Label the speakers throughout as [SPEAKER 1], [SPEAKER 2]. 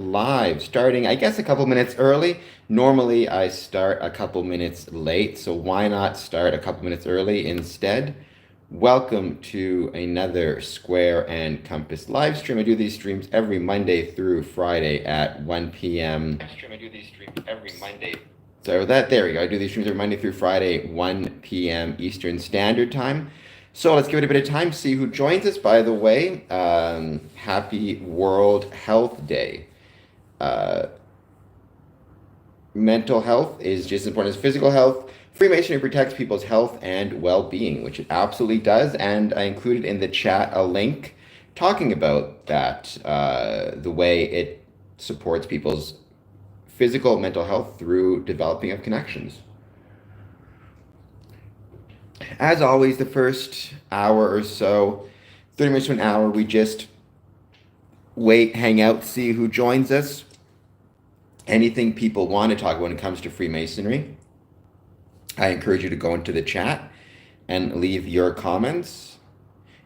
[SPEAKER 1] Live, starting, I guess, a couple minutes early. Normally, I start a couple minutes late, so why not start a couple minutes early instead? Welcome to another Square and Compass live stream. I do these streams every Monday through Friday at 1 p.m. Live stream. I do these streams every Monday. So there we go. I do these streams every Monday through Friday, 1 p.m. Eastern Standard Time. So let's give it a bit of time, see who joins us. By the way, happy World Health Day. Mental health is just as important as physical health. Freemasonry protects people's health and well-being, which it absolutely does. And I included in the chat a link talking about that, the way it supports people's physical and mental health through developing of connections. As always, the first hour or so, 30 minutes to an hour, we just wait, hang out, see who joins us. Anything people want to talk about when it comes to Freemasonry, I encourage you to go into the chat and leave your comments.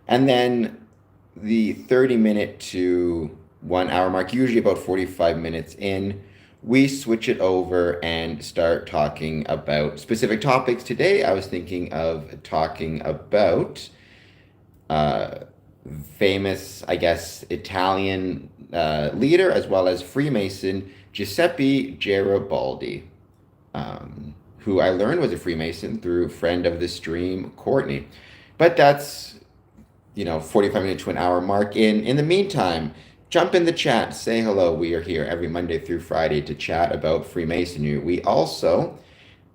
[SPEAKER 1] And then the 30-minute to 1 hour mark, usually about 45 minutes in, we switch it over and start talking about specific topics. Today, I was thinking of talking about famous, I guess, Italian leader as well as Freemason Giuseppe Garibaldi, who I learned was a Freemason through friend of the stream, Courtney. But that's, 45 minutes to an hour mark. In the meantime, jump in the chat, say hello. We are here every Monday through Friday to chat about Freemasonry. We also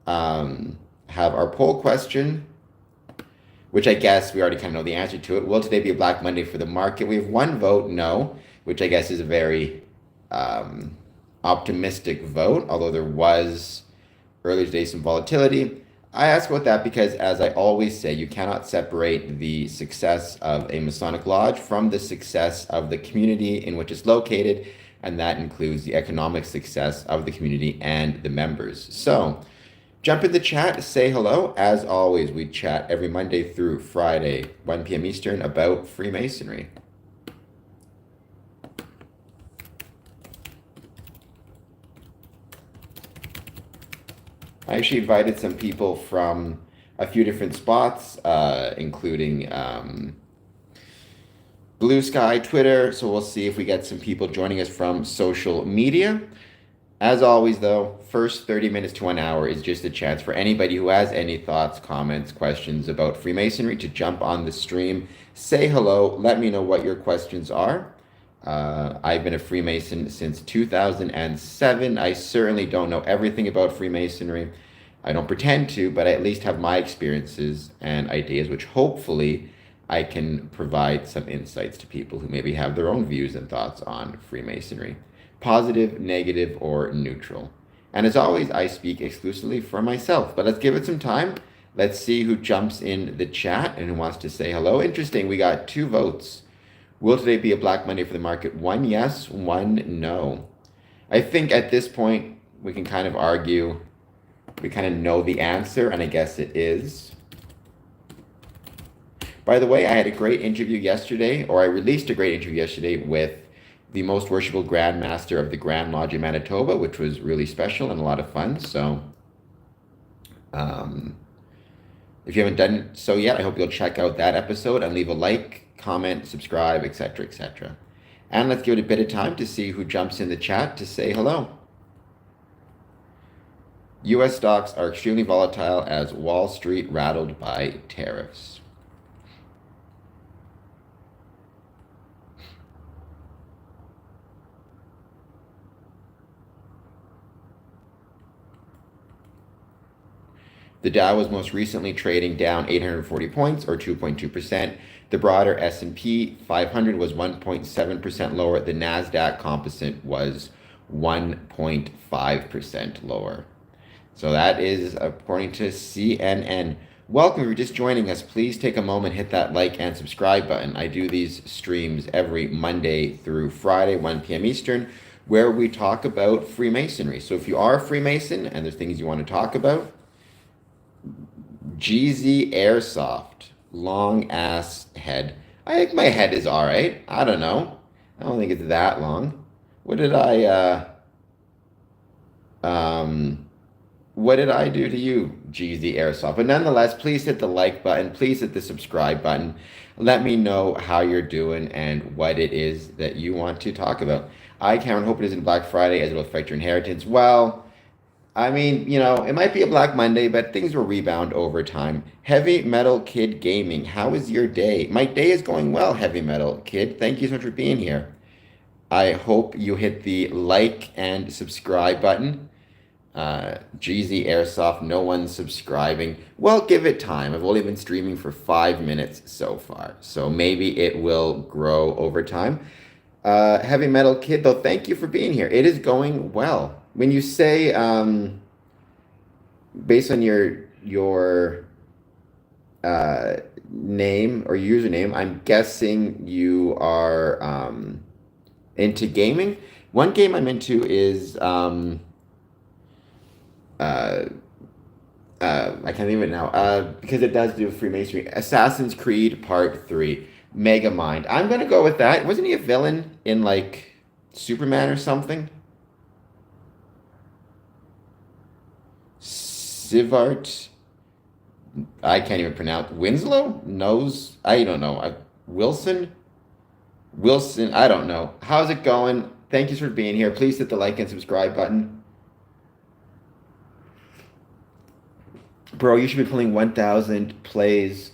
[SPEAKER 1] have our poll question, which I guess we already kind of know the answer to it. Will today be a Black Monday for the market? We have one vote, no, which I guess is a very optimistic vote, although there was earlier today some volatility. I ask about that because, as I always say, you cannot separate the success of a Masonic Lodge from the success of the community in which it's located, and that includes the economic success of the community and the members. So jump in the chat, say hello. As always, we chat every Monday through Friday, 1 p.m. Eastern, about Freemasonry. I actually invited some people from a few different spots, including Blue Sky, Twitter. So we'll see if we get some people joining us from social media. As always, though, first 30 minutes to 1 hour is just a chance for anybody who has any thoughts, comments, questions about Freemasonry to jump on the stream, say hello, let me know what your questions are. I've been a Freemason since 2007. I certainly don't know everything about Freemasonry. I don't pretend to, but I at least have my experiences and ideas, which hopefully I can provide some insights to people who maybe have their own views and thoughts on Freemasonry, positive, negative, or neutral. And as always, I speak exclusively for myself, but let's give it some time. Let's see who jumps in the chat and who wants to say hello. Interesting, we got 2 votes. Will today be a Black Monday for the market? 1 yes, 1 no. I think at this point, we can kind of argue, we kind of know the answer, and I guess it is. By the way, I had a great interview yesterday, or I released a great interview yesterday with the Most Worshipful Grand Master of the Grand Lodge in Manitoba, which was really special and a lot of fun. So if you haven't done so yet, I hope you'll check out that episode and leave a like, comment, subscribe, etc., etc. And let's give it a bit of time to see who jumps in the chat to say hello. U.S. stocks are extremely volatile as Wall Street rattled by tariffs. The Dow was most recently trading down 840 points, or 2.2%. The broader S&P 500 was 1.7% lower. The NASDAQ composite was 1.5% lower. So that is according to CNN. Welcome. If you're just joining us, please take a moment, hit that like and subscribe button. I do these streams every Monday through Friday, 1 p.m. Eastern, where we talk about Freemasonry. So if you are a Freemason and there's things you want to talk about, GZ Airsoft, long ass head. I think my head is all right. I don't know. I don't think it's that long. What did um, what did I do to you, GZ Airsoft? But nonetheless, please hit the like button. Please hit the subscribe button. Let me know how you're doing and what it is that you want to talk about. I, Cameron, hope it isn't Black Friday as it will affect your inheritance. Well, I mean, it might be a Black Monday, but things will rebound over time. Heavy Metal Kid Gaming, how is your day? My day is going well, Heavy Metal Kid. Thank you so much for being here. I hope you hit the like and subscribe button. GZ Airsoft, no one's subscribing. Well, give it time. I've only been streaming for 5 minutes so far, so maybe it will grow over time. Heavy Metal Kid, though, thank you for being here. It is going well. When you say, based on your name or username, I'm guessing you are into gaming. One game I'm into is I can't think of it now because it does do with Freemasonry. Assassin's Creed Part 3, Megamind. I'm going to go with that. Wasn't he a villain in like Superman or something? Sivart. I can't even pronounce. Winslow? Knows? I don't know. Wilson? Wilson? I don't know. How's it going? Thank you for being here. Please hit the like and subscribe button. Bro, you should be pulling 1,000 plays.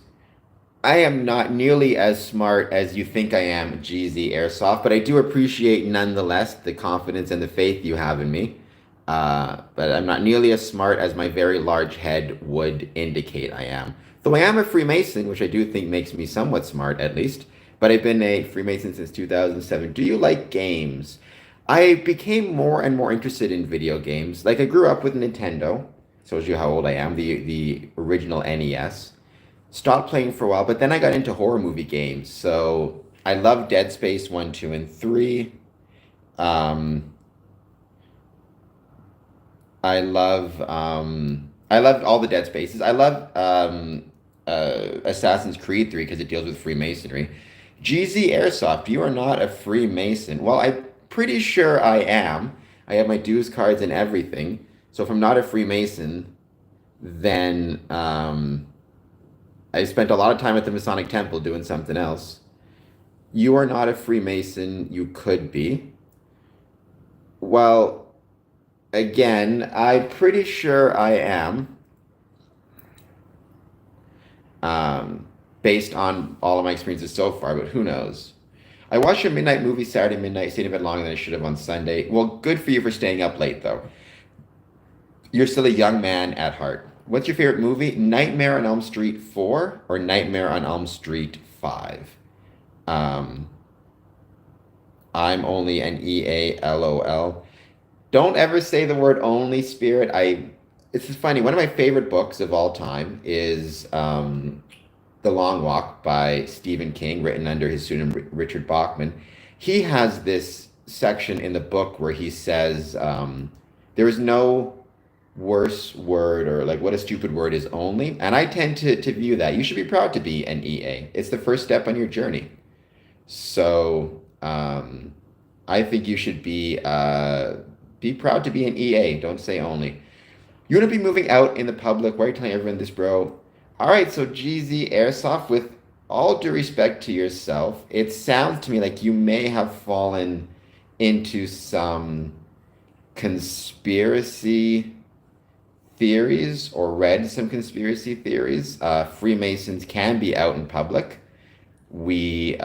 [SPEAKER 1] I am not nearly as smart as you think I am, GZ Airsoft, but I do appreciate nonetheless the confidence and the faith you have in me. But I'm not nearly as smart as my very large head would indicate I am. Though I am a Freemason, which I do think makes me somewhat smart at least, but I've been a Freemason since 2007. Do you like games? I became more and more interested in video games. Like I grew up with Nintendo. Shows you how old I am, the original NES. Stopped playing for a while, but then I got into horror movie games. So I love Dead Space 1, 2, and 3. I love all the Dead Spaces. I love Assassin's Creed 3 because it deals with Freemasonry. GZ Airsoft, you are not a Freemason. Well, I'm pretty sure I am. I have my dues cards and everything. So if I'm not a Freemason, then I spent a lot of time at the Masonic Temple doing something else. You are not a Freemason. You could be. Well, again, I'm pretty sure I am, based on all of my experiences so far, but who knows? I watched a midnight movie Saturday midnight, stayed a bit longer than I should have on Sunday. Well, good for you for staying up late, though. You're still a young man at heart. What's your favorite movie? Nightmare on Elm Street 4 or Nightmare on Elm Street 5? I'm only an EA LOL. Don't ever say the word only, Spirit. It's funny. One of my favorite books of all time is The Long Walk by Stephen King, written under his pseudonym Richard Bachman. He has this section in the book where he says there is no worse word, or like what a stupid word is only. And I tend to view that. You should be proud to be an EA. It's the first step on your journey. So I think you should be proud to be an EA. Don't say only. You want to be moving out in the public. Why are you telling everyone this, bro? All right, so GZ Airsoft, with all due respect to yourself, it sounds to me like you may have fallen into some conspiracy theories or read some conspiracy theories. Freemasons can be out in public. We,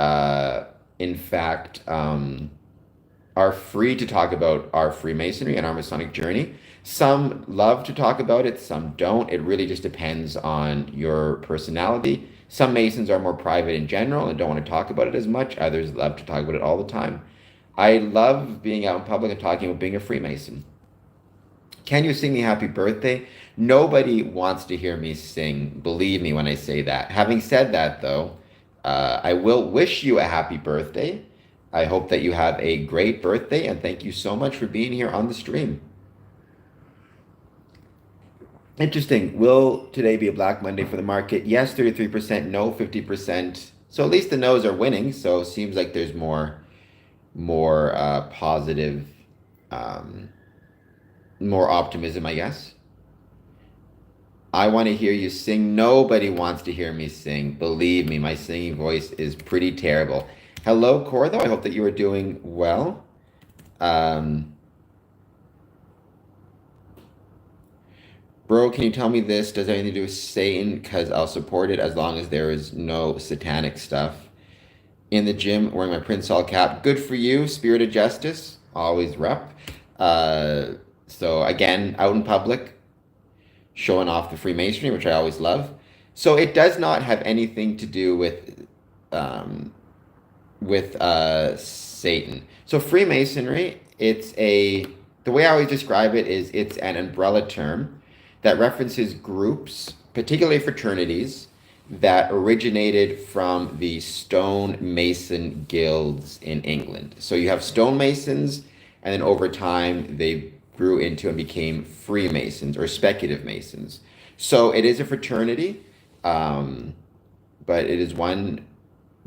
[SPEAKER 1] in fact, are free to talk about our Freemasonry and our Masonic journey. Some love to talk about it, some don't. It really just depends on your personality. Some Masons are more private in general and don't want to talk about it as much. Others love to talk about it all the time. I love being out in public and talking about being a Freemason. Can you sing me happy birthday? Nobody wants to hear me sing, believe me when I say that. Having said that, though, I will wish you a happy birthday. I hope that you have a great birthday, and thank you so much for being here on the stream. Interesting. Will today be a Black Monday for the market? Yes, 33%, no, 50%. So at least the no's are winning, so it seems like there's more more positive, um, more optimism, I guess. I want to hear you sing. Nobody wants to hear me sing. Believe me, my singing voice is pretty terrible. Hello, Cortho. I hope that you are doing well. Um, Bro, can you tell me this? Does it have anything to do with Satan? Because I'll support it as long as there is no satanic stuff. In the gym, wearing my Prince Hall cap. Good for you, Spirit of Justice. Always rep. Uh, so again, out in public, showing off the Freemasonry, which I always love. So it does not have anything to do um, with Satan. So Freemasonry, the way I always describe it is it's an umbrella term that references groups, particularly fraternities, that originated from the stonemason guilds in England. So you have stonemasons, and then over time they grew into and became Freemasons or speculative Masons. So it is a fraternity, um, but it is one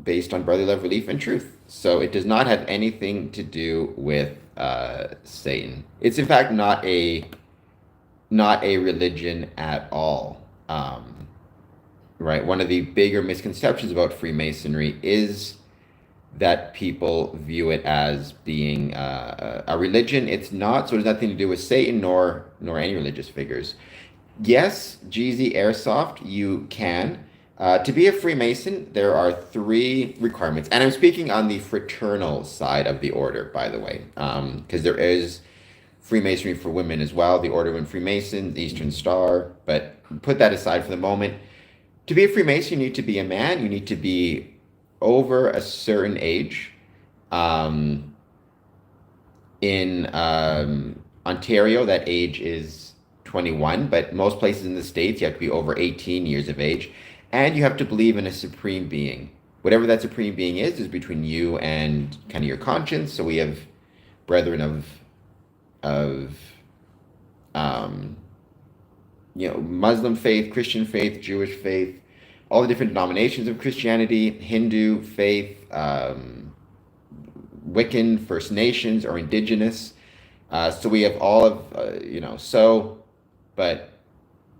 [SPEAKER 1] based on brotherly love, relief, and truth. So it does not have anything to do with Satan. It's in fact not a religion at all. Right. One of the bigger misconceptions about Freemasonry is that people view it as being a religion. It's not. So it has nothing to do with Satan nor any religious figures. Yes, GZ Airsoft, you can. To be a Freemason, there are 3 requirements. And I'm speaking on the fraternal side of the order, by the way, because there is Freemasonry for women as well, the Order of Women Freemasons, the Eastern Star. But put that aside for the moment. To be a Freemason, you need to be a man. You need to be over a certain age. In Ontario, that age is 21, but most places in the States, you have to be over 18 years of age. And you have to believe in a supreme being. Whatever that supreme being is between you and kind of your conscience. So we have brethren of um, Muslim faith, Christian faith, Jewish faith, all the different denominations of Christianity, Hindu faith, Wiccan, First Nations, or Indigenous. So we have all of, but,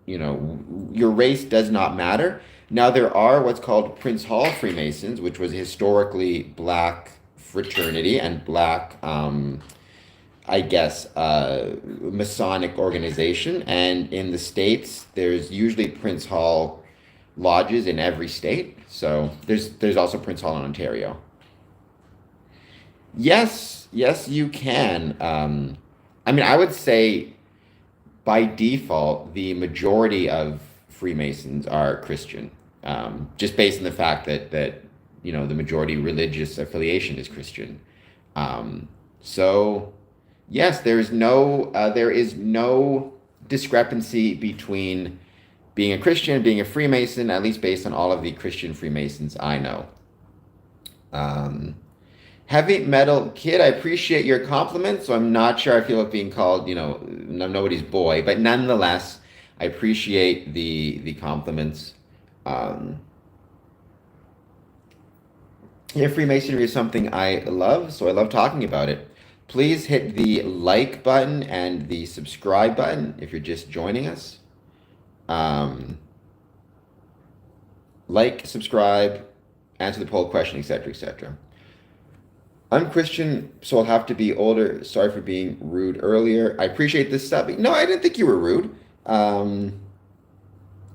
[SPEAKER 1] your race does not matter. Now, there are what's called Prince Hall Freemasons, which was historically black fraternity and black, Masonic organization. And in the States, there's usually Prince Hall lodges in every state. So there's also Prince Hall in Ontario. Yes, you can. I would say by default, the majority of Freemasons are Christian, just based on the fact that the majority religious affiliation is Christian. So yes, there is no discrepancy between being a Christian and being a Freemason, at least based on all of the Christian Freemasons I know. Heavy Metal Kid, I appreciate your compliments. So I'm not sure I feel like being called, nobody's boy, but nonetheless, I appreciate the compliments. Freemasonry is something I love, so I love talking about it. Please hit the like button and the subscribe button if you're just joining us. Like, subscribe, answer the poll question, etc., etc. I'm Christian, so I'll have to be older. Sorry for being rude earlier. I appreciate this subbing. No, I didn't think you were rude. I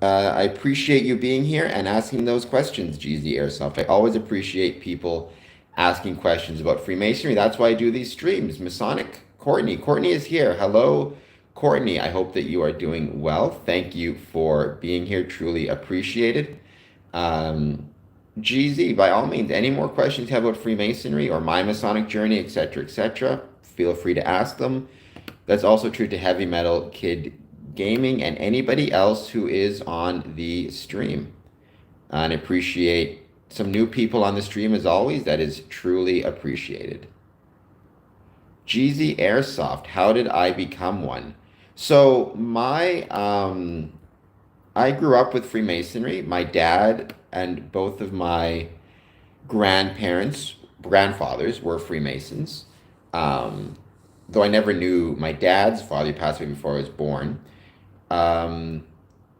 [SPEAKER 1] appreciate you being here and asking those questions, GZ Airsoft. I always appreciate people asking questions about Freemasonry. That's why I do these streams. Masonic Courtney. Courtney is here. Hello, Courtney. I hope that you are doing well. Thank you for being here. Truly appreciated. GZ, by all means, any more questions you have about Freemasonry or my Masonic journey, etc., feel free to ask them. That's also true to Heavy Metal Kid Gaming and anybody else who is on the stream. And I appreciate some new people on the stream as always. That is truly appreciated. GZ Airsoft, how did I become one? So I grew up with Freemasonry. My dad and both of my grandparents grandfathers were Freemasons. Um, though I never knew my dad's father, he passed away before I was born. Um,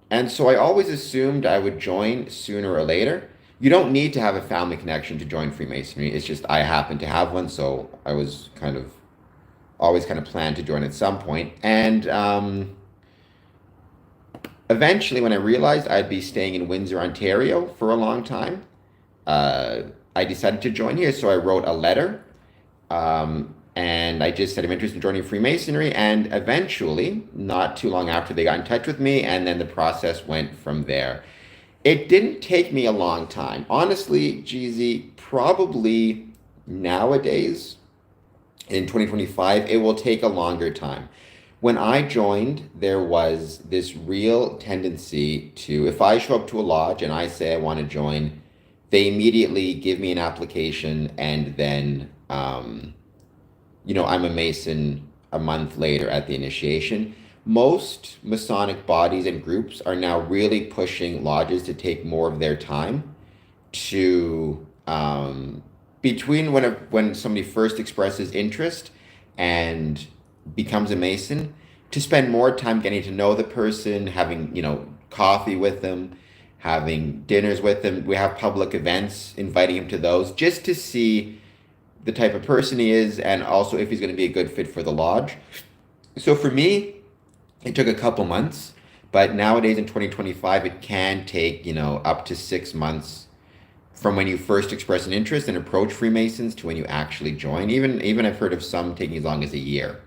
[SPEAKER 1] and so I always assumed I would join sooner or later. You don't need to have a family connection to join Freemasonry. It's just I happen to have one, so I was kind of always kind of planned to join at some point. And eventually, when I realized I'd be staying in Windsor, Ontario for a long time, uh, I decided to join here. So I wrote a letter, and I just said I'm interested in joining Freemasonry. And eventually, not too long after, they got in touch with me, and then the process went from there. It didn't take me a long time. Honestly, Jeezy, probably nowadays in 2025, it will take a longer time. When I joined, there was this real tendency to, if I show up to a lodge and I say I want to join, they immediately give me an application, and then, I'm a Mason a month later at the initiation. Most Masonic bodies and groups are now really pushing lodges to take more of their time to between when somebody first expresses interest and becomes a Mason, to spend more time getting to know the person, having coffee with them, having dinners with them. We have public events, inviting him to those just to see the type of person he is, and also if he's going to be a good fit for the lodge. So for me, it took a couple months, but nowadays in 2025, it can take, up to 6 months from when you first express an interest and approach Freemasons to when you actually join. Even I've heard of some taking as long as a year.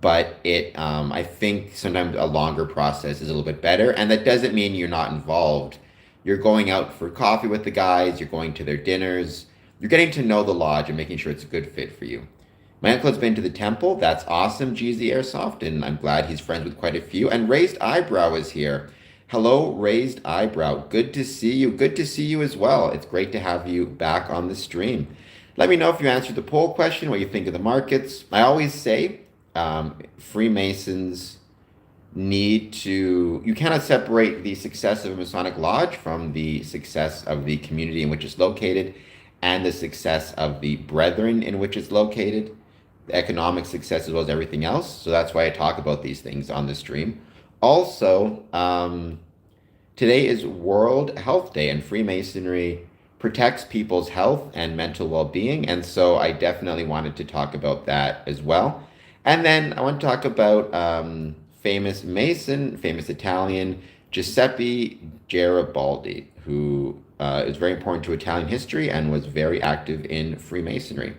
[SPEAKER 1] But I think sometimes a longer process is a little bit better, and that doesn't mean you're not involved. You're going out for coffee with the guys, you're going to their dinners, you're getting to know the lodge and making sure it's a good fit for you. My uncle has been to the temple. That's awesome, GZ Airsoft, and I'm glad he's friends with quite a few. And Raised Eyebrow is here. Hello, Raised Eyebrow. Good to see you. Good to see you as well. It's great to have you back on the stream. Let me know if you answered the poll question, what you think of the markets. I always say Freemasons you cannot separate the success of a Masonic lodge from the success of the community in which it's located, and the success of the brethren in which it's located, the economic success as well as everything else. So that's why I talk about these things on the stream. Also, today is World Health Day, and Freemasonry protects people's health and mental well-being, and so I definitely wanted to talk about that as well. And then I want to talk about famous Mason, famous Italian, Giuseppe Garibaldi, who is very important to Italian history and was very active in Freemasonry.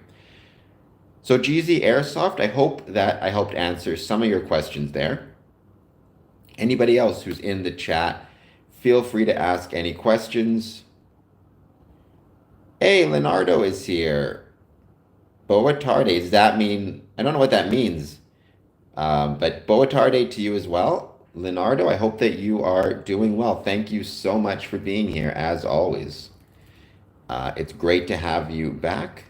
[SPEAKER 1] So GZ Airsoft, I hope that I helped answer some of your questions there. Anybody else who's in the chat, feel free to ask any questions. Hey, Leonardo is here. Boa tarde, does that mean, I don't know what that means, but boa tarde to you as well. Leonardo, I hope that you are doing well. Thank you so much for being here, as always. It's great to have you back.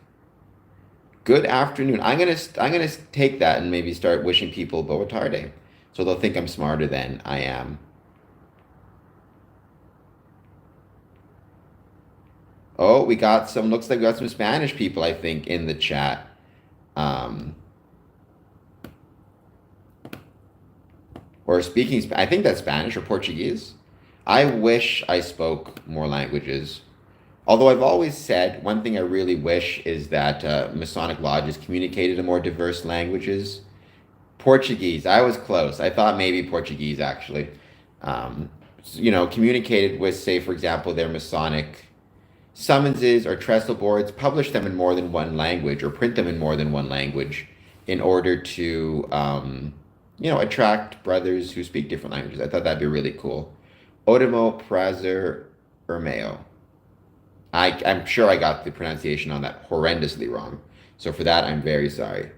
[SPEAKER 1] Good afternoon. I'm gonna take that and maybe start wishing people boa tarde, so they'll think I'm smarter than I am. Oh, looks like we got some Spanish people, I think, in the chat. Or speaking, I think that's Spanish or Portuguese. I wish I spoke more languages. Although I've always said, one thing I really wish is that Masonic lodges communicated in more diverse languages. Portuguese, I was close. I thought maybe Portuguese, actually. Communicated with, say, for example, their Masonic summonses or trestle boards, publish them in more than one language or print them in more than one language in order to, attract brothers who speak different languages. I thought that'd be really cool. Odimo Prazer Ermeo. I'm sure I got the pronunciation on that horrendously wrong. So for that, I'm very sorry.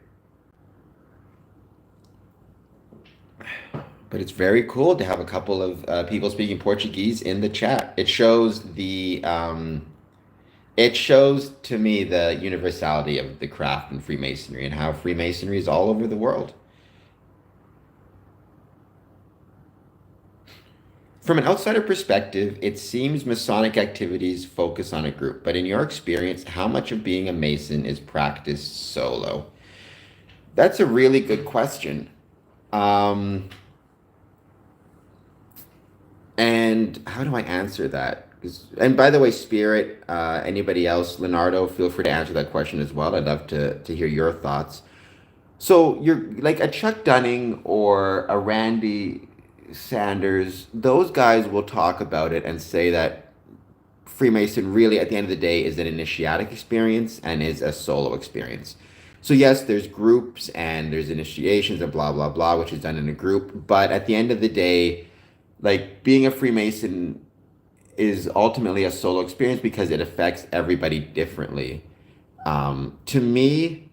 [SPEAKER 1] But it's very cool to have a couple of people speaking Portuguese in the chat. It shows to me the universality of the craft in Freemasonry and how Freemasonry is all over the world. From an outsider perspective, it seems Masonic activities focus on a group, but in your experience, how much of being a Mason is practiced solo? That's a really good question. Um, and how do I answer that? And by the way, Spirit, anybody else, Leonardo, feel free to answer that question as well. I'd love to hear your thoughts. So you're like a Chuck Dunning or a Randy Sanders, those guys will talk about it and say that Freemason really, at the end of the day, is an initiatic experience and is a solo experience. So, yes, there's groups and there's initiations and blah, blah, blah, which is done in a group. But at the end of the day, like being a Freemason is ultimately a solo experience because it affects everybody differently. To me,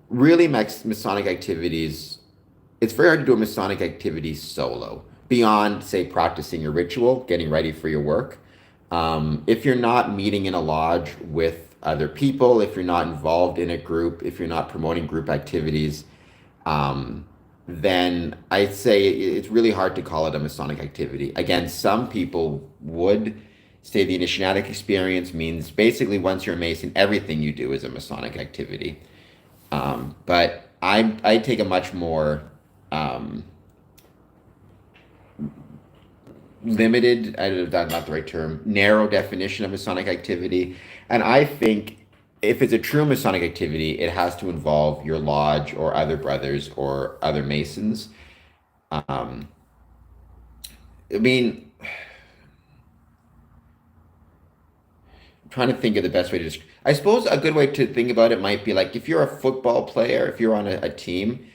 [SPEAKER 1] really, Masonic activities, it's very hard to do a Masonic activity solo beyond, say, practicing your ritual, getting ready for your work. If you're not meeting in a lodge with other people, if you're not involved in a group, if you're not promoting group activities, um, then I'd say it's really hard to call it a Masonic activity. Again, some people would say the initiatic experience means basically once you're a Mason, everything you do is a Masonic activity. But I take a much more um, limited, I don't know if that's not the right term, narrow definition of Masonic activity. And I think if it's a true Masonic activity, it has to involve your lodge or other brothers or other Masons. Um, I mean, I'm trying to think of the best way to describe. I suppose a good way to think about it might be like if you're a football player, if you're on a team,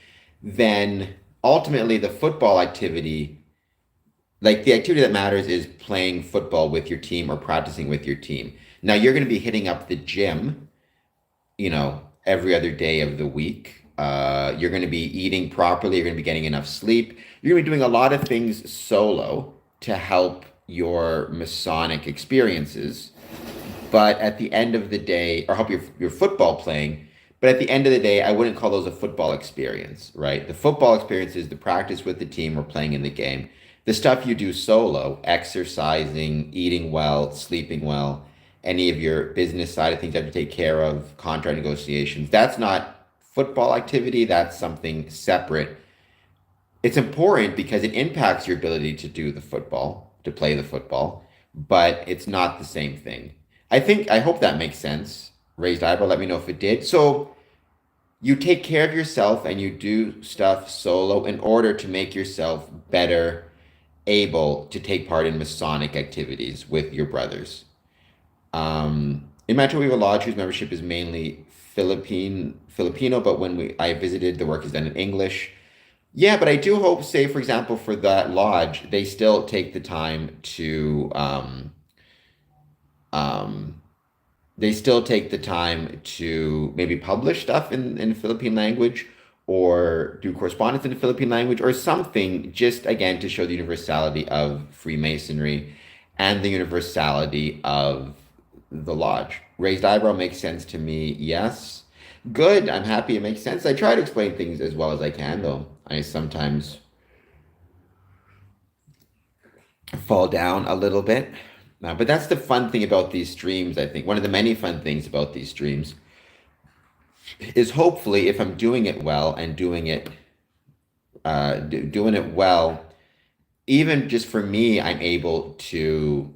[SPEAKER 1] then ultimately the football activity, like the activity that matters is playing football with your team or practicing with your team. Now you're going to be hitting up the gym, every other day of the week. You're going to be eating properly. You're going to be getting enough sleep. You're going to be doing a lot of things solo to help your Masonic experiences. But at the end of the day, or help your football playing. But at the end of the day, I wouldn't call those a football experience, right? The football experience is the practice with the team or playing in the game. The stuff you do solo, exercising, eating well, sleeping well, any of your business side of things you have to take care of, contract negotiations, that's not football activity. That's something separate. It's important because it impacts your ability to do the football, to play the football, but it's not the same thing. I hope that makes sense. Raised eyebrow, let me know if it did. So you take care of yourself and you do stuff solo in order to make yourself better able to take part in Masonic activities with your brothers. In Metro, we have a lodge whose membership is mainly Filipino, but when I visited, the work is done in English. Yeah, but I do hope, say, for example, for that lodge, they still take the time to um, they still take the time to maybe publish stuff in Philippine language or do correspondence in the Philippine language or something, just again to show the universality of Freemasonry and the universality of the lodge. Raised eyebrow makes sense to me. Yes. Good. I'm happy it makes sense. I try to explain things as well as I can, though. I sometimes fall down a little bit. But that's the fun thing about these streams, I think. One of the many fun things about these streams is hopefully if I'm doing it well and doing it well, even just for me, I'm able to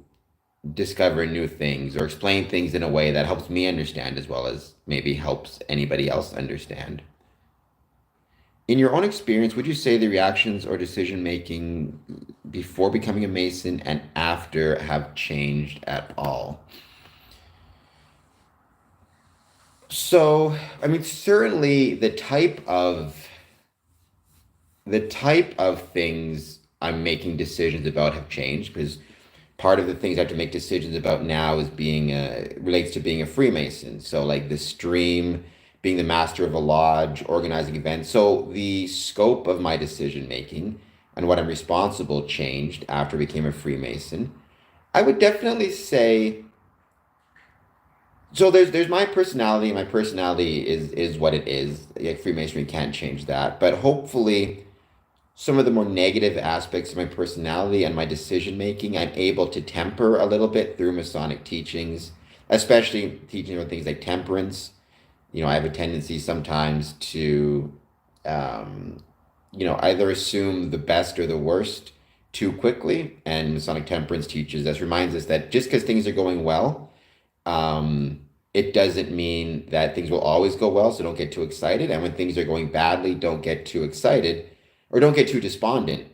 [SPEAKER 1] discover new things or explain things in a way that helps me understand as well as maybe helps anybody else understand. In your own experience, would you say the reactions or decision making before becoming a Mason and after have changed at all? So, I mean, certainly the type of things I'm making decisions about have changed because part of the things I have to make decisions about now is being relates to being a Freemason. So like the stream, being the master of a lodge, organizing events. So the scope of my decision making and what I'm responsible changed after I became a Freemason. I would definitely say so there's my personality. My personality is what it is. Like Freemasonry can't change that. But hopefully some of the more negative aspects of my personality and my decision making, I'm able to temper a little bit through Masonic teachings, especially teaching about things like temperance. I have a tendency sometimes to, um, either assume the best or the worst too quickly. And Masonic temperance teaches us, reminds us that just because things are going well, it doesn't mean that things will always go well. So don't get too excited. And when things are going badly, don't get too excited or don't get too despondent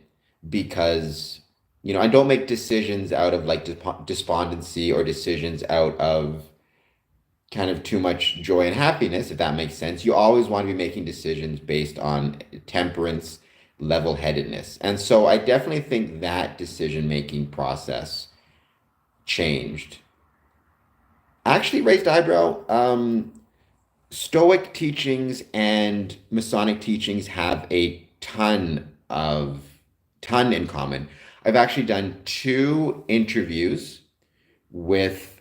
[SPEAKER 1] because, I don't make decisions out of like despondency or decisions out of kind of too much joy and happiness, if that makes sense. You always want to be making decisions based on temperance, level-headedness. And so I definitely think that decision-making process changed. Actually, raised eyebrow. Stoic teachings and Masonic teachings have a ton in common. I've actually done 2 interviews with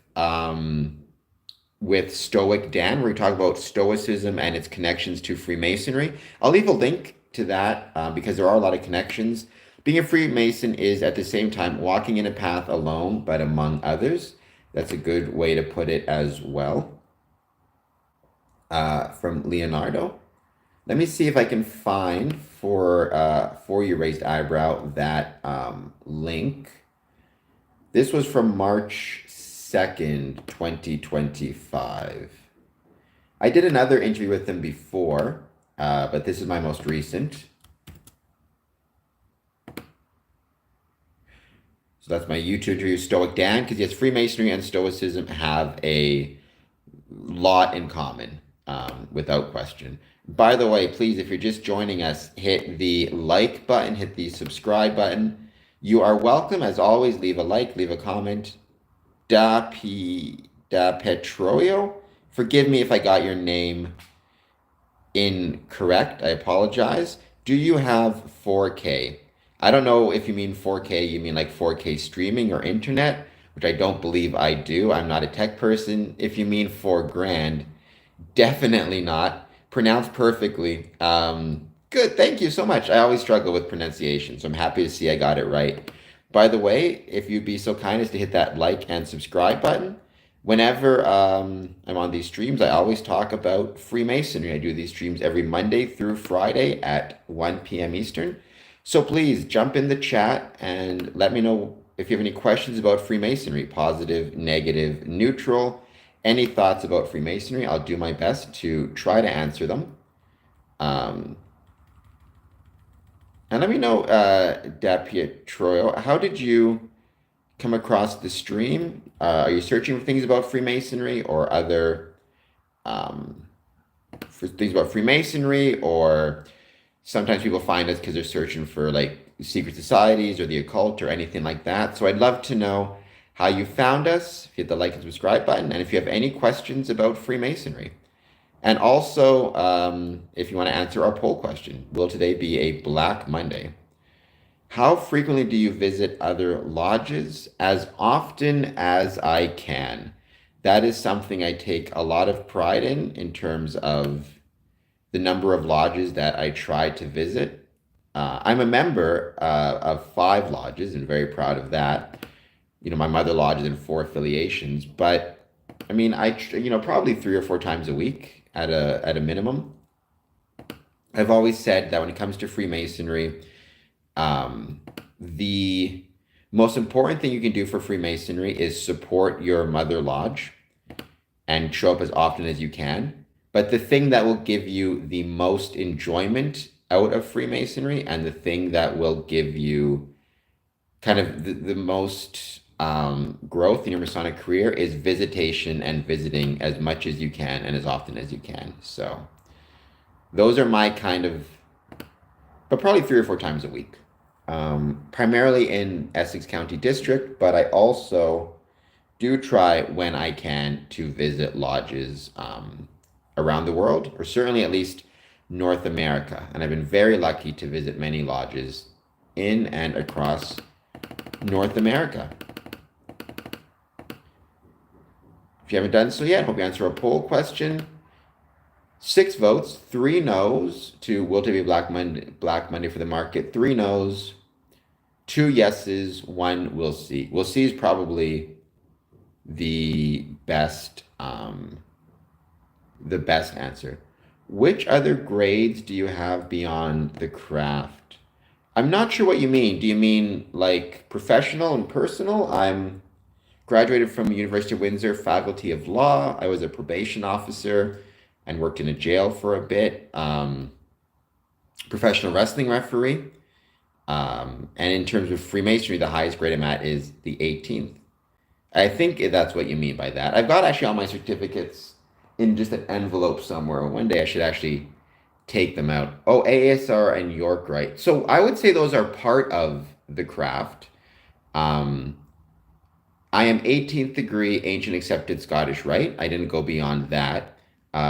[SPEAKER 1] Stoic Dan, where we talk about Stoicism and its connections to Freemasonry. I'll leave a link to that because there are a lot of connections. Being a Freemason is at the same time walking in a path alone, but among others. That's a good way to put it as well. From Leonardo. Let me see if I can find for your raised eyebrow that link. This was from March 2nd, 2025. I did another interview with him before, but this is my most recent. So that's my YouTube interview, Stoic Dan, because yes, Freemasonry and Stoicism have a lot in common, without question. By the way, please, if you're just joining us, hit the like button, hit the subscribe button. You are welcome, as always, leave a like, leave a comment. Da Petroio. Forgive me if I got your name incorrect. I apologize. Do you have 4K? I don't know if you mean 4K, you mean like 4K streaming or internet, which I don't believe I do. I'm not a tech person. If you mean 4 grand, definitely not. Pronounced perfectly. Good. Thank you so much. I always struggle with pronunciation, so I'm happy to see I got it right. By the way, if you'd be so kind as to hit that like and subscribe button. Whenever I'm on these streams, I always talk about Freemasonry. I do these streams every Monday through Friday at 1 p.m. Eastern. So please jump in the chat and let me know if you have any questions about Freemasonry, positive, negative, neutral, any thoughts about Freemasonry. I'll do my best to try to answer them. And let me know, Da Pietro, how did you come across the stream? Are you searching for things about Freemasonry or other for things about Freemasonry, or sometimes people find us because they're searching for like secret societies or the occult or anything like that. So I'd love to know how you found us, if you hit the like and subscribe button, and if you have any questions about Freemasonry. And also, if you want to answer our poll question, will today be a Black Monday? How frequently do you visit other lodges? As often as I can. That is something I take a lot of pride in terms of the number of lodges that I try to visit. I'm a member of 5 lodges and very proud of that. My mother lodge is in 4 affiliations, but I mean, probably 3 or 4 times a week at a minimum. I've always said that when it comes to Freemasonry, the most important thing you can do for Freemasonry is support your mother lodge and show up as often as you can. But the thing that will give you the most enjoyment out of Freemasonry and the thing that will give you kind of the most growth in your Masonic career is visitation and visiting as much as you can and as often as you can. So those are my kind of, but probably 3 or 4 times a week. Primarily in Essex County District, but I also do try when I can to visit lodges around the world, or certainly at least North America. And I've been very lucky to visit many lodges in and across North America. If you haven't done so yet, hope you answer a poll question. 6 votes, 3 no's to will to be Black Monday for the market, 3 no's, 2 yeses, 1 we'll see. We'll see is probably the best answer. Which other grades do you have beyond the craft? I'm not sure what you mean. Do you mean like professional and personal? I'm graduated from University of Windsor Faculty of Law. I was a probation officer and worked in a jail for a bit. Professional wrestling referee. And in terms of Freemasonry, the highest grade I'm at is the 18th. I think that's what you mean by that. I've got actually all my certificates in just an envelope somewhere. One day I should actually take them out. Oh, ASR and York Rite. So I would say those are part of the craft. Um, I am 18th degree Ancient Accepted Scottish Rite. I didn't go beyond that.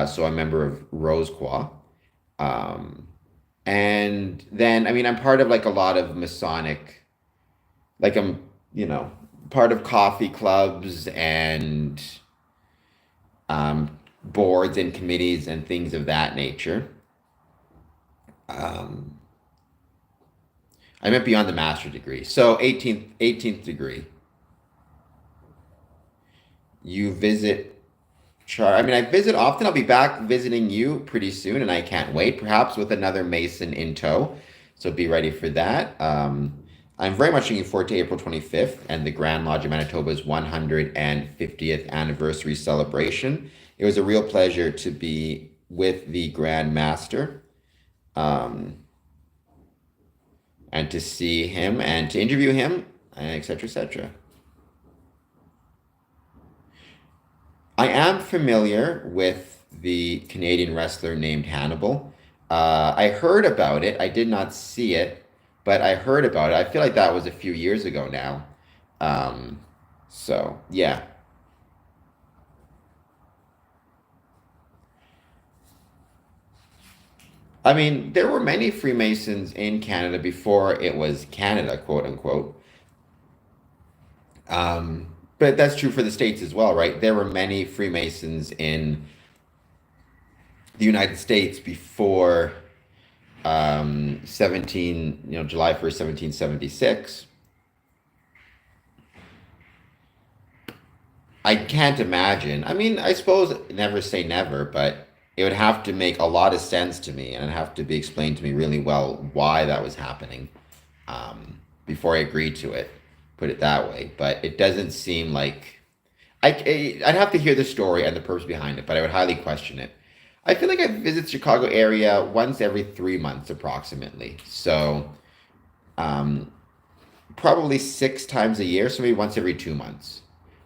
[SPEAKER 1] So I'm a member of Rose Qua. Um, and then, I mean, I'm part of like a lot of Masonic, like you know, part of coffee clubs and boards and committees and things of that nature. Um, I meant beyond the master's degree. So 18th degree. You visit I mean, I visit often. I'll be back visiting you pretty soon, and I can't wait, perhaps with another Mason in tow. So be ready for that. I'm very much looking forward to April 25th and the Grand Lodge of Manitoba's 150th anniversary celebration. It was a real pleasure to be with the Grand Master, um, and to see him and to interview him, etc., etc. I am familiar with the Canadian wrestler named Hannibal. I heard about it. I did not see it, but I heard about it. I feel like that was a few years ago now. Um, so, yeah. I mean, there were many Freemasons in Canada before it was Canada, quote unquote. But that's true for the States as well, right? There were many Freemasons in the United States before July 1st, 1776. I can't imagine. I mean, I suppose never say never, but it would have to make a lot of sense to me and it'd have to be explained to me really well why that was happening, before I agreed to it, put it that way. But it doesn't seem like I'd have to hear the story and the purpose behind it, but I would highly question it. I feel like I visit Chicago area once every 3 months approximately. So um, probably 6 times a year, so maybe once every 2 months.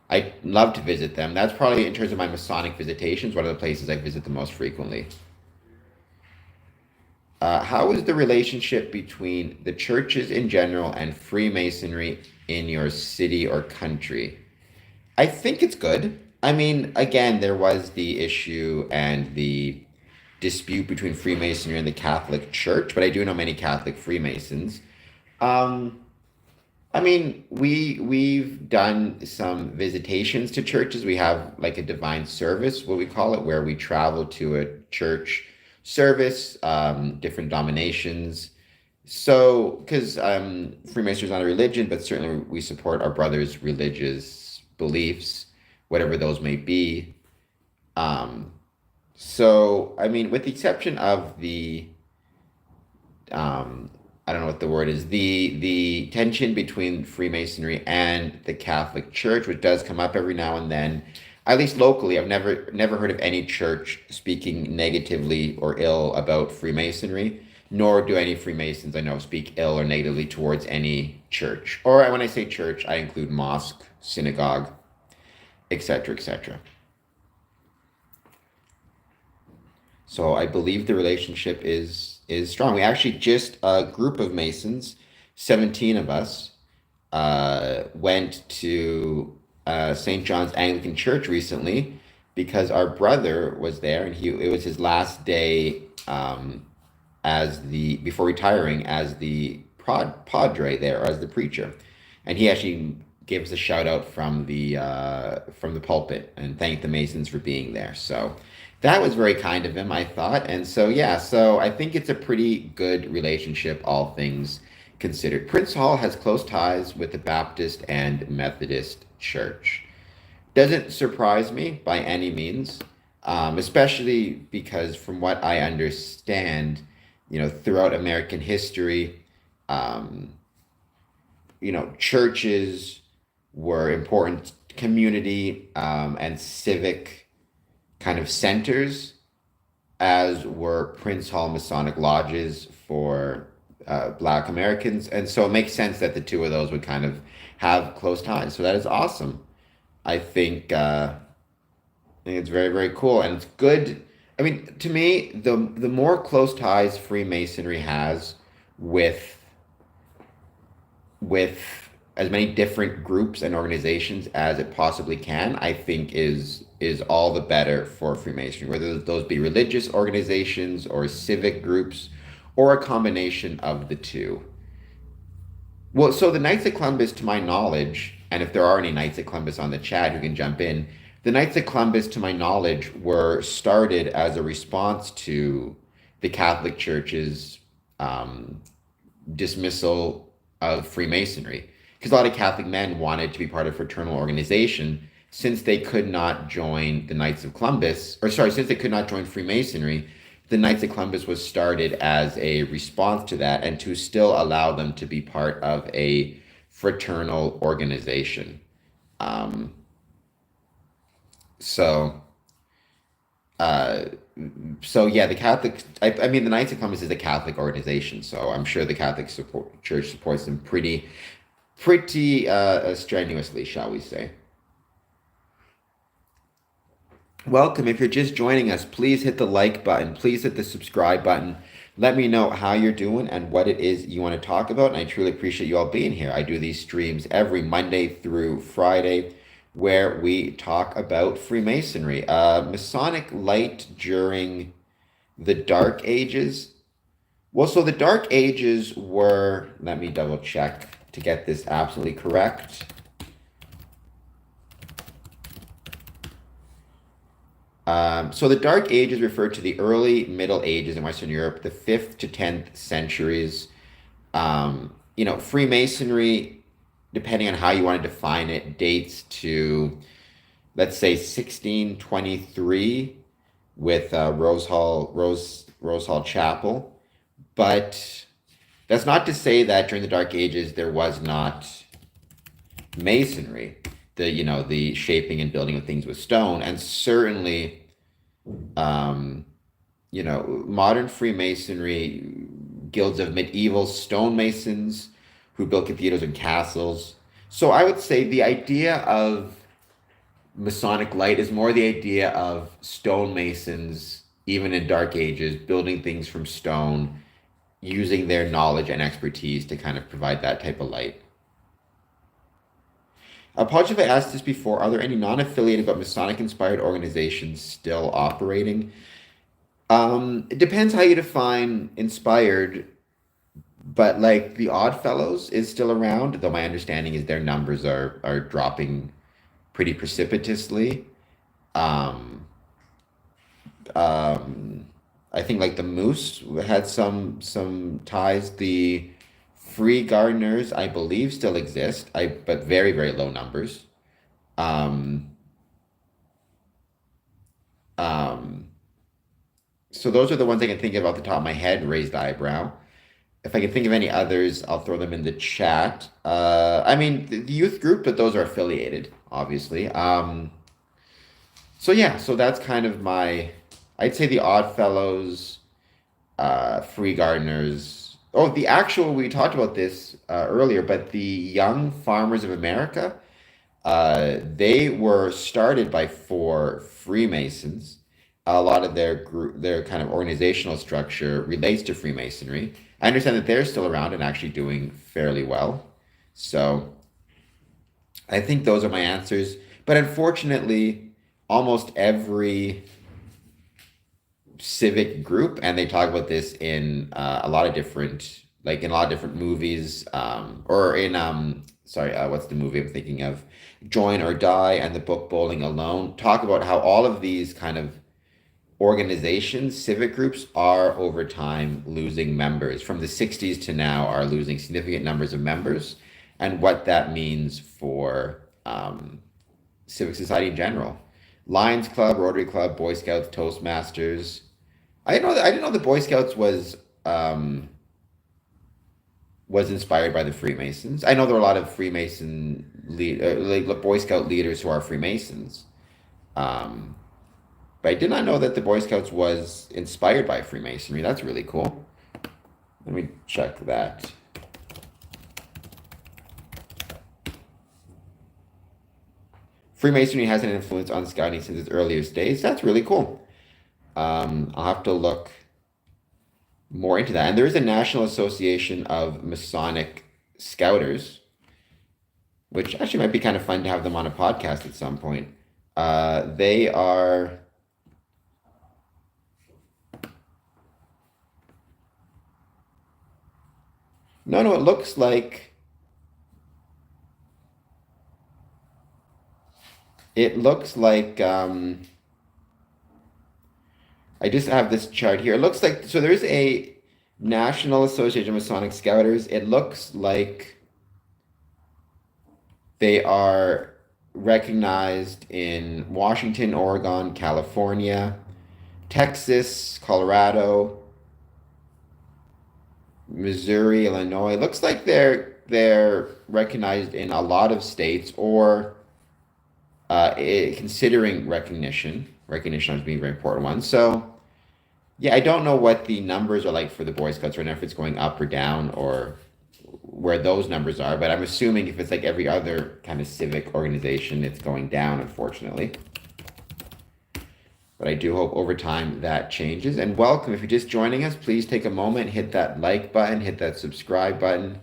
[SPEAKER 1] I love to visit them. That's probably in terms of my Masonic visitations, one of the places I visit the most frequently. How is the relationship between the churches in general and Freemasonry in your city or country? I think it's good. I mean, again, there was the issue and the dispute between Freemasonry and the Catholic Church, but I do know many Catholic Freemasons. Um, I mean, we've done some visitations to churches. We have like a divine service, what we call it, where we travel to a church service, different dominations. So, because Freemasonry is not a religion, but certainly we support our brothers' religious beliefs, whatever those may be. Um, so, I mean, with the exception of um, I don't know what the word is, the tension between Freemasonry and the Catholic Church, which does come up every now and then, at least locally. I've never heard of any church speaking negatively or ill about Freemasonry, nor do any Freemasons I know speak ill or negatively towards any church. Or when I say church, I include mosque, synagogue, etc., etc. So I believe the relationship is strong. We actually just a group of Masons, 17 of us, went to St. John's Anglican Church recently because our brother was there and he it was his last day, as the before retiring as the padre there, or as the preacher, and he actually gave us a shout out from the pulpit and thanked the Masons for being there. So That was very kind of him, I thought. And so, yeah, so I think it's a pretty good relationship, all things considered. Prince Hall has close ties with the Baptist and Methodist Church. Doesn't surprise me by any means, especially because, from what I understand, throughout American history, um, churches were important community and civic kind of centers, as were Prince Hall Masonic lodges for Black Americans. And so it makes sense that the two of those would kind of have close ties. So that is awesome. I think it's very, very cool. And it's good. I mean, to me, the more close ties Freemasonry has with with as many different groups and organizations as it possibly can, I think is all the better for Freemasonry, whether those be religious organizations or civic groups or a combination of the two. Well, so the Knights of Columbus, to my knowledge, and if there are any Knights of Columbus on the chat who can jump in, the Knights of Columbus, to my knowledge, were started as a response to the Catholic Church's um, dismissal of Freemasonry. Because a lot of Catholic men wanted to be part of a fraternal organization since they could not join the Knights of Columbus, or sorry, since they could not join Freemasonry, the Knights of Columbus was started as a response to that and to still allow them to be part of a fraternal organization. Um, so, uh, so yeah, the Catholic, I mean, the Knights of Columbus is a Catholic organization, so I'm sure the Church supports them pretty strenuously, shall we say. Welcome. If you're just joining us, please hit the like button. Please hit the subscribe button. Let me know how you're doing and what it is you want to talk about. And I truly appreciate you all being here. I do these streams every Monday through Friday where we talk about Freemasonry, Masonic light during the Dark Ages. Well, so the Dark Ages were, let me double check to get this absolutely correct. So the Dark Ages refer to the early Middle Ages in Western Europe, the 5th to 10th centuries. Freemasonry, depending on how you want to define it, dates to, let's say, 1623 with Rose Hall Chapel. But that's not to say that during the Dark Ages there was not masonry, the shaping and building of things with stone, and certainly, um, modern Freemasonry, guilds of medieval stonemasons who built cathedrals and castles. So I would say the idea of Masonic light is more the idea of stonemasons, even in Dark Ages, building things from stone, using their knowledge and expertise to kind of provide that type of light. Apologies if I asked this before. Are there any non-affiliated but Masonic-inspired organizations still operating? It depends how you define inspired, but like the Odd Fellows is still around, though my understanding is their numbers are dropping pretty precipitously. Um, um, I think like the Moose had some ties. The Free Gardeners, I believe, still exist. But very, very low numbers. Um, um, so those are the ones I can think of off the top of my head. Raised eyebrow. If I can think of any others, I'll throw them in the chat. I mean, the youth group, but those are affiliated, obviously. So yeah, so that's kind of I'd say the Odd Fellows, Free Gardeners. Oh, we talked about this earlier, but the Young Farmers of America, they were started by four Freemasons. A lot of their kind of organizational structure relates to Freemasonry. I understand that they're still around and actually doing fairly well. So I think those are my answers. But unfortunately, almost every civic group, and they talk about this in a lot of different movies, or in sorry, what's the movie I'm thinking of? Join or Die and the book Bowling Alone talk about how all of these kind of organizations, civic groups are over time losing members. From the 60s to now, are losing significant numbers of members, and what that means for civic society in general. Lions Club, Rotary Club, Boy Scouts, Toastmasters. I didn't know the Boy Scouts was inspired by the Freemasons. I know there are a lot of like Boy Scout leaders who are Freemasons. Um, but I did not know that the Boy Scouts was inspired by Freemasonry. That's really cool. Let me check that. Freemasonry has an influence on scouting since its earliest days. That's really cool. I'll have to look more into that. And there is a National Association of Masonic Scouters, which actually might be kind of fun to have them on a podcast at some point. They are. No, it looks like. It looks like. I just have this chart here. It looks like. So there's a National Association of Masonic Scouters. It looks like they are recognized in Washington, Oregon, California, Texas, Colorado, Missouri, Illinois. Looks like they're recognized in a lot of states, or considering recognition. Recognition is being a very important one. So yeah, I don't know what the numbers are like for the Boy Scouts right now, if it's going up or down, or where those numbers are. But I'm assuming if it's like every other kind of civic organization, it's going down, unfortunately. But I do hope over time that changes. And welcome, if you're just joining us, please take a moment, hit that like button, hit that subscribe button.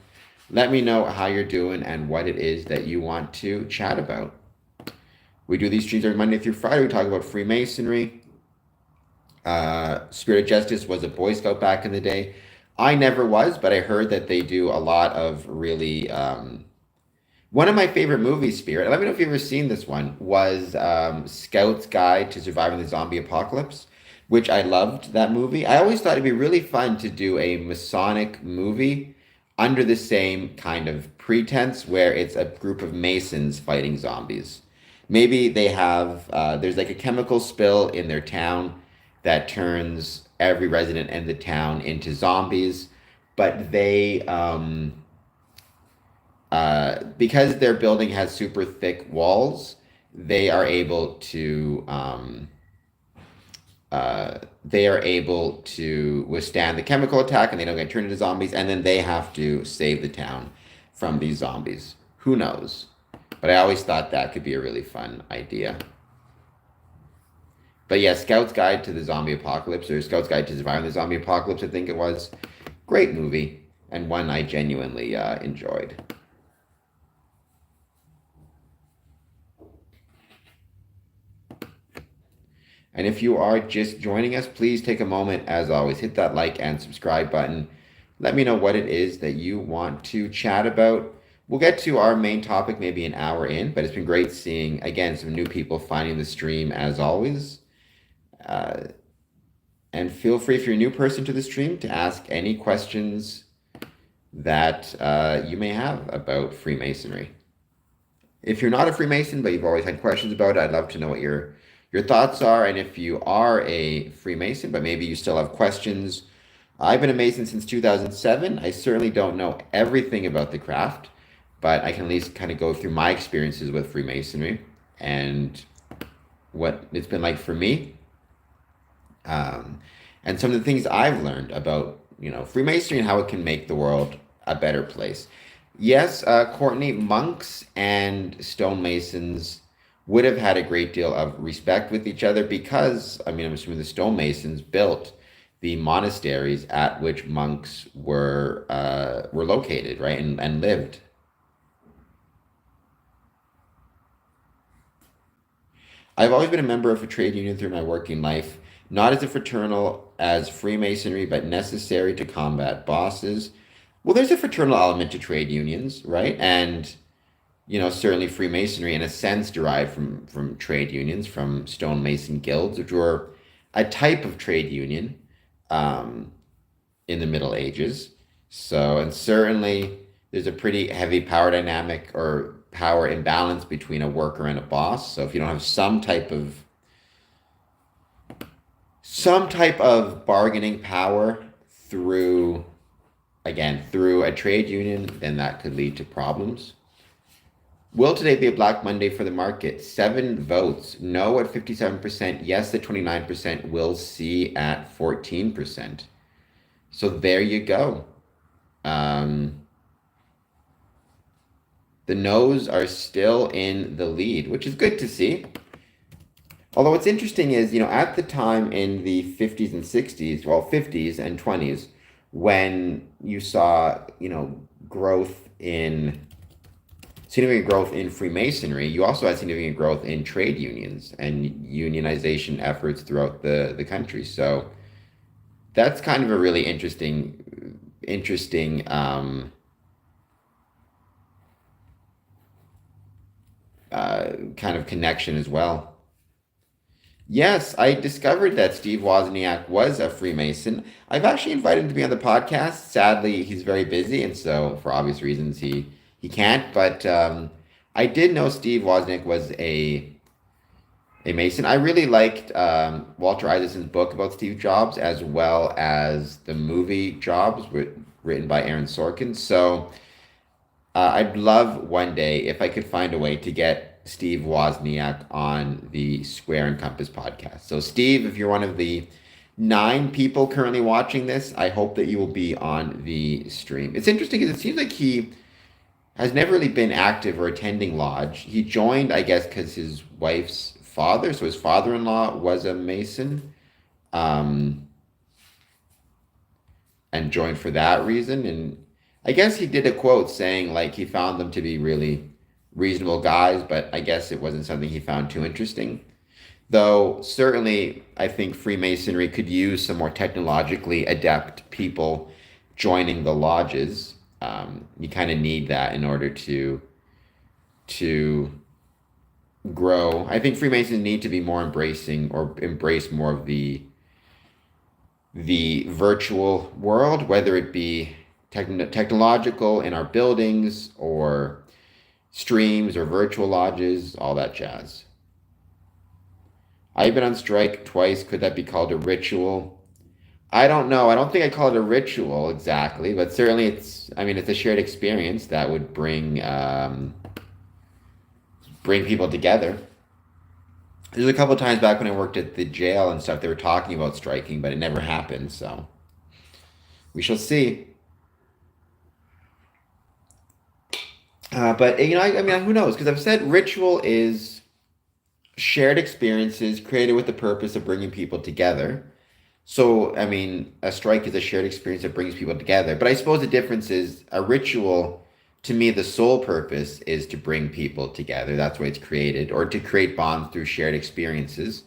[SPEAKER 1] Let me know how you're doing and what it is that you want to chat about. We do these streams every Monday through Friday. We talk about Freemasonry. Spirit of Justice was a Boy Scout back in the day. I never was, but I heard that they do a lot of really. One of my favorite movies, Spirit, let me know if you've ever seen this one, was Scout's Guide to Surviving the Zombie Apocalypse, which I loved that movie. I always thought it'd be really fun to do a Masonic movie under the same kind of pretense, where it's a group of Masons fighting zombies. Maybe they have, there's like a chemical spill in their town that turns every resident in the town into zombies, but they, because their building has super thick walls, they are able to, withstand the chemical attack, and they don't get turned into zombies, and then they have to save the town from these zombies. Who knows? But I always thought that could be a really fun idea. But yeah, Scout's Guide to the Zombie Apocalypse, or Scout's Guide to Surviving the Zombie Apocalypse, I think it was. Great movie, and one I genuinely enjoyed. And if you are just joining us, please take a moment, as always, hit that like and subscribe button. Let me know what it is that you want to chat about. We'll get to our main topic maybe an hour in, but it's been great seeing, again, some new people finding the stream, as always. And feel free, if you're a new person to the stream, to ask any questions that you may have about Freemasonry. If you're not a Freemason, but you've always had questions about it, I'd love to know what your thoughts are. And if you are a Freemason, but maybe you still have questions, I've been a Mason since 2007. I certainly don't know everything about the craft, but I can at least kind of go through my experiences with Freemasonry and what it's been like for me. And some of the things I've learned about, Freemasonry and how it can make the world a better place. Yes, Courtney, monks and stonemasons would have had a great deal of respect with each other because, I'm assuming the stonemasons built the monasteries at which monks were located, right, and lived. I've always been a member of a trade union through my working life, not as a fraternal as Freemasonry, but necessary to combat bosses. Well, there's a fraternal element to trade unions, right? And, certainly Freemasonry, in a sense, derived from trade unions, from stonemason guilds, which were a type of trade union um, in the Middle Ages. So, and certainly there's a pretty heavy power dynamic or power imbalance between a worker and a boss. So if you don't have some type of bargaining power through, again, through a trade union, then that could lead to problems. Will today be a Black Monday for the market? 7 votes. No at 57%. Yes at 29%. Will see at 14%. So there you go. The no's are still in the lead, which is good to see. Although what's interesting is, at the time in the 50s and 60s, well, 50s and 20s, when you saw, significant growth in Freemasonry, you also had significant growth in trade unions and unionization efforts throughout the country. So that's kind of a really interesting kind of connection as well. Yes, I discovered that Steve Wozniak was a Freemason. I've actually invited him to be on the podcast. Sadly, he's very busy, and so for obvious reasons, he can't. But I did know Steve Wozniak was a Mason. I really liked Walter Isaacson's book about Steve Jobs, as well as the movie Jobs, written by Aaron Sorkin. So I'd love one day if I could find a way to get Steve Wozniak on the Square and Compass podcast. So Steve, if you're one of the 9 people currently watching this, I hope that you will be on the stream. It's interesting because it seems like he has never really been active or attending lodge. He joined, I guess, because his wife's father, so his father-in-law was a Mason, and joined for that reason. And I guess he did a quote saying like he found them to be really reasonable guys, but I guess it wasn't something he found too interesting. Though certainly I think Freemasonry could use some more technologically adept people joining the lodges. You kind of need that in order to grow. I think Freemasons need to be more embracing or embrace more of the virtual world, whether it be technological in our buildings or streams or virtual lodges, all that jazz. I've been on strike twice. Could that be called a ritual? I don't know. I don't think I call it a ritual exactly, but certainly it's a shared experience that would bring people together. There's a couple of times back when I worked at the jail and stuff, they were talking about striking, but it never happened. So we shall see. But who knows? Because I've said ritual is shared experiences created with the purpose of bringing people together. So, a strike is a shared experience that brings people together. But I suppose the difference is a ritual, to me, the sole purpose is to bring people together. That's why it's created, or to create bonds through shared experiences.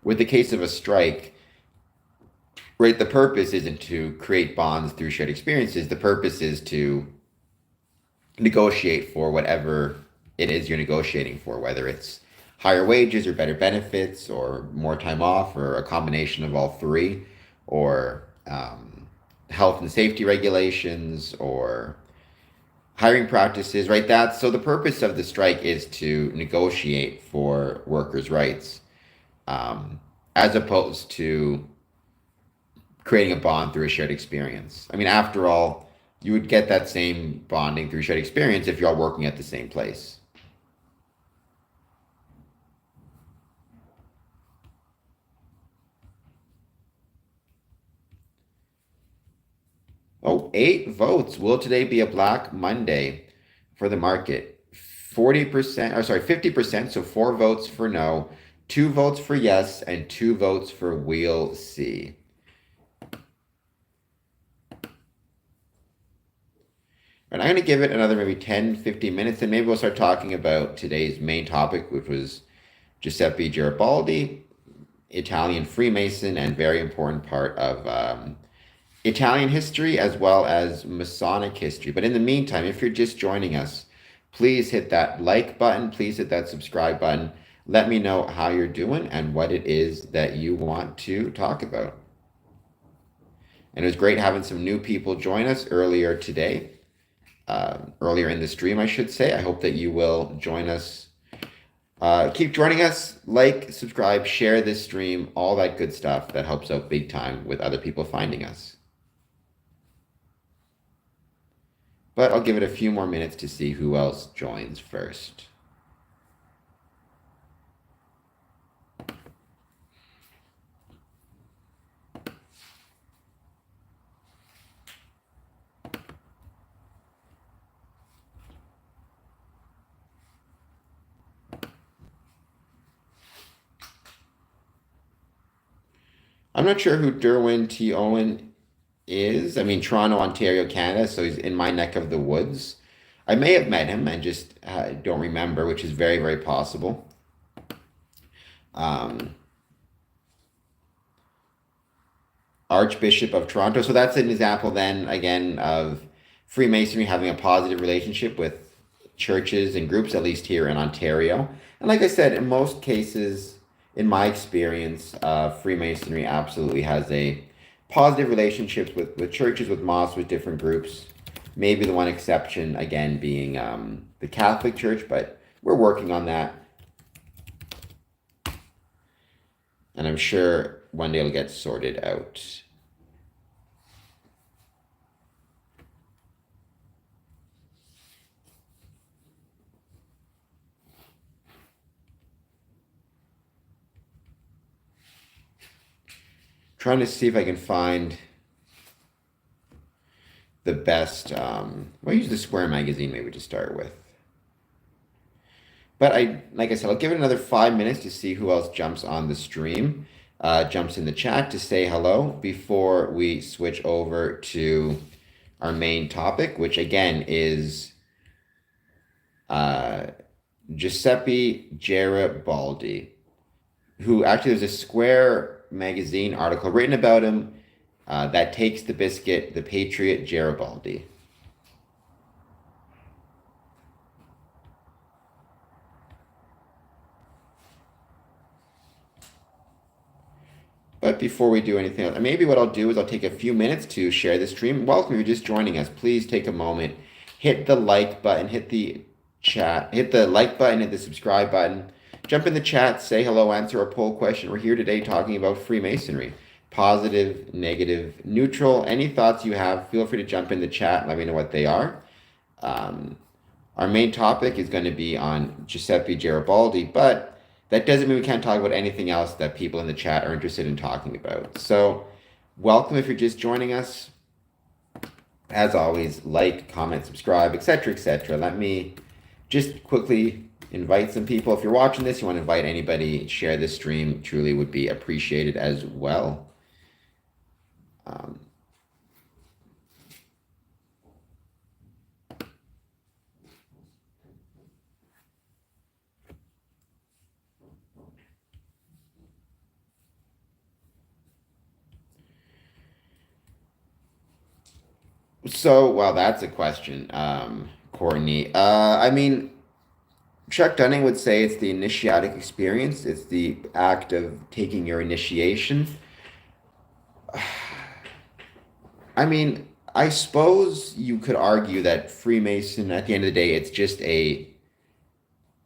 [SPEAKER 1] With the case of a strike, right, the purpose isn't to create bonds through shared experiences. The purpose is to negotiate for whatever it is you're negotiating for, whether it's higher wages or better benefits or more time off or a combination of all three, or health and safety regulations or hiring practices, right? So the purpose of the strike is to negotiate for workers' rights, as opposed to creating a bond through a shared experience. After all, you would get that same bonding through shared experience if you're all working at the same place. Oh, 8 votes. Will today be a Black Monday for the market? 50%, so 4 votes for no, 2 votes for yes, and 2 votes for we'll see. And I'm going to give it another maybe 10, 15 minutes, and maybe we'll start talking about today's main topic, which was Giuseppe Garibaldi, Italian Freemason, and very important part of Italian history as well as Masonic history. But in the meantime, if you're just joining us, please hit that like button. Please hit that subscribe button. Let me know how you're doing and what it is that you want to talk about. And it was great having some new people join us earlier today, earlier in the stream, I should say. I hope that you will join us. Keep joining us, like, subscribe, share this stream, all that good stuff that helps out big time with other people finding us. But I'll give it a few more minutes to see who else joins first. I'm not sure who Derwin T. Owen is. I mean, Toronto, Ontario, Canada, so he's in my neck of the woods. I may have met him and just don't remember, which is very, very possible. Archbishop of Toronto. So that's an example then, again, of Freemasonry having a positive relationship with churches and groups, at least here in Ontario. And like I said, in most cases, in my experience, Freemasonry absolutely has a positive relationships with churches, with mosques, with different groups. Maybe the one exception, again, being the Catholic Church, but we're working on that. And I'm sure one day it'll get sorted out. Trying to see if I can find the best. I'll use the Square magazine maybe to start with. But like I said, I'll give it another 5 minutes to see who else jumps on the stream, jumps in the chat to say hello before we switch over to our main topic, which again is Giuseppe Garibaldi, who actually there's a Square magazine article written about him that takes the biscuit, the patriot Garibaldi. But before we do anything else, maybe what I'll do is I'll take a few minutes to share the stream. Welcome if you're just joining us. Please take a moment, hit the like button, hit the chat, hit the like button, hit the subscribe button. Jump in the chat, say hello, answer a poll question. We're here today talking about Freemasonry. Positive, negative, neutral. Any thoughts you have, feel free to jump in the chat and let me know what they are. Our main topic is going to be on Giuseppe Garibaldi, but that doesn't mean we can't talk about anything else that people in the chat are interested in talking about. So welcome if you're just joining us. As always, like, comment, subscribe, etc., etc. Let me just quickly invite some people. If you're watching this, you want to invite anybody, share this stream, truly would be appreciated as well. So, well, that's a question, Courtney. I mean, Chuck Dunning would say it's the initiatic experience. It's the act of taking your initiation. I mean, I suppose you could argue that Freemason, at the end of the day, it's just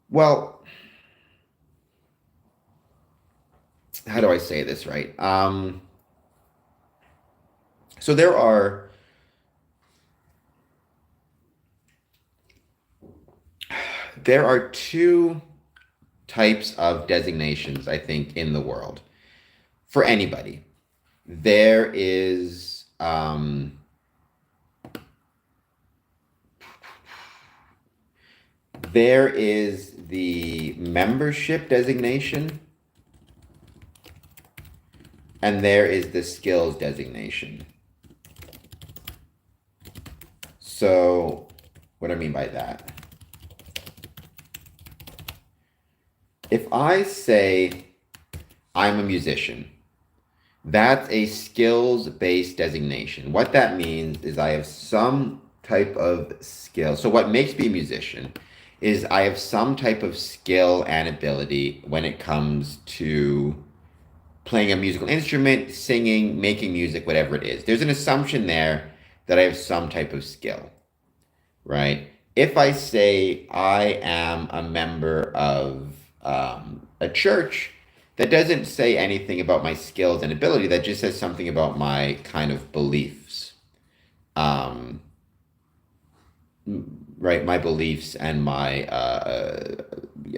[SPEAKER 1] well, how do I say this right? So there are two types of designations, I think, in the world for anybody. There is the membership designation, and there is the skills designation. So what do I mean by that? If I say I'm a musician, that's a skills-based designation. What that means is I have some type of skill. So what makes me a musician is I have some type of skill and ability when it comes to playing a musical instrument, singing, making music, whatever it is. There's an assumption there that I have some type of skill, right? If I say I am a member of a church, that doesn't say anything about my skills and ability. That just says something about my kind of beliefs, um, right? My beliefs and my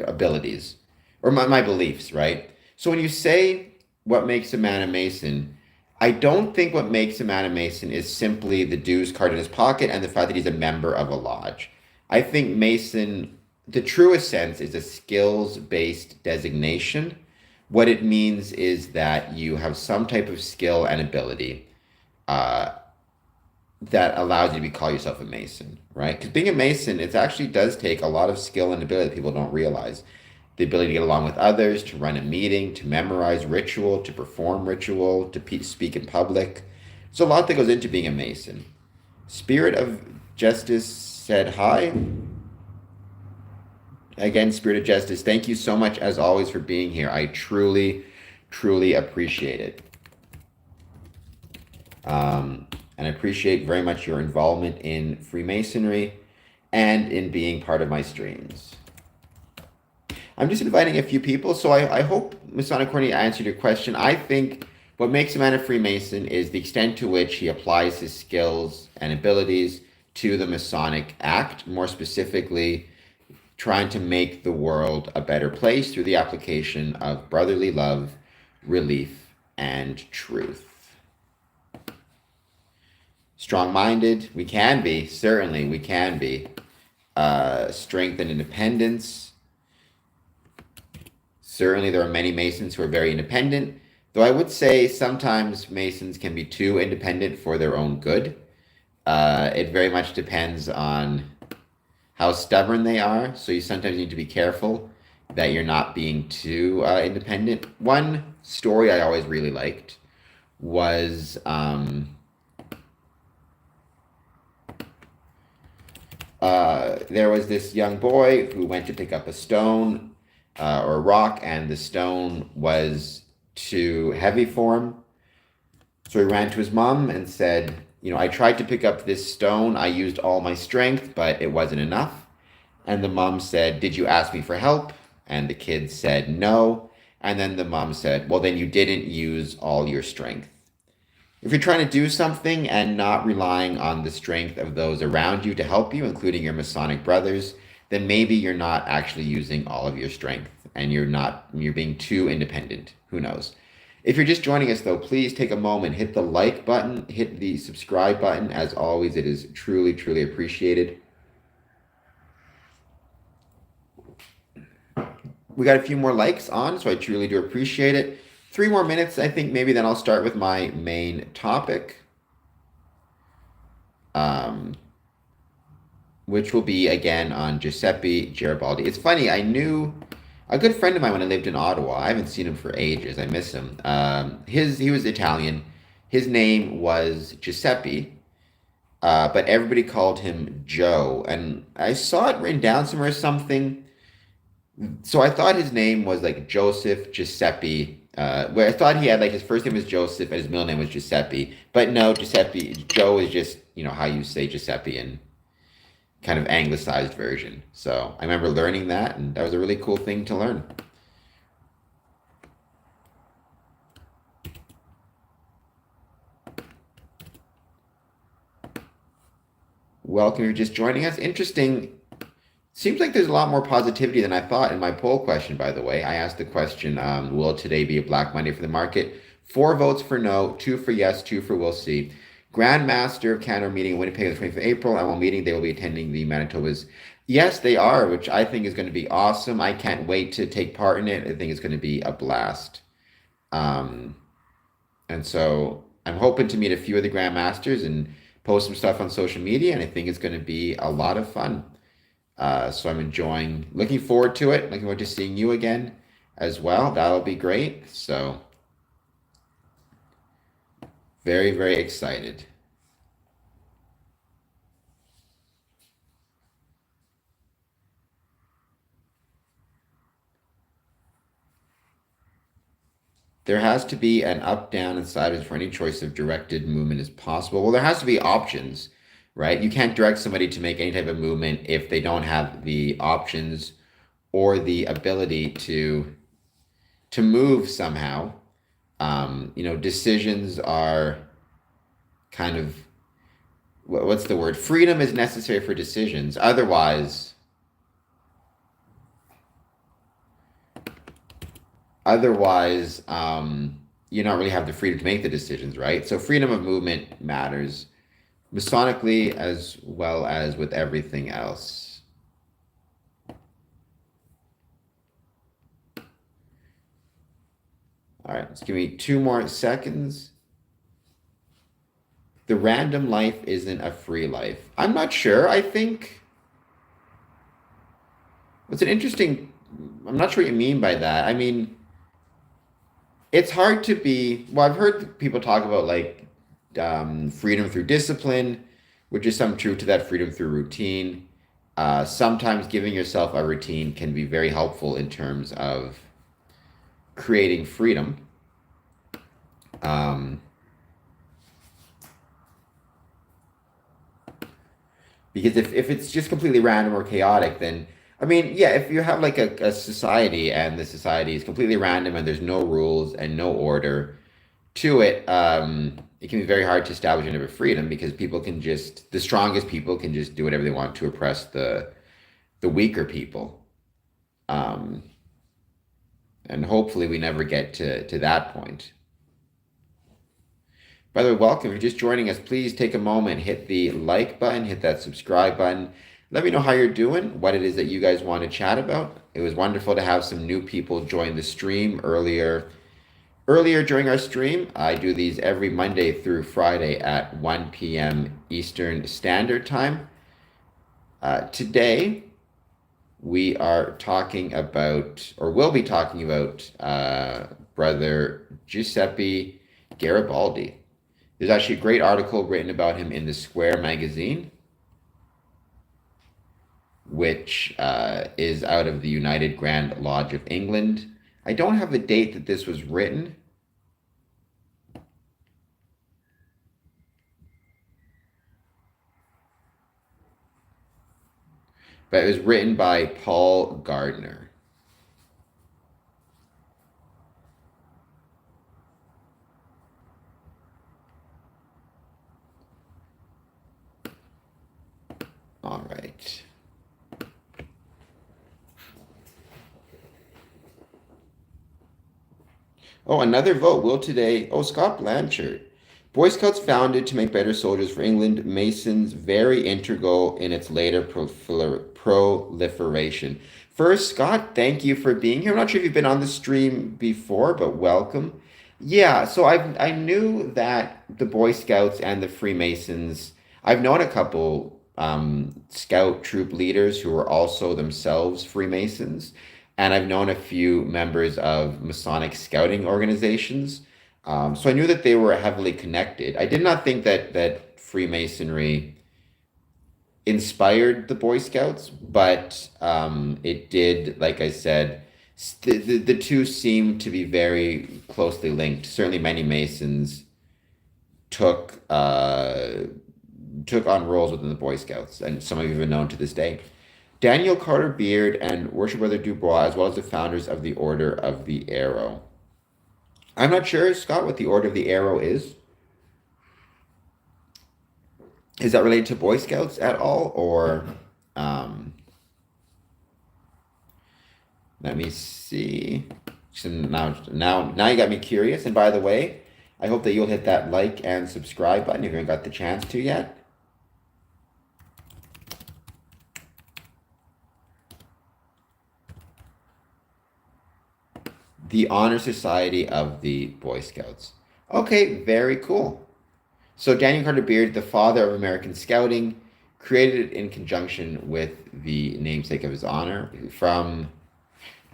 [SPEAKER 1] abilities, or my beliefs, right? So when you say what makes a man a Mason, I don't think what makes a man a Mason is simply the dues card in his pocket and the fact that he's a member of a lodge. I think Mason, the truest sense, is a skills based designation. What it means is that you have some type of skill and ability uh, that allows you to call yourself a Mason, right? Because being a Mason, it actually does take a lot of skill and ability that people don't realize. The ability to get along with others, to run a meeting, to memorize ritual, to perform ritual, to speak in public. There's a lot that goes into being a Mason. Spirit of Justice said hi. Again, Spirit of Justice, thank you so much as always for being here. I truly, truly appreciate it. And I appreciate very much your involvement in Freemasonry and in being part of my streams. I'm just inviting a few people, so I hope, Masonic Corny, I answered your question. I think what makes a man a Freemason is the extent to which he applies his skills and abilities to the Masonic act, more specifically, trying to make the world a better place through the application of brotherly love, relief, and truth. Strong-minded, we can be, certainly we can be. Strength and independence. Certainly there are many Masons who are very independent, though I would say sometimes Masons can be too independent for their own good. It very much depends on how stubborn they are, so you sometimes need to be careful that you're not being too independent. One story I always really liked was there was this young boy who went to pick up a stone or a rock, and the stone was too heavy for him. So he ran to his mom and said, I tried to pick up this stone. I used all my strength, but it wasn't enough. And the mom said, did you ask me for help? And the kid said, no. And then the mom said, well, then you didn't use all your strength. If you're trying to do something and not relying on the strength of those around you to help you, including your Masonic brothers, then maybe you're not actually using all of your strength and you're being too independent. Who knows? If you're just joining us though, please take a moment, hit the like button, hit the subscribe button. As always, it is truly, truly appreciated. We got a few more likes on, so I truly do appreciate it. 3 more minutes, I think, maybe then I'll start with my main topic, which will be, again, on Giuseppe Garibaldi. It's funny, I knew a good friend of mine when I lived in Ottawa. I haven't seen him for ages. I miss him. He was Italian. His name was Giuseppe, but everybody called him Joe. And I saw it written down somewhere or something. So I thought his name was like Joseph Giuseppe, where I thought he had like his first name was Joseph and his middle name was Giuseppe. But no, Joe is just, how you say Giuseppe in kind of anglicized version. So I remember learning that, and that was a really cool thing to learn. Welcome, if you're just joining us. Interesting. Seems like there's a lot more positivity than I thought in my poll question, by the way. I asked the question, will today be a Black Monday for the market? 4 votes for no, 2 for yes, 2 for we'll see. Grand Master of Canada meeting in Winnipeg on the 25th of April. And while meeting, they will be attending the Manitoba's. Yes, they are, which I think is going to be awesome. I can't wait to take part in it. I think it's going to be a blast. And so I'm hoping to meet a few of the Grand Masters and post some stuff on social media. And I think it's going to be a lot of fun. So I'm looking forward to it. Looking forward to seeing you again as well. That'll be great. So very, very excited. There has to be an up, down, and sideways for any choice of directed movement is possible. Well, there has to be options, right? You can't direct somebody to make any type of movement if they don't have the options or the ability to move somehow. Decisions are kind of what's the word? Freedom is necessary for decisions. Otherwise, you don't really have the freedom to make the decisions, right? So freedom of movement matters, Masonically as well as with everything else. All right, just give me 2 more seconds. The random life isn't a free life. I'm not sure. I think it's an interesting. I'm not sure what you mean by that. I mean, it's hard to be. Well, I've heard people talk about like freedom through discipline, which is some truth to that. Freedom through routine. Sometimes giving yourself a routine can be very helpful in terms of creating freedom. Um, because if it's just completely random or chaotic, then I mean, yeah, if you have like a society and the society is completely random and there's no rules and no order to it, it can be very hard to establish any type of freedom because the strongest people can just do whatever they want to oppress the weaker people. Um, and hopefully we never get to that point. By the way, welcome. If you're just joining us, please take a moment, hit the like button, hit that subscribe button. Let me know how you're doing, what it is that you guys want to chat about. It was wonderful to have some new people join the stream earlier during our stream. I do these every Monday through Friday at 1 p.m. Eastern Standard Time. Today, we are talking about, or will be talking about, Brother Giuseppe Garibaldi. There's actually a great article written about him in the Square magazine, which is out of the United Grand Lodge of England. I don't have the date that this was written. But it was written by Paul Gardner. All right. Oh, another vote. Will today. Oh, Scott Blanchard. Boy Scouts founded to make better soldiers for England. Masons very integral in its later proliferation. First, Scott, thank you for being here. I'm not sure if you've been on the stream before, but welcome. Yeah, so I knew that the Boy Scouts and the Freemasons. I've known a couple scout troop leaders who were also themselves Freemasons, and I've known a few members of Masonic scouting organizations. So I knew that they were heavily connected. I did not think that Freemasonry inspired the Boy Scouts, but it did, like I said, the two seem to be very closely linked. Certainly, many Masons took took on roles within the Boy Scouts, and some of you even known to this day. Daniel Carter Beard and Worship Brother Dubois, as well as the founders of the Order of the Arrow. I'm not sure, Scott, what the Order of the Arrow is. Is that related to Boy Scouts at all, or let me see. So now you got me curious. And by the way, I hope that you'll hit that like and subscribe button if you haven't got the chance to yet. The Honor Society of the Boy Scouts. Okay, very cool. So Daniel Carter Beard, the father of American Scouting, created it in conjunction with the namesake of his honor from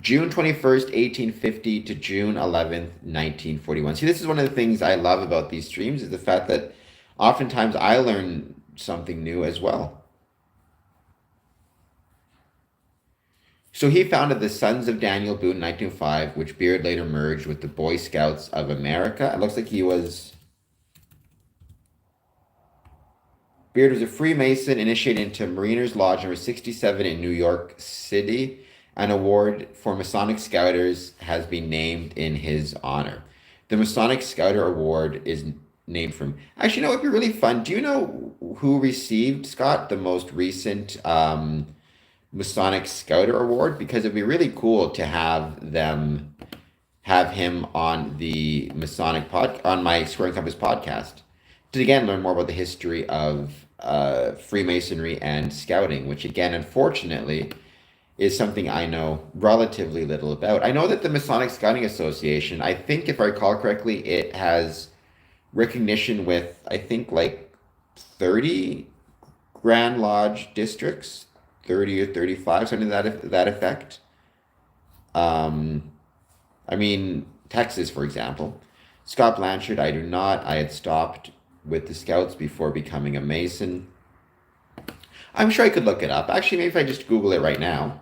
[SPEAKER 1] June 21st, 1850 to June 11th, 1941. See, this is one of the things I love about these streams is the fact that oftentimes I learn something new as well. So he founded the Sons of Daniel Boone in 1905, which Beard later merged with the Boy Scouts of America. It looks like Beard was a Freemason initiated into Mariners Lodge number 67 in New York City. An award for Masonic Scouters has been named in his honor. The Masonic Scouter Award is named from. Actually, no, it'd be really fun. Do you know who received, Scott, the most recent Masonic Scouter Award? Because it'd be really cool to have him on the on my Square and Compass podcast to again learn more about the history of Freemasonry and Scouting, which again, unfortunately, is something I know relatively little about. I know that the Masonic Scouting Association, I think if I recall correctly, it has recognition with, I think, like 30 Grand Lodge districts, 30 or 35, something to that effect. Um, I mean, Texas, for example. Scott Blanchard, I do not. I had stopped with the Scouts before becoming a Mason. I'm sure I could look it up. Actually, maybe if I just Google it right now.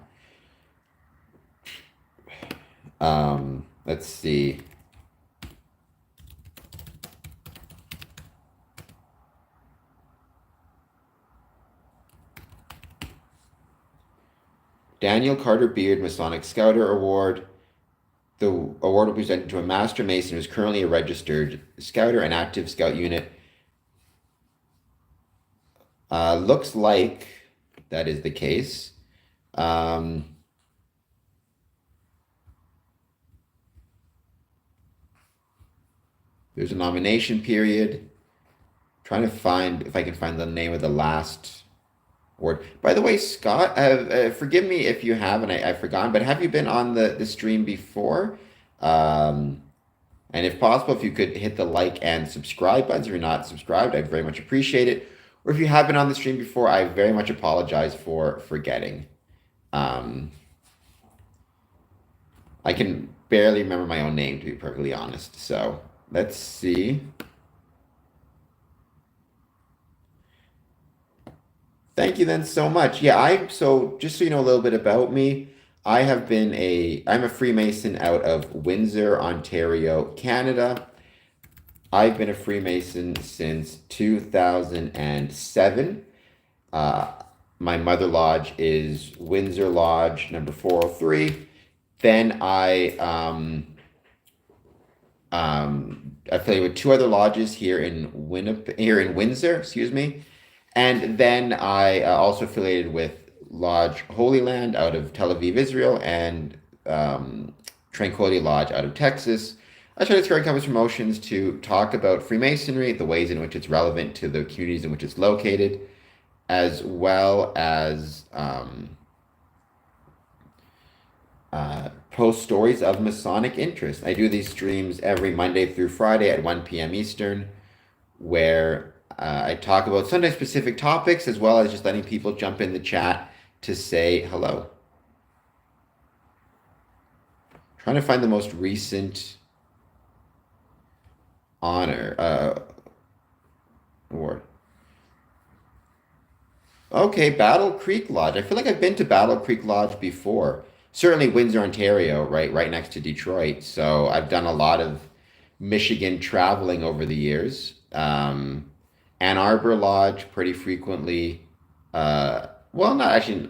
[SPEAKER 1] Let's see. Daniel Carter Beard Masonic Scouter Award. The award will be presented to a Master Mason who is currently a registered Scouter and active Scout unit. Looks like that is the case. There's a nomination period. Trying to find if I can find the name of the last award. By the way, Scott, forgive me if you have, and I've forgotten, but have you been on the stream before? Um, and if possible, if you could hit the like and subscribe buttons. If you're not subscribed, I'd very much appreciate it. Or if you have been on the stream before, I very much apologize for forgetting. Um, I can barely remember my own name, to be perfectly honest. So let's see. Thank you then so much. Yeah, so just so you know a little bit about me, I'm a Freemason out of Windsor, Ontario, Canada. I've been a Freemason since 2007. Uh, my mother lodge is Windsor Lodge number 403. Then I affiliated with two other lodges here in Windsor, excuse me. And then I also affiliated with Lodge Holy Land out of Tel Aviv, Israel, and Tranquility Lodge out of Texas. I try to spread Compass Promotions to talk about Freemasonry, the ways in which it's relevant to the communities in which it's located, as well as post stories of Masonic interest. I do these streams every Monday through Friday at 1 p.m. Eastern, where I talk about sometimes specific topics as well as just letting people jump in the chat to say hello. Trying to find the most recent honor award. Okay, Battle Creek Lodge. I feel like I've been to Battle Creek Lodge before. Certainly Windsor, Ontario, right next to Detroit. So I've done a lot of Michigan traveling over the years. Ann Arbor Lodge pretty frequently. Well, not actually.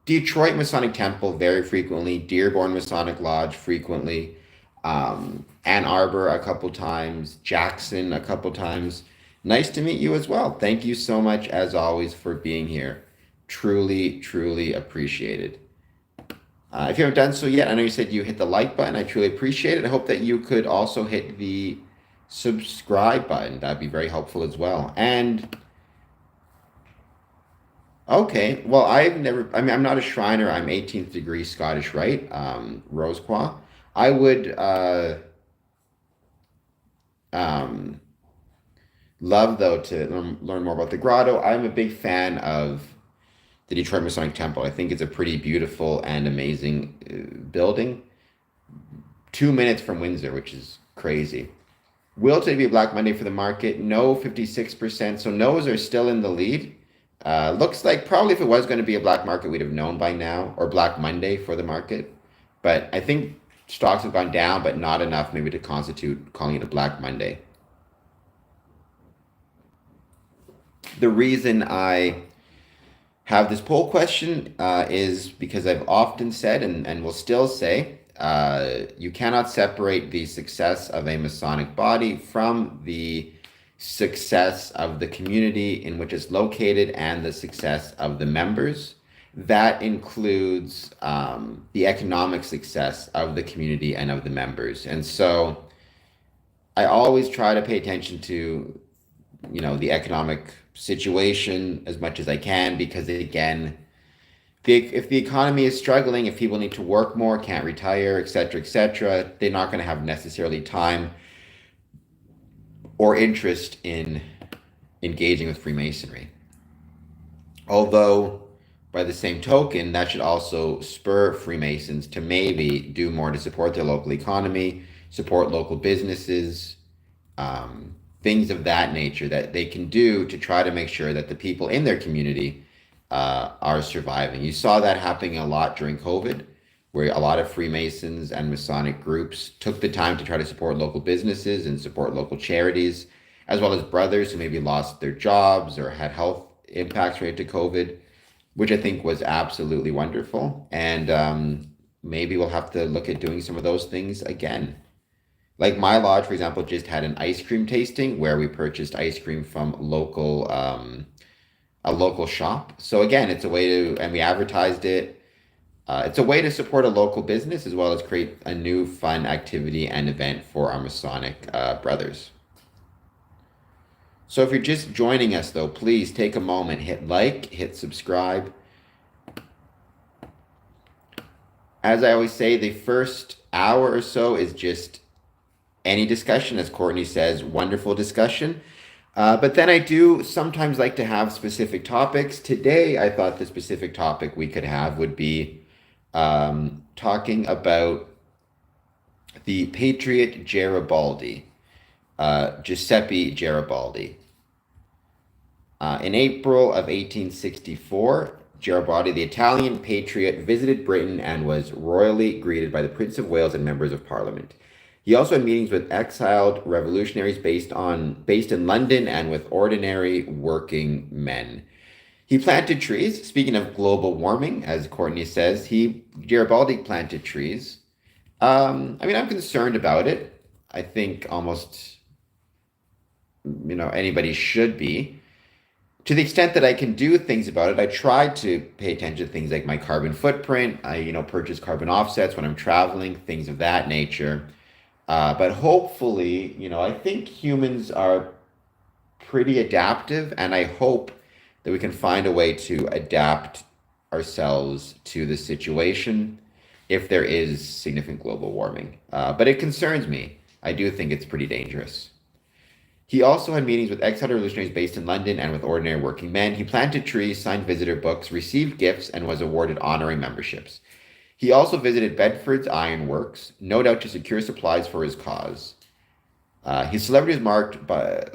[SPEAKER 1] Detroit Masonic Temple very frequently. Dearborn Masonic Lodge frequently. Ann Arbor a couple times. Jackson a couple times. Nice to meet you as well. Thank you so much, as always, for being here. Truly, truly appreciated. If you haven't done so yet, I know you said you hit the like button. I truly appreciate it. I hope that you could also hit the subscribe button. That'd be very helpful as well. And okay, well, I'm not a Shriner. I'm 18th degree Scottish Rite, Rose-Croix. I would um, love, though, to learn more about the grotto. I'm a big fan of the Detroit Masonic Temple. I think it's a pretty beautiful and amazing building. 2 minutes from Windsor, which is crazy. Will today be a Black Monday for the market? No, 56%. So no's are still in the lead. Looks like probably if it was going to be a black market, we'd have known by now, or Black Monday for the market. But I think stocks have gone down, but not enough maybe to constitute calling it a Black Monday. The reason I have this poll question is because I've often said and will still say you cannot separate the success of a Masonic body from the success of the community in which it's located and the success of the members. That includes the economic success of the community and of the members. And so I always try to pay attention to, the economic situation as much as I can, because again, if the economy is struggling, if people need to work more, can't retire, etc., they're not going to have necessarily time or interest in engaging with Freemasonry. Although, by the same token, that should also spur Freemasons to maybe do more to support their local economy, support local businesses, things of that nature that they can do to try to make sure that the people in their community are surviving. You saw that happening a lot during COVID, where a lot of Freemasons and Masonic groups took the time to try to support local businesses and support local charities, as well as brothers who maybe lost their jobs or had health impacts related to COVID, which I think was absolutely wonderful. And maybe we'll have to look at doing some of those things again. Like my lodge, for example, just had an ice cream tasting where we purchased ice cream from a local shop. So again, it's a way to, and we advertised it. It's a way to support a local business as well as create a new fun activity and event for our Masonic brothers. So if you're just joining us though, please take a moment, hit like, hit subscribe. As I always say, the first hour or so is just any discussion, as Courtney says, wonderful discussion. But then I do sometimes like to have specific topics. Today, I thought the specific topic we could have would be talking about the patriot Garibaldi, Giuseppe Garibaldi. In April of 1864, Garibaldi, the Italian patriot, visited Britain and was royally greeted by the Prince of Wales and members of Parliament. He also had meetings with exiled revolutionaries based in London and with ordinary working men. He planted trees. Speaking of global warming, as Courtney says, Garibaldi planted trees. I'm concerned about it. I think almost, anybody should be. To the extent that I can do things about it, I try to pay attention to things like my carbon footprint. I, purchase carbon offsets when I'm traveling, things of that nature. But hopefully, I think humans are pretty adaptive, and I hope that we can find a way to adapt ourselves to the situation if there is significant global warming. But it concerns me. I do think it's pretty dangerous. He also had meetings with exiled revolutionaries based in London and with ordinary working men. He planted trees, signed visitor books, received gifts, and was awarded honorary memberships. He also visited Bedford's Iron Works, no doubt to secure supplies for his cause. His celebrity was marked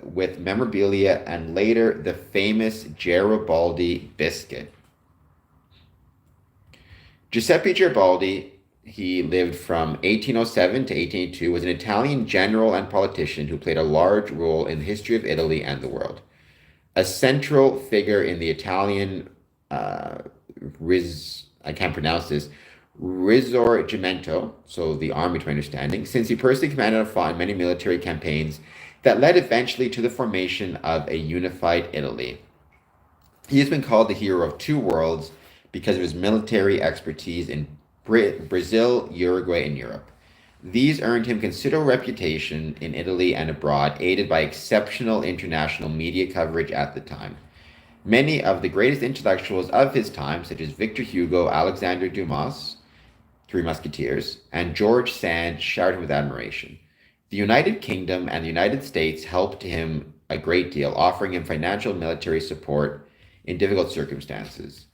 [SPEAKER 1] with memorabilia and later the famous Garibaldi biscuit. Giuseppe Garibaldi, he lived from 1807 to 1882, was an Italian general and politician who played a large role in the history of Italy and the world. A central figure in the Italian Risorgimento, so the army to my understanding, since he personally commanded and fought in many military campaigns that led eventually to the formation of a unified Italy. He has been called the hero of two worlds because of his military expertise in Brazil, Uruguay, and Europe. These earned him considerable reputation in Italy and abroad, aided by exceptional international media coverage at the time. Many of the greatest intellectuals of his time, such as Victor Hugo, Alexandre Dumas, Three Musketeers, and George Sand, showered him with admiration. The United Kingdom and the United States helped him a great deal, offering him financial and military support in difficult circumstances.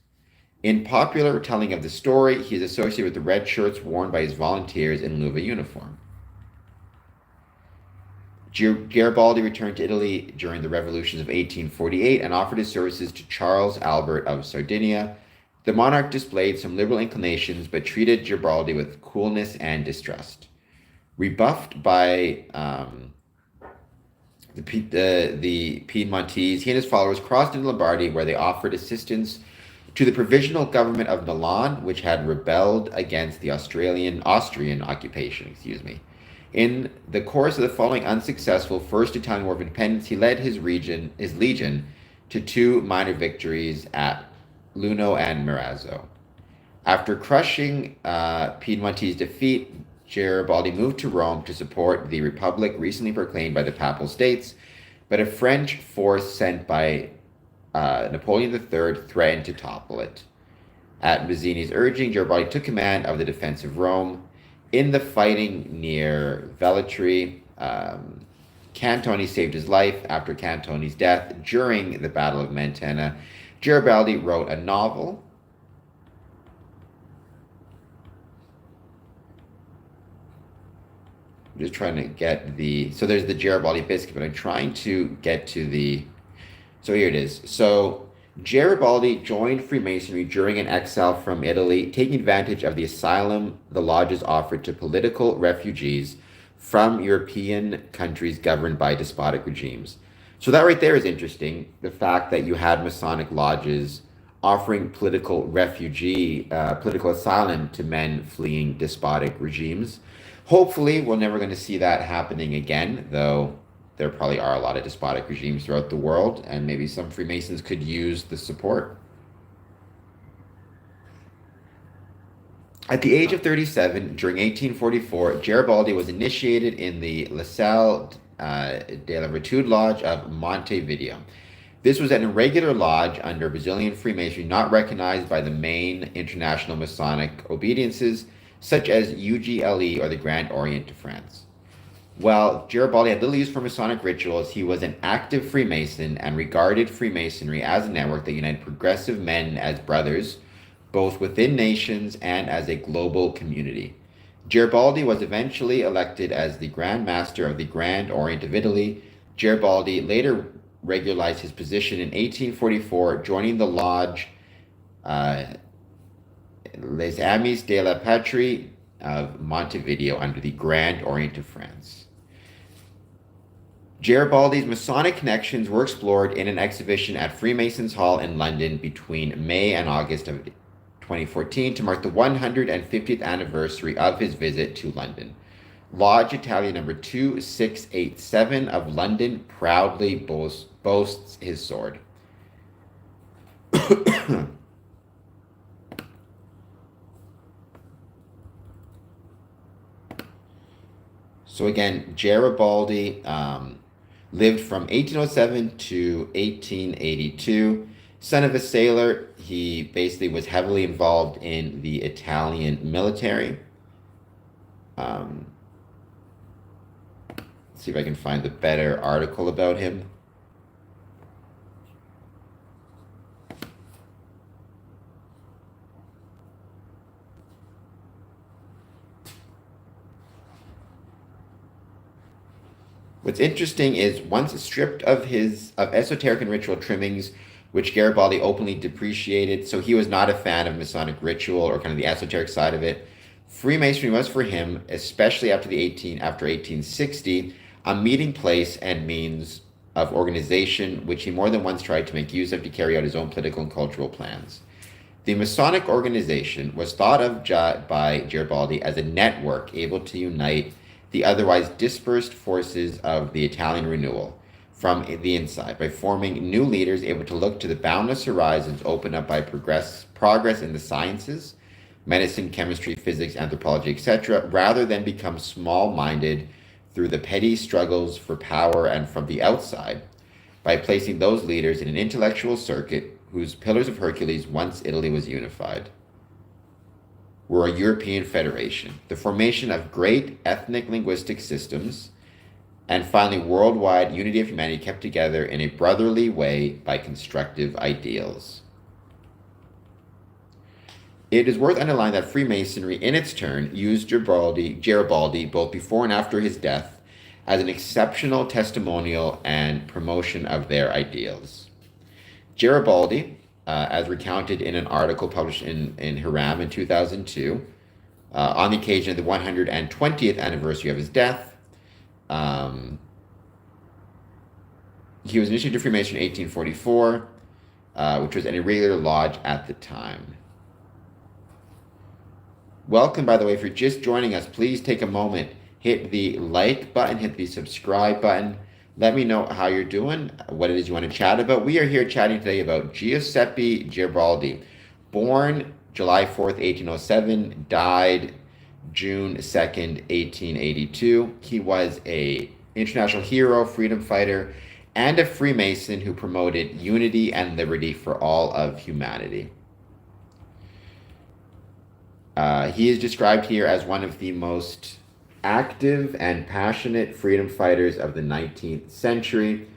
[SPEAKER 1] In popular telling of the story, he is associated with the red shirts worn by his volunteers in lieu of a uniform. Garibaldi returned to Italy during the revolutions of 1848 and offered his services to Charles Albert of Sardinia. The monarch displayed some liberal inclinations but treated Garibaldi with coolness and distrust. Rebuffed by the Piedmontese, he and his followers crossed into Lombardy, where they offered assistance to the provisional government of Milan, which had rebelled against the Austrian occupation. In the course of the following unsuccessful First Italian War of Independence, he led his legion to two minor victories at Luno and Marazzo. After crushing Piedmontese defeat, Garibaldi moved to Rome to support the republic recently proclaimed by the Papal States, but a French force sent by Napoleon III threatened to topple it. At Mazzini's urging, Garibaldi took command of the defense of Rome. In the fighting near Velletri, Cantoni saved his life. After Cantoni's death during the Battle of Mentana, Garibaldi wrote a novel. I'm just trying to get so there's the Garibaldi biscuit, but I'm trying to get to so here it is. So Garibaldi joined Freemasonry during an exile from Italy, taking advantage of the asylum the lodges offered to political refugees from European countries governed by despotic regimes. So that right there is interesting, the fact that you had Masonic lodges offering political asylum to men fleeing despotic regimes. Hopefully, we're never going to see that happening again, though there probably are a lot of despotic regimes throughout the world, and maybe some Freemasons could use the support. At the age of 37, during 1844, Garibaldi was initiated in the La Salle de la Virtude Lodge of Montevideo. This was an irregular lodge under Brazilian Freemasonry, not recognized by the main international Masonic obediences, such as UGLE or the Grand Orient de France. While Garibaldi had little use for Masonic rituals, he was an active Freemason and regarded Freemasonry as a network that united progressive men as brothers, both within nations and as a global community. Garibaldi was eventually elected as the Grand Master of the Grand Orient of Italy. Garibaldi later regularized his position in 1844, joining the lodge Les Amis de la Patrie of Montevideo under the Grand Orient of France. Garibaldi's Masonic connections were explored in an exhibition at Freemasons Hall in London between May and August of 2014 to mark the 150th anniversary of his visit to London. Lodge Italian number 2687 of London proudly boasts his sword. So again, Garibaldi lived from 1807 to 1882. Son of a sailor, he basically was heavily involved in the Italian military. Let's see if I can find the better article about him. What's interesting is once stripped of esoteric and ritual trimmings, which Garibaldi openly depreciated, so he was not a fan of Masonic ritual or kind of the esoteric side of it. Freemasonry was for him, especially after 1860, a meeting place and means of organization, which he more than once tried to make use of to carry out his own political and cultural plans. The Masonic organization was thought of by Garibaldi as a network able to unite the otherwise dispersed forces of the Italian renewal from the inside by forming new leaders able to look to the boundless horizons opened up by progress in the sciences, medicine, chemistry, physics, anthropology, etc., rather than become small-minded through the petty struggles for power and from the outside by placing those leaders in an intellectual circuit whose pillars of Hercules, once Italy was unified, were a European federation, the formation of great ethnic linguistic systems, and finally worldwide unity of humanity kept together in a brotherly way by constructive ideals. It is worth underlining that Freemasonry, in its turn, used Garibaldi both before and after his death as an exceptional testimonial and promotion of their ideals. Garibaldi, as recounted in an article published in Herein in 2002, on the occasion of the 120th anniversary of his death, he was initiated to Freemason in 1844, which was an irregular lodge at the time. Welcome, by the way, if you're just joining us, please take a moment, hit the like button, hit the subscribe button. Let me know how you're doing, what it is you want to chat about. We are here chatting today about Giuseppe Garibaldi, born July 4th, 1807, died June 2nd, 1882. He was an international hero, freedom fighter, and a Freemason who promoted unity and liberty for all of humanity. He is described here as one of the most active and passionate freedom fighters of the 19th century.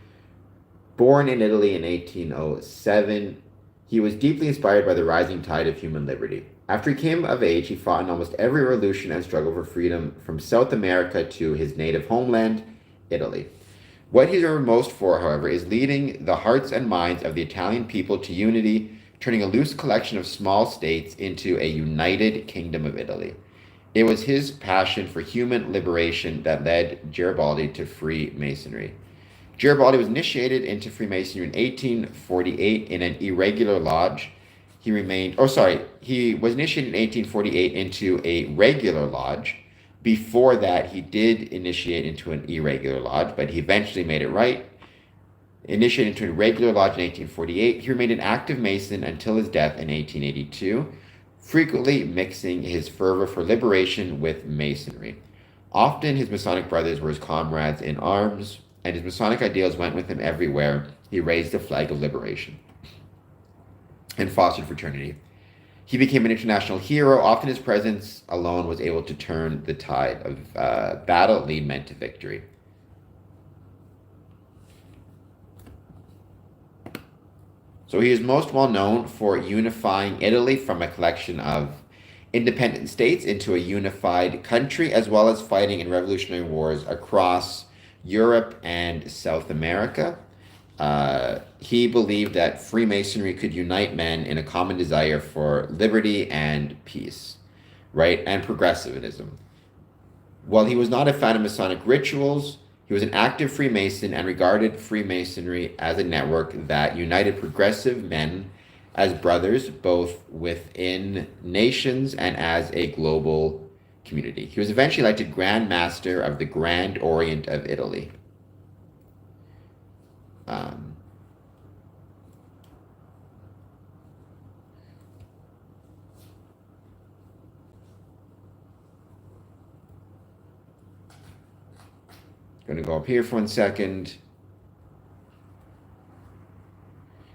[SPEAKER 1] Born in Italy in 1807, he was deeply inspired by the rising tide of human liberty. After he came of age, he fought in almost every revolution and struggle for freedom from South America to his native homeland, Italy. What he's remembered most for, however, is leading the hearts and minds of the Italian people to unity, turning a loose collection of small states into a united kingdom of Italy. It was his passion for human liberation that led Garibaldi to Freemasonry. Garibaldi was initiated into Freemasonry in 1848 in an irregular lodge. He was initiated in 1848 into a regular lodge. Before that, he did initiate into an irregular lodge, but he eventually made it right. Initiated into a regular lodge in 1848, he remained an active Mason until his death in 1882, frequently mixing his fervor for liberation with Masonry. Often his Masonic brothers were his comrades in arms, and his Masonic ideals went with him everywhere. He raised the flag of liberation and fostered fraternity. He became an international hero. Often his presence alone was able to turn the tide of battle, lead men to victory. So he is most well known for unifying Italy from a collection of independent states into a unified country, as well as fighting in revolutionary wars across Europe and South America. He believed that Freemasonry could unite men in a common desire for liberty and peace, right, and progressivism. While he was not a fan of Masonic rituals, he was an active Freemason and regarded Freemasonry as a network that united progressive men as brothers, both within nations and as a global community. He was eventually elected Grand Master of the Grand Orient of Italy. Going to go up here for 1 second.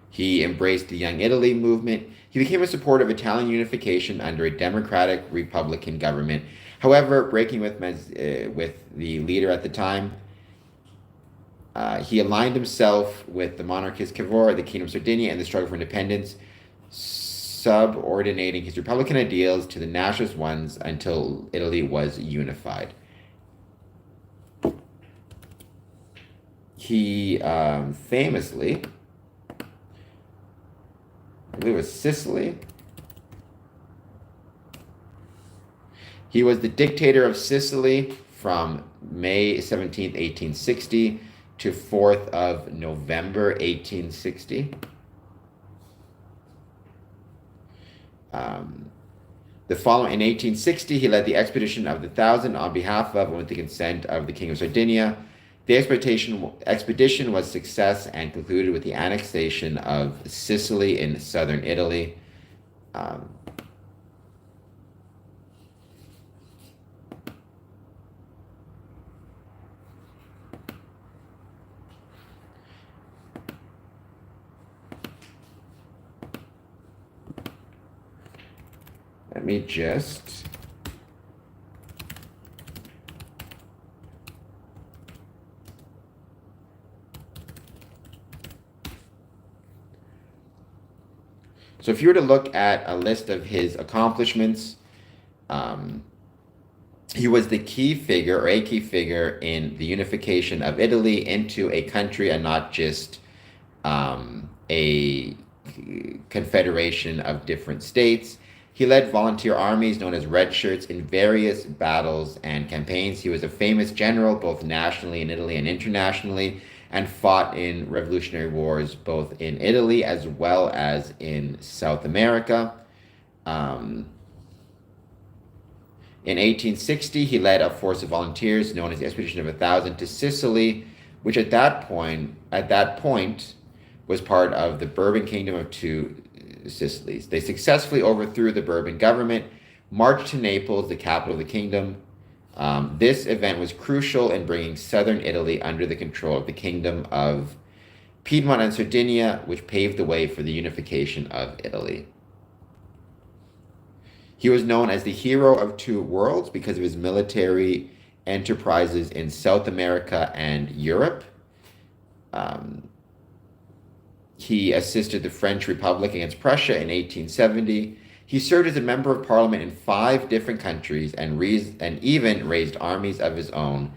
[SPEAKER 1] He embraced the Young Italy movement. He became a supporter of Italian unification under a democratic Republican government. However, breaking with the leader at the time, he aligned himself with the monarchist Cavour, the Kingdom of Sardinia, and the struggle for independence, subordinating his Republican ideals to the nationalist ones until Italy was unified. He famously, I believe it was Sicily. He was the dictator of Sicily from May 17th, 1860 to 4th of November, 1860. In 1860, he led the expedition of the Thousand on behalf of and with the consent of the King of Sardinia. The expedition was a success and concluded with the annexation of Sicily in southern Italy. Let me just... So if you were to look at a list of his accomplishments, He was the key figure or a key figure in the unification of Italy into a country and not just a confederation of different states. He led volunteer armies known as Red Shirts in various battles and campaigns. He was a famous general both nationally in Italy and internationally, and fought in revolutionary wars both in Italy as well as in South America. Um, in 1860, he led a force of volunteers known as the Expedition of 1,000 to Sicily, which at that point was part of the Bourbon Kingdom of Two Sicilies. They successfully overthrew the Bourbon government, marched to Naples, the capital of the kingdom. This event was crucial in bringing southern Italy under the control of the Kingdom of Piedmont and Sardinia, which paved the way for the unification of Italy. He was known as the hero of two worlds because of his military enterprises in South America and Europe. He assisted the French Republic against Prussia in 1870. He served as a member of parliament in 5 different countries and even raised armies of his own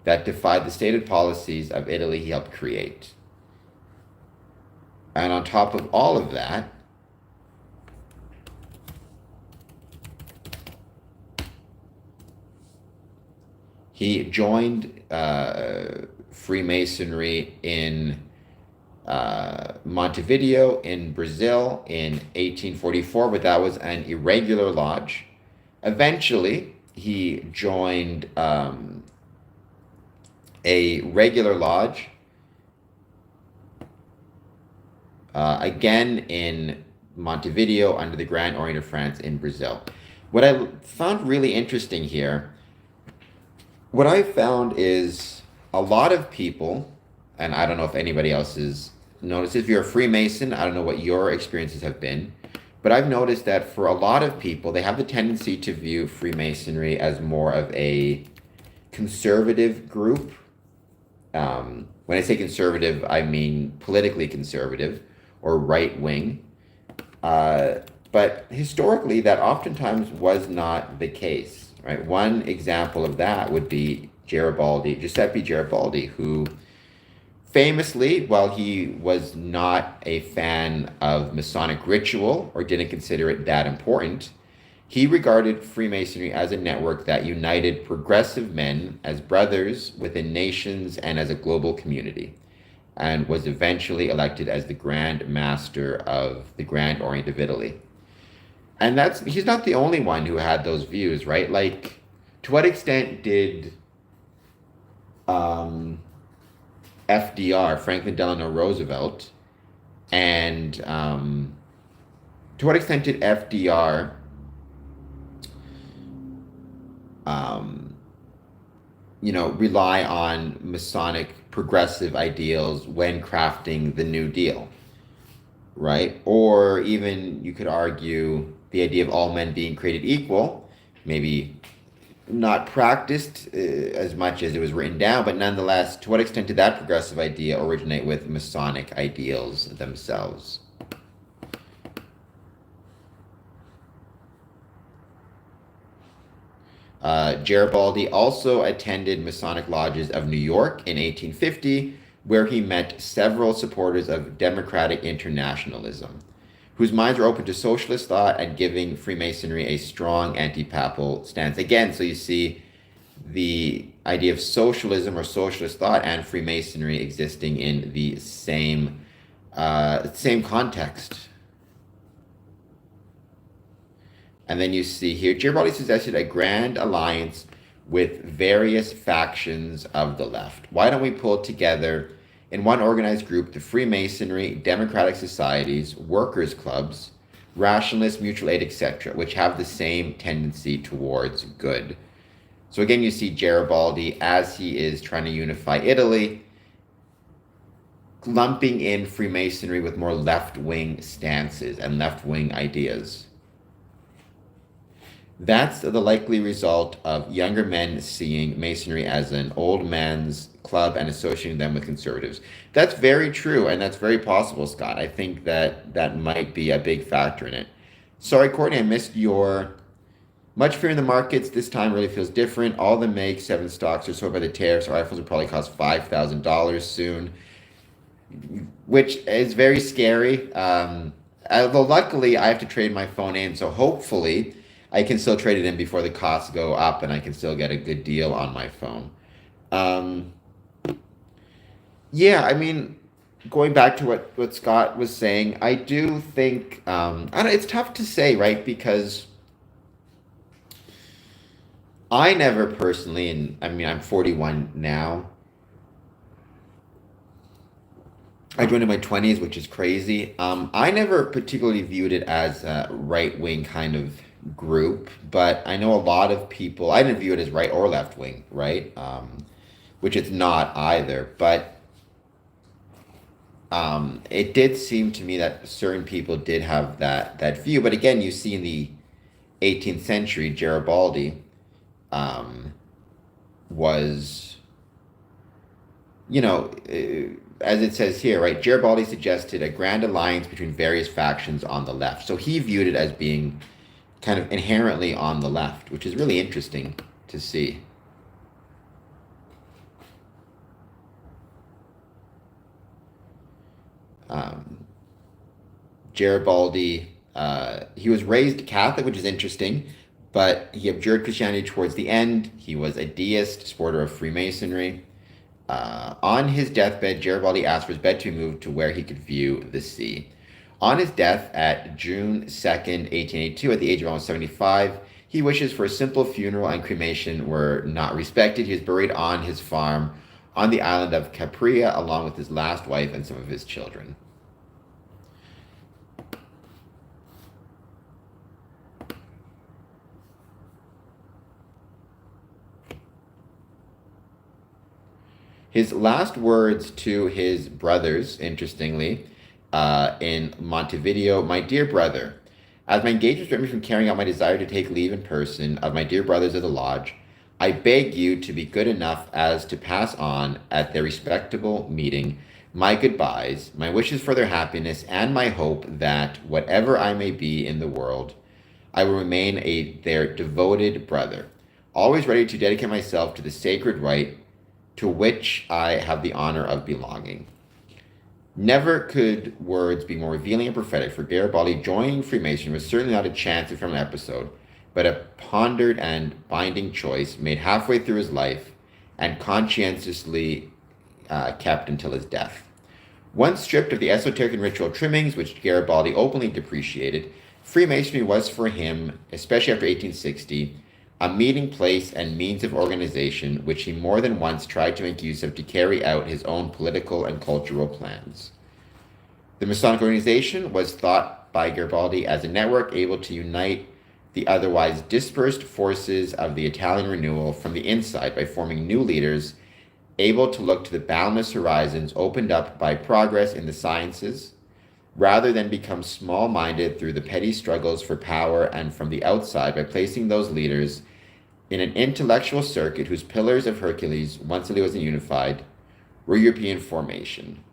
[SPEAKER 1] that defied the stated policies of Italy he helped create. And on top of all of that, he joined Freemasonry in Montevideo in Brazil in 1844, but that was an irregular lodge. Eventually, he joined a regular lodge again in Montevideo under the Grand Orient of France in Brazil. What I found really interesting here, what I found is a lot of people, and I don't know if anybody else has noticed, if you're a Freemason, I don't know what your experiences have been, but I've noticed that for a lot of people, they have the tendency to view Freemasonry as more of a conservative group. When I say conservative, I mean politically conservative or right wing. But historically, that oftentimes was not the case, right? One example of that would be Giuseppe Garibaldi, who famously, while he was not a fan of Masonic ritual or didn't consider it that important, he regarded Freemasonry as a network that united progressive men as brothers within nations and as a global community, and was eventually elected as the Grand Master of the Grand Orient of Italy. And he's not the only one who had those views, right? Like, to what extent did FDR, Franklin Delano Roosevelt, and to what extent did FDR rely on Masonic progressive ideals when crafting the New Deal, right? Or even you could argue the idea of all men being created equal, maybe not practiced as much as it was written down, but nonetheless, to what extent did that progressive idea originate with Masonic ideals themselves? Garibaldi also attended Masonic lodges of New York in 1850, where he met several supporters of democratic internationalism, whose minds were open to socialist thought and giving Freemasonry a strong anti-papal stance. Again, so you see the idea of socialism or socialist thought and Freemasonry existing in the same context. And then you see here, Garibaldi suggested a grand alliance with various factions of the left. Why don't we pull together in one organized group the Freemasonry, democratic societies, workers' clubs, rationalists, mutual aid, etc., which have the same tendency towards good. So again, you see Garibaldi, as he is trying to unify Italy, lumping in Freemasonry with more left-wing stances and left-wing ideas. That's the likely result of younger men seeing Masonry as an old man's club and associating them with conservatives. That's very true, and that's very possible, Scott. I think that might be a big factor in it. Sorry, Courtney, I missed your Much fear in the markets this time really feels different. All the Mag 7 stocks are sold by the tariffs. Our rifles will probably cost $5,000 soon, which is very scary. Although luckily I have to trade my phone in, so hopefully I can still trade it in before the costs go up and I can still get a good deal on my phone. Um, yeah, I mean, going back to what Scott was saying, I do think I don't, it's tough to say, right? Because I never personally, and I mean, I'm 41 now. I joined in my 20s, which is crazy. I never particularly viewed it as a right wing kind of group, but I know a lot of people, I didn't view it as right or left wing, right? Which it's not either. But it did seem to me that certain people did have that view. But again, you see in the 18th century, Garibaldi um, was, you know, as it says here, right? Garibaldi suggested a grand alliance between various factions on the left. So he viewed it as being kind of inherently on the left, which is really interesting to see. Um, Garibaldi, he was raised Catholic, which is interesting, but he abjured Christianity towards the end. He was a deist, supporter of Freemasonry. On his deathbed, Garibaldi asked for his bed to be moved to where he could view the sea. On his death at June 2nd, 1882, at the age of almost 75, he wishes for a simple funeral and cremation were not respected. He was buried on his farm on the island of Capria, along with his last wife and some of his children. His last words to his brothers, interestingly, in Montevideo, my dear brother, as my engagements prevent me from carrying out my desire to take leave in person of my dear brothers of the lodge, I beg you to be good enough as to pass on at their respectable meeting my goodbyes, my wishes for their happiness, and my hope that whatever I may be in the world, I will remain their devoted brother, always ready to dedicate myself to the sacred rite to which I have the honor of belonging. Never could words be more revealing and prophetic, for Garibaldi joining Freemasonry was certainly not a chance from an episode, but a pondered and binding choice made halfway through his life and conscientiously kept until his death. Once stripped of the esoteric and ritual trimmings, which Garibaldi openly depreciated, Freemasonry was for him, especially after 1860, a meeting place and means of organization which he more than once tried to make use of to carry out his own political and cultural plans. The Masonic organization was thought by Garibaldi as a network able to unite the otherwise dispersed forces of the Italian renewal from the inside by forming new leaders able to look to the boundless horizons opened up by progress in the sciences, rather than become small-minded through the petty struggles for power and from the outside by placing those leaders in an intellectual circuit whose pillars of Hercules, once it wasn't unified, were European formation.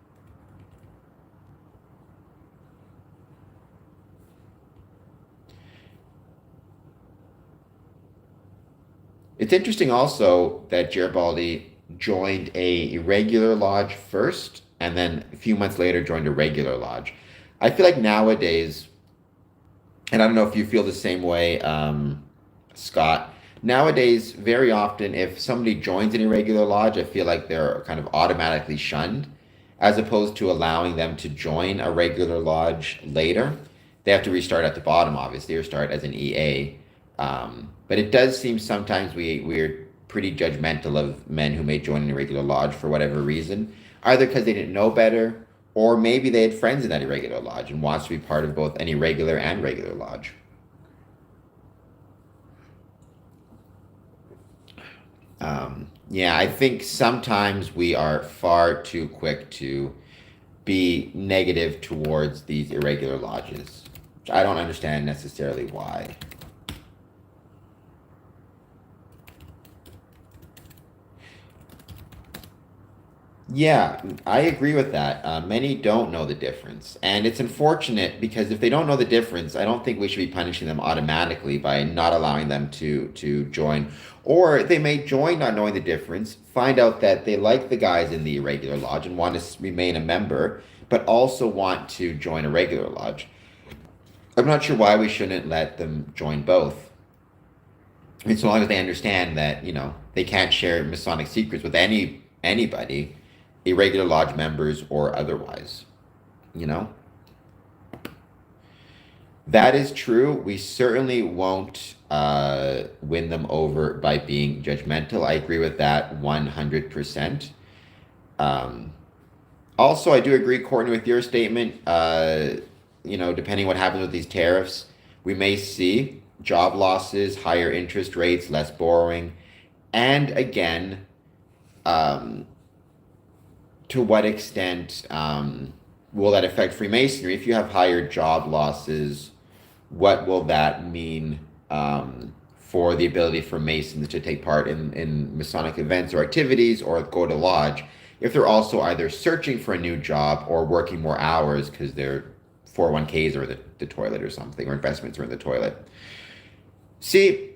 [SPEAKER 1] It's interesting also that Garibaldi joined a irregular lodge first, and then a few months later joined a regular lodge. I feel like nowadays, and I don't know if you feel the same way, Scott. Nowadays, very often, if somebody joins an irregular lodge, I feel like they're kind of automatically shunned, as opposed to allowing them to join a regular lodge later. They have to restart at the bottom, obviously, or start as an EA. But it does seem sometimes we're pretty judgmental of men who may join an irregular lodge for whatever reason, either because they didn't know better, or maybe they had friends in that irregular lodge and wants to be part of both an irregular and regular lodge. Yeah, I think sometimes we are far too quick to be negative towards these irregular lodges. Which I don't understand necessarily why. Yeah, I agree with that. Many don't know the difference. And it's unfortunate because if they don't know the difference, I don't think we should be punishing them automatically by not allowing them to join. Or they may join not knowing the difference, find out that they like the guys in the irregular lodge and want to remain a member, but also want to join a regular lodge. I'm not sure why we shouldn't let them join both. I mean, so long as they understand that, they can't share Masonic secrets with anybody, irregular lodge members or otherwise, you know? That is true. We certainly won't win them over by being judgmental. I agree with that 100%. Um, Also, I do agree, Courtney, with your statement. Depending what happens with these tariffs, we may see job losses, higher interest rates, less borrowing, and again, um, to what extent will that affect Freemasonry? If you have higher job losses, what will that mean for the ability for Masons to take part in Masonic events or activities or go to lodge? If they're also either searching for a new job or working more hours because their 401ks are the toilet or something, or investments are in the toilet. See,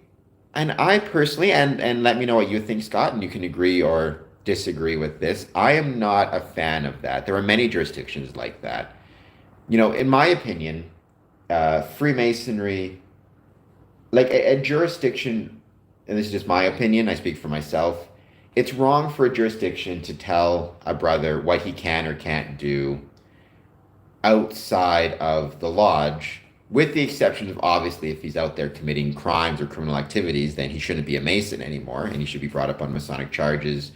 [SPEAKER 1] and I personally, and let me know what you think, Scott, and you can agree or disagree with this. I am not a fan of that. There are many jurisdictions like that. In my opinion, Freemasonry, like a jurisdiction, and this is just my opinion, I speak for myself, it's wrong for a jurisdiction to tell a brother what he can or can't do outside of the lodge, with the exception of obviously if he's out there committing crimes or criminal activities, then he shouldn't be a Mason anymore and he should be brought up on Masonic charges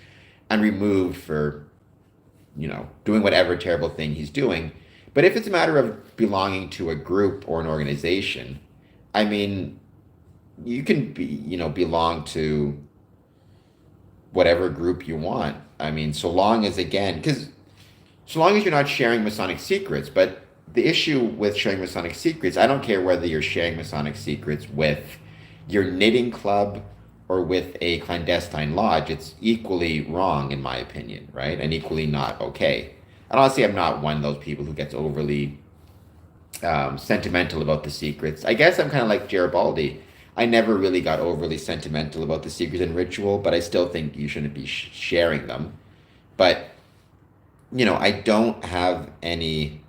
[SPEAKER 1] and removed for, doing whatever terrible thing he's doing. But if it's a matter of belonging to a group or an organization, I mean, you can belong to whatever group you want. I mean, so long as, again, because so long as you're not sharing Masonic secrets, but the issue with sharing Masonic secrets, I don't care whether you're sharing Masonic secrets with your knitting club or with a clandestine lodge, it's equally wrong, in my opinion, right? And equally not okay. And honestly, I'm not one of those people who gets overly sentimental about the secrets. I guess I'm kind of like Garibaldi. I never really got overly sentimental about the secrets and ritual, but I still think you shouldn't be sharing them. But, I don't have any.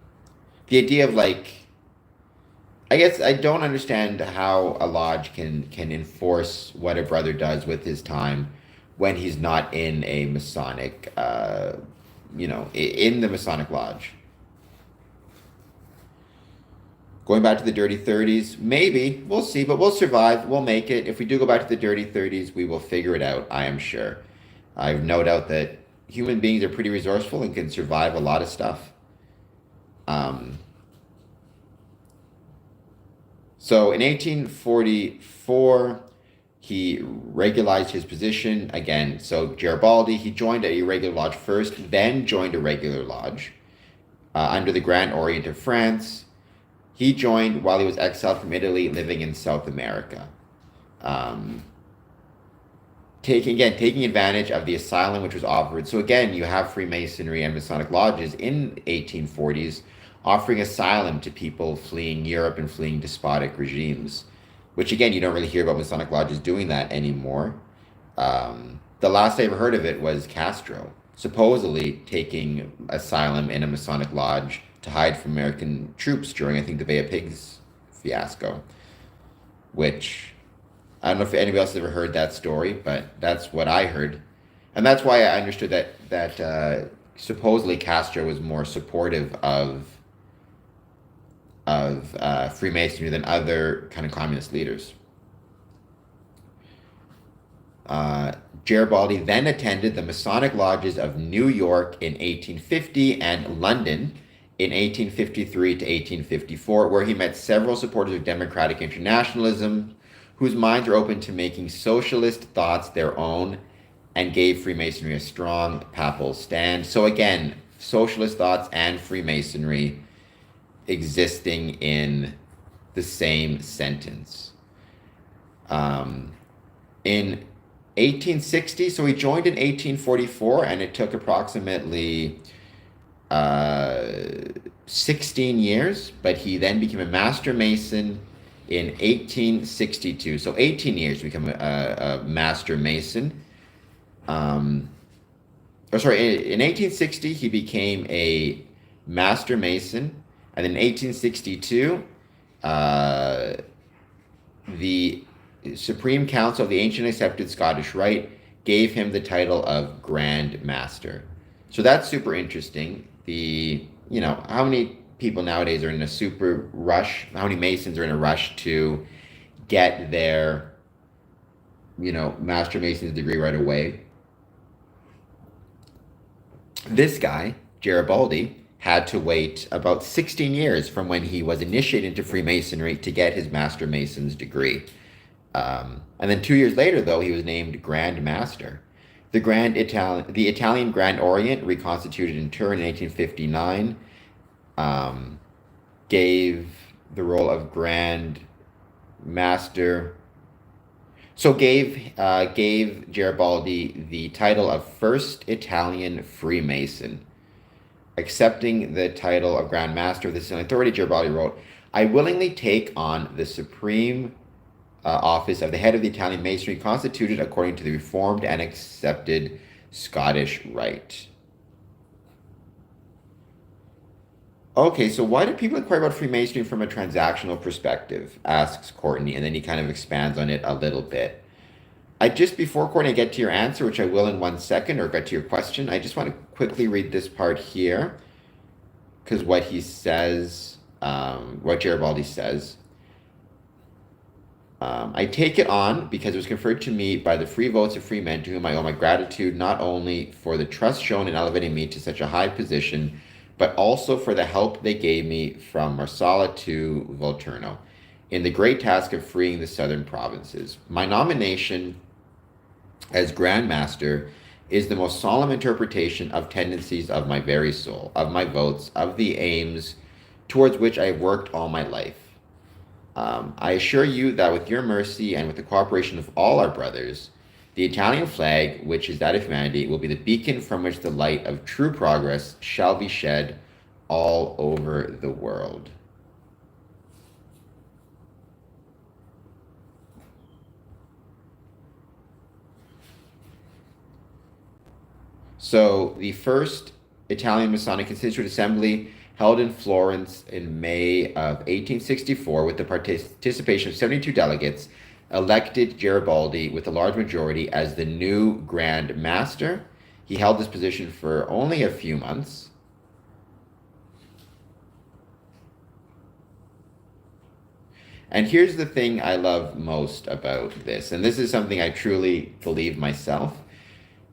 [SPEAKER 1] The idea of I guess I don't understand how a lodge can enforce what a brother does with his time when he's not in a Masonic, in the Masonic lodge. Going back to the dirty 30s, maybe, we'll see, but we'll survive, we'll make it. If we do go back to the dirty 30s, we will figure it out, I am sure. I have no doubt that human beings are pretty resourceful and can survive a lot of stuff. Um, so in 1844, he regularized his position again. So Garibaldi, he joined a regular lodge first, then joined a regular lodge under the Grand Orient of France. He joined while he was exiled from Italy, living in South America. Um, taking advantage of the asylum which was offered. So again, you have Freemasonry and Masonic lodges in 1840s offering asylum to people fleeing Europe and fleeing despotic regimes, which again, you don't really hear about Masonic lodges doing that anymore. The last I ever heard of it was Castro, supposedly taking asylum in a Masonic lodge to hide from American troops during, I think, the Bay of Pigs fiasco, which I don't know if anybody else has ever heard that story, but that's what I heard. And that's why I understood that supposedly Castro was more supportive of Freemasonry than other kind of communist leaders. Garibaldi then attended the Masonic lodges of New York in 1850 and London in 1853 to 1854, where he met several supporters of democratic internationalism whose minds were open to making socialist thoughts their own and gave Freemasonry a strong papal stand. So again, socialist thoughts and Freemasonry existing in the same sentence. In 1860. So he joined in 1844, and it took approximately uh, 16 years, but he then became a Master Mason in 1862. So 18 years to become a Master Mason. Um, in 1860, he became a Master Mason, and then in 1862, uh, the Supreme Council of the Ancient Accepted Scottish Rite gave him the title of Grand Master. So that's super interesting. How many people nowadays are in a super rush? How many Masons are in a rush to get their, Master Mason's degree right away? This guy, Garibaldi, had to wait about 16 years from when he was initiated into Freemasonry to get his Master Mason's degree. And then 2 years later, though, he was named Grand Master. The Italian Grand Orient, reconstituted in Turin in 1859, gave the role of Grand Master. So gave Garibaldi the title of First Italian Freemason. Accepting the title of Grand Master of the Sicilian Authority, Garibaldi wrote, "I willingly take on the supreme office of the head of the Italian Masonry, constituted according to the reformed and accepted Scottish Rite." Okay, so why do people inquire about Freemasonry from a transactional perspective? Asks Courtney, and then he kind of expands on it a little bit. Before Courtney, I get to your answer, which I will in 1 second, or get to your question, I just want to quickly read this part here, because what he says, what Garibaldi says. "I take it on because it was conferred to me by the free votes of free men, to whom I owe my gratitude not only for the trust shown in elevating me to such a high position, but also for the help they gave me from Marsala to Volturno in the great task of freeing the southern provinces. My nomination as Grand Master is the most solemn interpretation of tendencies of my very soul, of my votes, of the aims towards which I have worked all my life. I assure you that with your mercy and with the cooperation of all our brothers, the Italian flag, which is that of humanity, will be the beacon from which the light of true progress shall be shed all over the world." So the first Italian Masonic Constituent Assembly, held in Florence in May of 1864, with the participation of 72 delegates, elected Garibaldi with a large majority as the new Grand Master. He held this position for only a few months. And here's the thing I love most about this, and this is something I truly believe myself.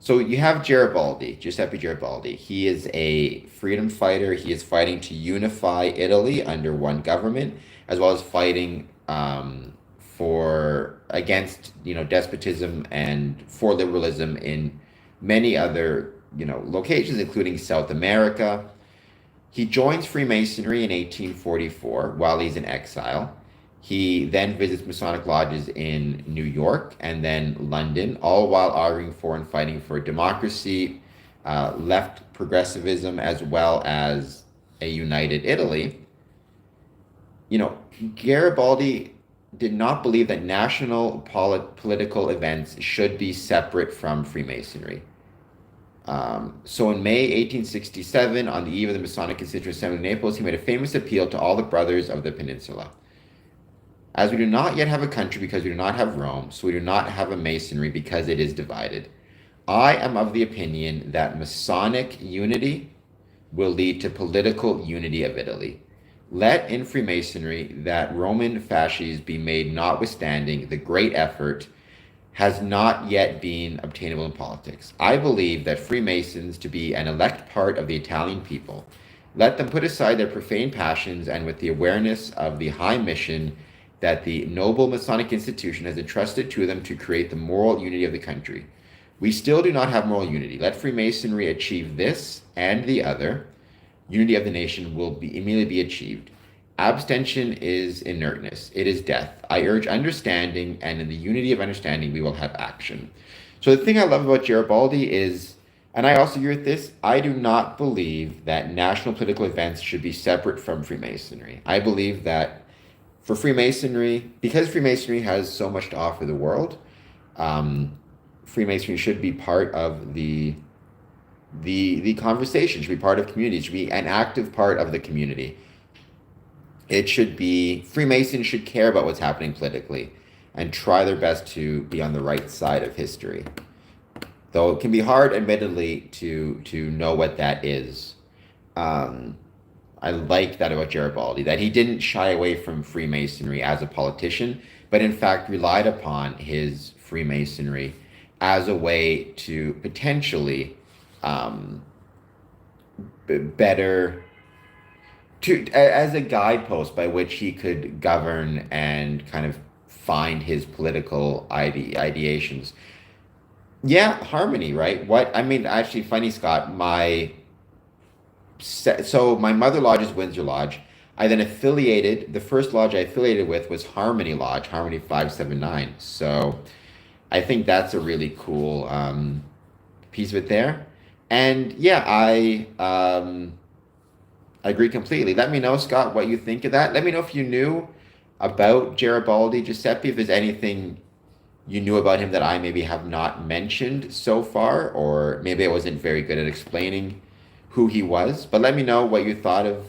[SPEAKER 1] So you have Garibaldi, Giuseppe Garibaldi. He is a freedom fighter. He is fighting to unify Italy under one government, as well as fighting against despotism and for liberalism in many other locations, including South America. He joins Freemasonry in 1844 while he's in exile. He then visits Masonic lodges in New York and then London, all while arguing for and fighting for democracy, left progressivism, as well as a united Italy. Garibaldi did not believe that national political events should be separate from Freemasonry. So in May 1867, on the eve of the Masonic Constituent Assembly in Naples, he made a famous appeal to all the brothers of the peninsula. "As we do not yet have a country because we do not have Rome, so we do not have a Masonry because it is divided. I am of the opinion that Masonic unity will lead to political unity of Italy. Let in Freemasonry that Roman fasces be made, notwithstanding the great effort has not yet been obtainable in politics. I believe that Freemasons to be an elect part of the Italian people. Let them put aside their profane passions, and with the awareness of the high mission that the noble Masonic institution has entrusted to them, to create the moral unity of the country. We still do not have moral unity. Let Freemasonry achieve this and the other. Unity of the nation will immediately be achieved. Abstention is inertness. It is death. I urge understanding, and in the unity of understanding we will have action." So the thing I love about Garibaldi is, and I also agree with this, I do not believe that national political events should be separate from Freemasonry. I believe that for Freemasonry, because Freemasonry has so much to offer the world, um, Freemasonry should be part of the conversation, should be part of community, should be an active part of the community. It should be Freemasons should care about what's happening politically and try their best to be on the right side of history. Though it can be hard, admittedly, to know what that is. Um, I like that about Garibaldi, that he didn't shy away from Freemasonry as a politician, but in fact relied upon his Freemasonry as a way to potentially um, better as a guidepost by which he could govern and kind of find his political ideations. Yeah, harmony, right? What I mean, actually, funny, Scott. So my mother lodge is Windsor Lodge. I then affiliated. The first lodge I affiliated with was Harmony Lodge, Harmony 579. So I think that's a really cool piece of it there. And yeah, I agree completely. Let me know, Scott, what you think of that. Let me know if you knew about Garibaldi, Giuseppe, if there's anything you knew about him that I maybe have not mentioned so far, or maybe I wasn't very good at explaining who he was. But let me know what you thought of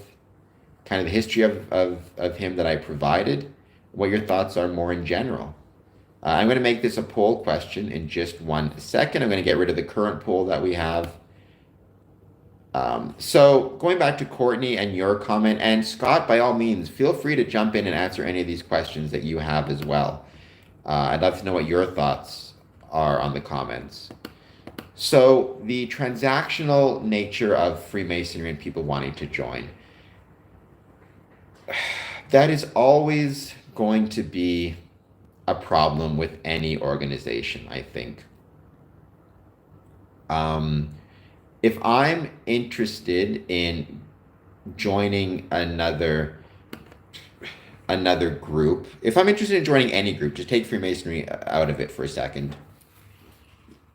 [SPEAKER 1] kind of the history of him that I provided, what your thoughts are more in general. I'm going to make this a poll question in just 1 second. I'm going to get rid of the current poll that we have. So going back to Courtney and your comment, and Scott, by all means, feel free to jump in and answer any of these questions that you have as well. I'd love to know what your thoughts are on the comments. So the transactional nature of Freemasonry and people wanting to join, that is always going to be a problem with any organization, I think. If I'm interested in joining another group, if I'm interested in joining any group, just take Freemasonry out of it for a second.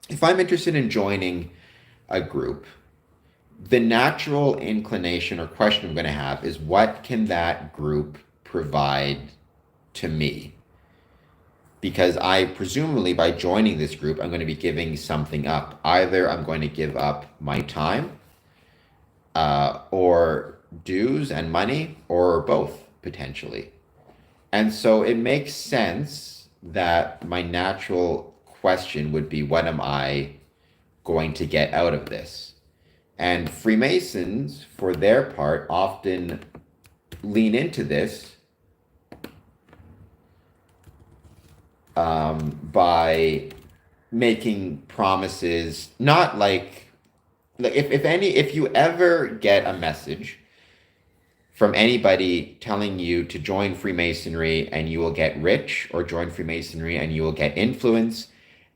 [SPEAKER 1] If I'm interested in joining a group, the natural inclination or question I'm going to have is, what can that group provide to me? Because I presumably, by joining this group, I'm going to be giving something up. Either I'm going to give up my time, or dues and money, or both, potentially. And so it makes sense that my natural question would be, what am I going to get out of this? And Freemasons, for their part, often lean into this by making promises, not like if you ever get a message from anybody telling you to join Freemasonry and you will get rich, or join Freemasonry and you will get influence,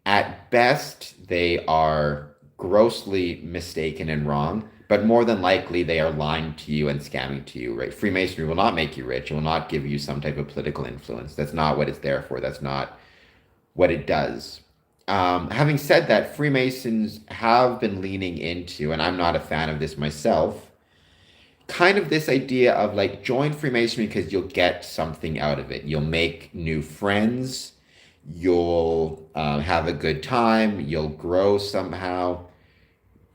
[SPEAKER 1] at best they are grossly mistaken and wrong, but more than likely they are lying to you and scamming to you, right? Freemasonry will not make you rich. It will not give you some type of political influence. That's not what it's there for. That's not what it does. Having said that, Freemasons have been leaning into, and I'm not a fan of this myself, kind of this idea of like, join Freemasonry because you'll get something out of it. You'll make new friends, you'll have a good time, you'll grow somehow,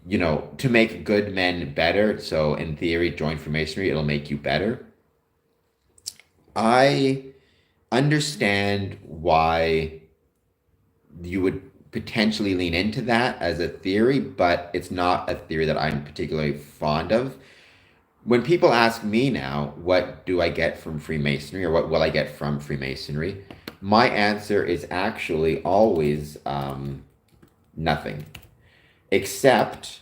[SPEAKER 1] to make good men better. So in theory, join Freemasonry, it'll make you better. I understand why you would potentially lean into that as a theory, but it's not a theory that I'm particularly fond of. When people ask me now, what do I get from Freemasonry, or what will I get from Freemasonry? My answer is actually always nothing, except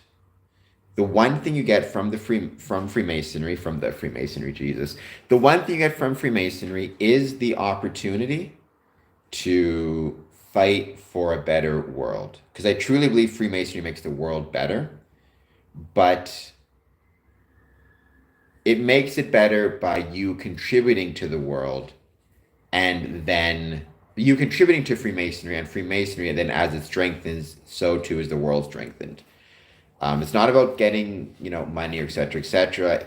[SPEAKER 1] the one thing you get from Freemasonry, from the Freemasonry, Jesus, the one thing you get from Freemasonry is the opportunity to fight for a better world. Because I truly believe Freemasonry makes the world better, but it makes it better by you contributing to the world and then you contributing to Freemasonry, and Freemasonry, and then as it strengthens, so too is the world strengthened. It's not about getting, money or et cetera,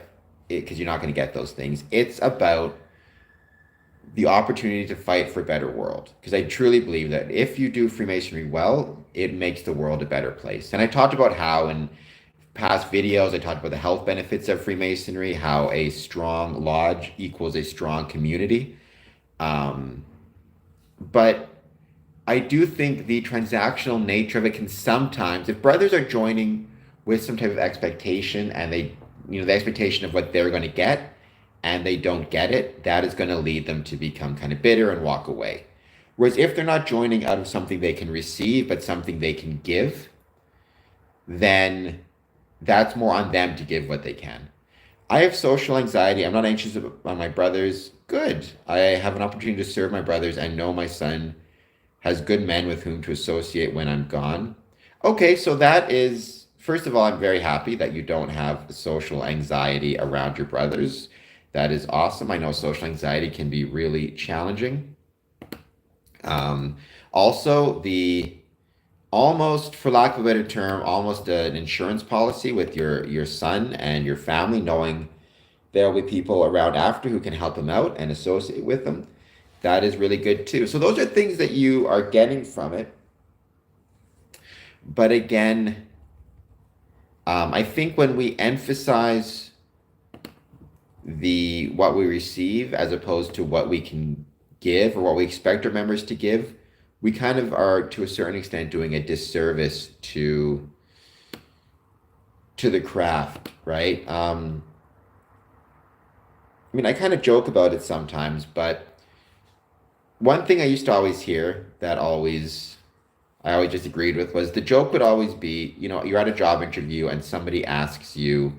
[SPEAKER 1] because you're not going to get those things. It's about the opportunity to fight for a better world. Because I truly believe that if you do Freemasonry well, it makes the world a better place. And I talked about how in past videos, I talked about the health benefits of Freemasonry, how a strong lodge equals a strong community. But I do think the transactional nature of it can sometimes, if brothers are joining with some type of expectation and the expectation of what they're going to get, and they don't get it, that is going to lead them to become kind of bitter and walk away. Whereas if they're not joining out of something they can receive, but something they can give, then that's more on them to give what they can. I have social anxiety. I'm not anxious about my brothers. Good. I have an opportunity to serve my brothers and know my son has good men with whom to associate when I'm gone. Okay, so that is, first of all, I'm very happy that you don't have social anxiety around your brothers. That is awesome. I know social anxiety can be really challenging. Also, the almost, for lack of a better term, almost an insurance policy with your son and your family, knowing there will be people around after who can help him out and associate with them. That is really good too. So those are things that you are getting from it. But again, I think when we emphasize what we receive as opposed to what we can give or what we expect our members to give, we kind of are to a certain extent doing a disservice to the craft, right? I mean, I kind of joke about it sometimes, but one thing I used to always hear that I always just agreed with was the joke would always be, you're at a job interview and somebody asks you,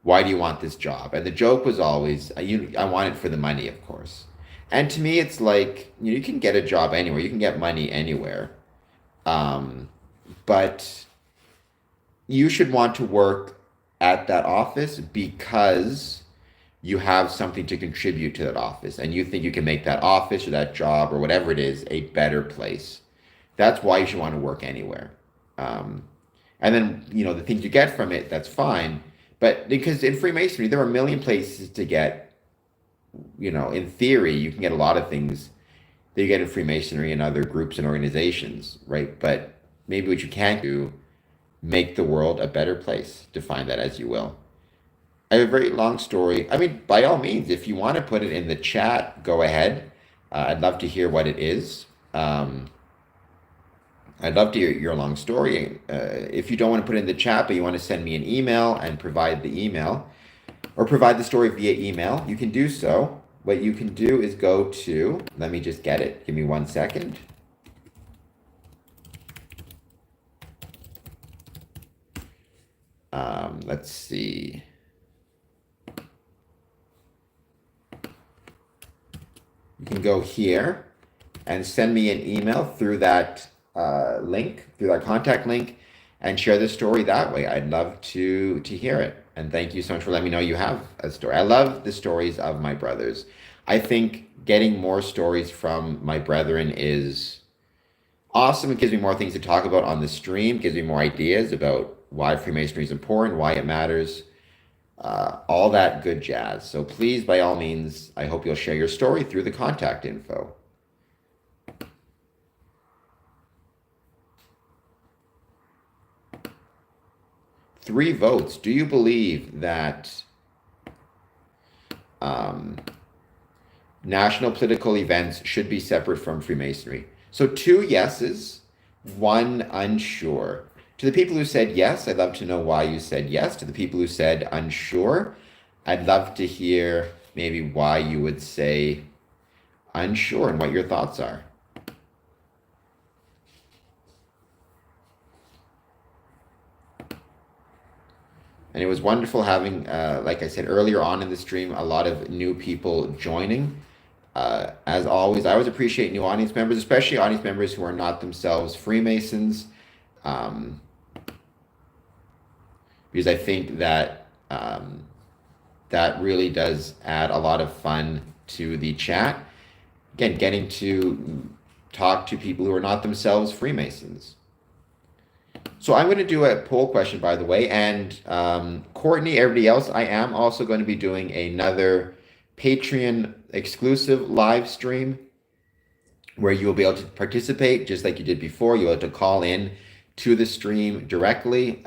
[SPEAKER 1] why do you want this job? And the joke was always, I want it for the money, of course. And to me, it's like, you can get a job anywhere. You can get money anywhere. But you should want to work at that office because you have something to contribute to that office. And you think you can make that office or that job or whatever it is a better place. That's why you should want to work anywhere. And then, the things you get from it, that's fine. But because in Freemasonry, there are a million places to get, in theory, you can get a lot of things that you get in Freemasonry and other groups and organizations, right? But maybe what you can't do, make the world a better place. Define that as you will. I have a very long story. I mean, by all means, if you want to put it in the chat, go ahead. I'd love to hear what it is. I'd love to hear your long story. If you don't want to put it in the chat, but you want to send me an email and provide the email, or provide the story via email, you can do so. What you can do is go to, let me just get it. Give me 1 second. Let's see. You can go here and send me an email through that link, through that contact link, and share the story that way. I'd love to hear it. And thank you so much for letting me know you have a story. I love the stories of my brothers. I think getting more stories from my brethren is awesome. It gives me more things to talk about on the stream, gives me more ideas about why Freemasonry is important, why it matters, all that good jazz. So please, by all means, I hope you'll share your story through the contact info. Three votes. Do you believe that national political events should be separate from Freemasonry? So 2 yeses, 1 unsure. To the people who said yes, I'd love to know why you said yes. To the people who said unsure, I'd love to hear maybe why you would say unsure and what your thoughts are. And it was wonderful having, like I said earlier on in the stream, a lot of new people joining. As always, I always appreciate new audience members, especially audience members who are not themselves Freemasons, because I think that that really does add a lot of fun to the chat. Again, getting to talk to people who are not themselves Freemasons. So I'm going to do a poll question, by the way, and Courtney, everybody else, I am also going to be doing another Patreon exclusive live stream where you will be able to participate just like you did before. You'll have to call in to the stream directly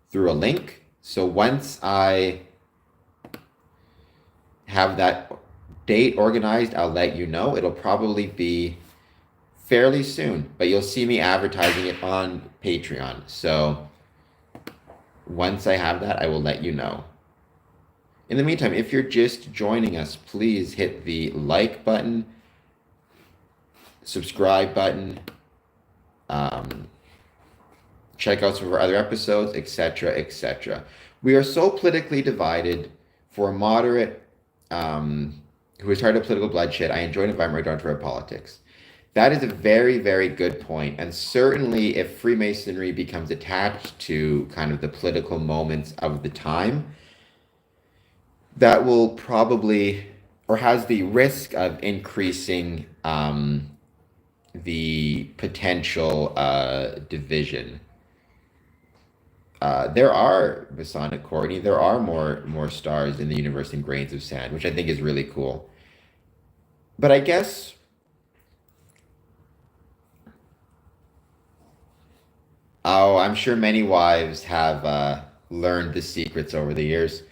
[SPEAKER 1] through a link. So once I have that date organized, I'll let you know. It'll probably be fairly soon, but you'll see me advertising it on Patreon. So once I have that, I will let you know. In the meantime, if you're just joining us, please hit the like button, subscribe button, check out some of our other episodes, etc., etc. We are so politically divided. For a moderate who is tired of political bloodshed, I enjoy an environment where I don't talk about politics. That is a very, very good point. And certainly if Freemasonry becomes attached to kind of the political moments of the time, that will probably, or has the risk of increasing the potential division. There are, Masonic Courtney, there are more stars in the universe than grains of sand, which I think is really cool. But I guess I'm sure many wives have learned the secrets over the years.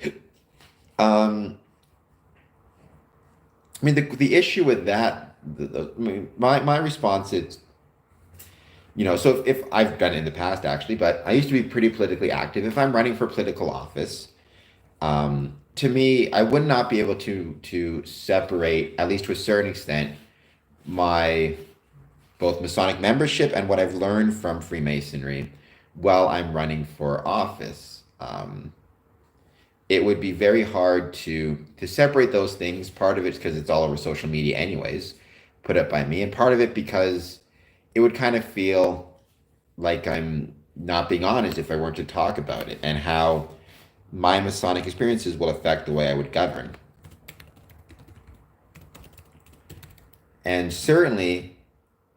[SPEAKER 1] I mean, the issue with that, I mean, my response is, so if I've done it in the past actually, but I used to be pretty politically active. If I'm running for political office, to me, I would not be able to separate, at least to a certain extent, my both Masonic membership and what I've learned from Freemasonry while I'm running for office. It would be very hard to separate those things. Part of it's because it's all over social media anyways, put up by me, and part of it because it would kind of feel like I'm not being honest if I weren't to talk about it and how my Masonic experiences will affect the way I would govern. And certainly,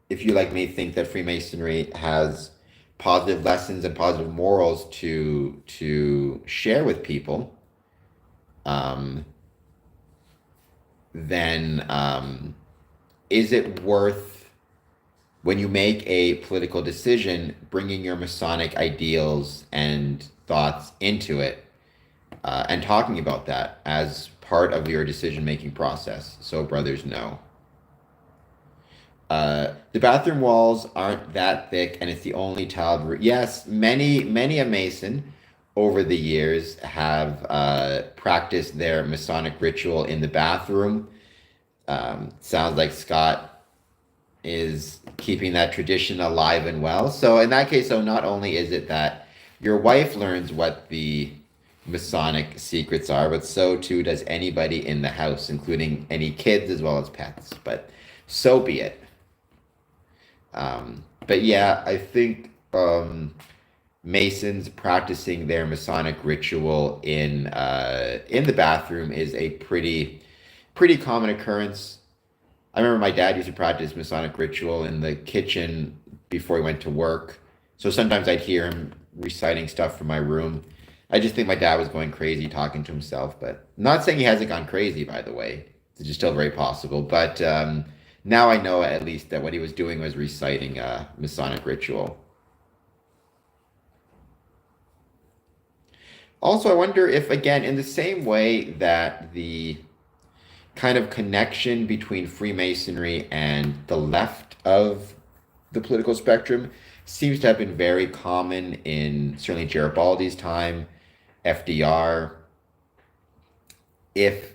[SPEAKER 1] if you, like me, think that Freemasonry has positive lessons and positive morals to share with people, then is it worth, when you make a political decision, bringing your Masonic ideals and thoughts into it and talking about that as part of your decision-making process? So brothers know. The bathroom walls aren't that thick, and it's the only tiled roof. Yes, many a Mason over the years have practiced their Masonic ritual in the bathroom. Sounds like Scott is keeping that tradition alive and well. So in that case, not only is it that your wife learns what the Masonic secrets are, but so too does anybody in the house, including any kids as well as pets. But so be it. But yeah, I think Masons practicing their Masonic ritual in the bathroom is a pretty common occurrence. I remember my dad used to practice Masonic ritual in the kitchen before he went to work. So sometimes I'd hear him reciting stuff from my room. I just think my dad was going crazy talking to himself, but I'm not saying he hasn't gone crazy, by the way. It's just still very possible. But now I know at least that what he was doing was reciting a Masonic ritual. Also, I wonder if, again, in the same way that the kind of connection between Freemasonry and the left of the political spectrum seems to have been very common in certainly Garibaldi's time, FDR. If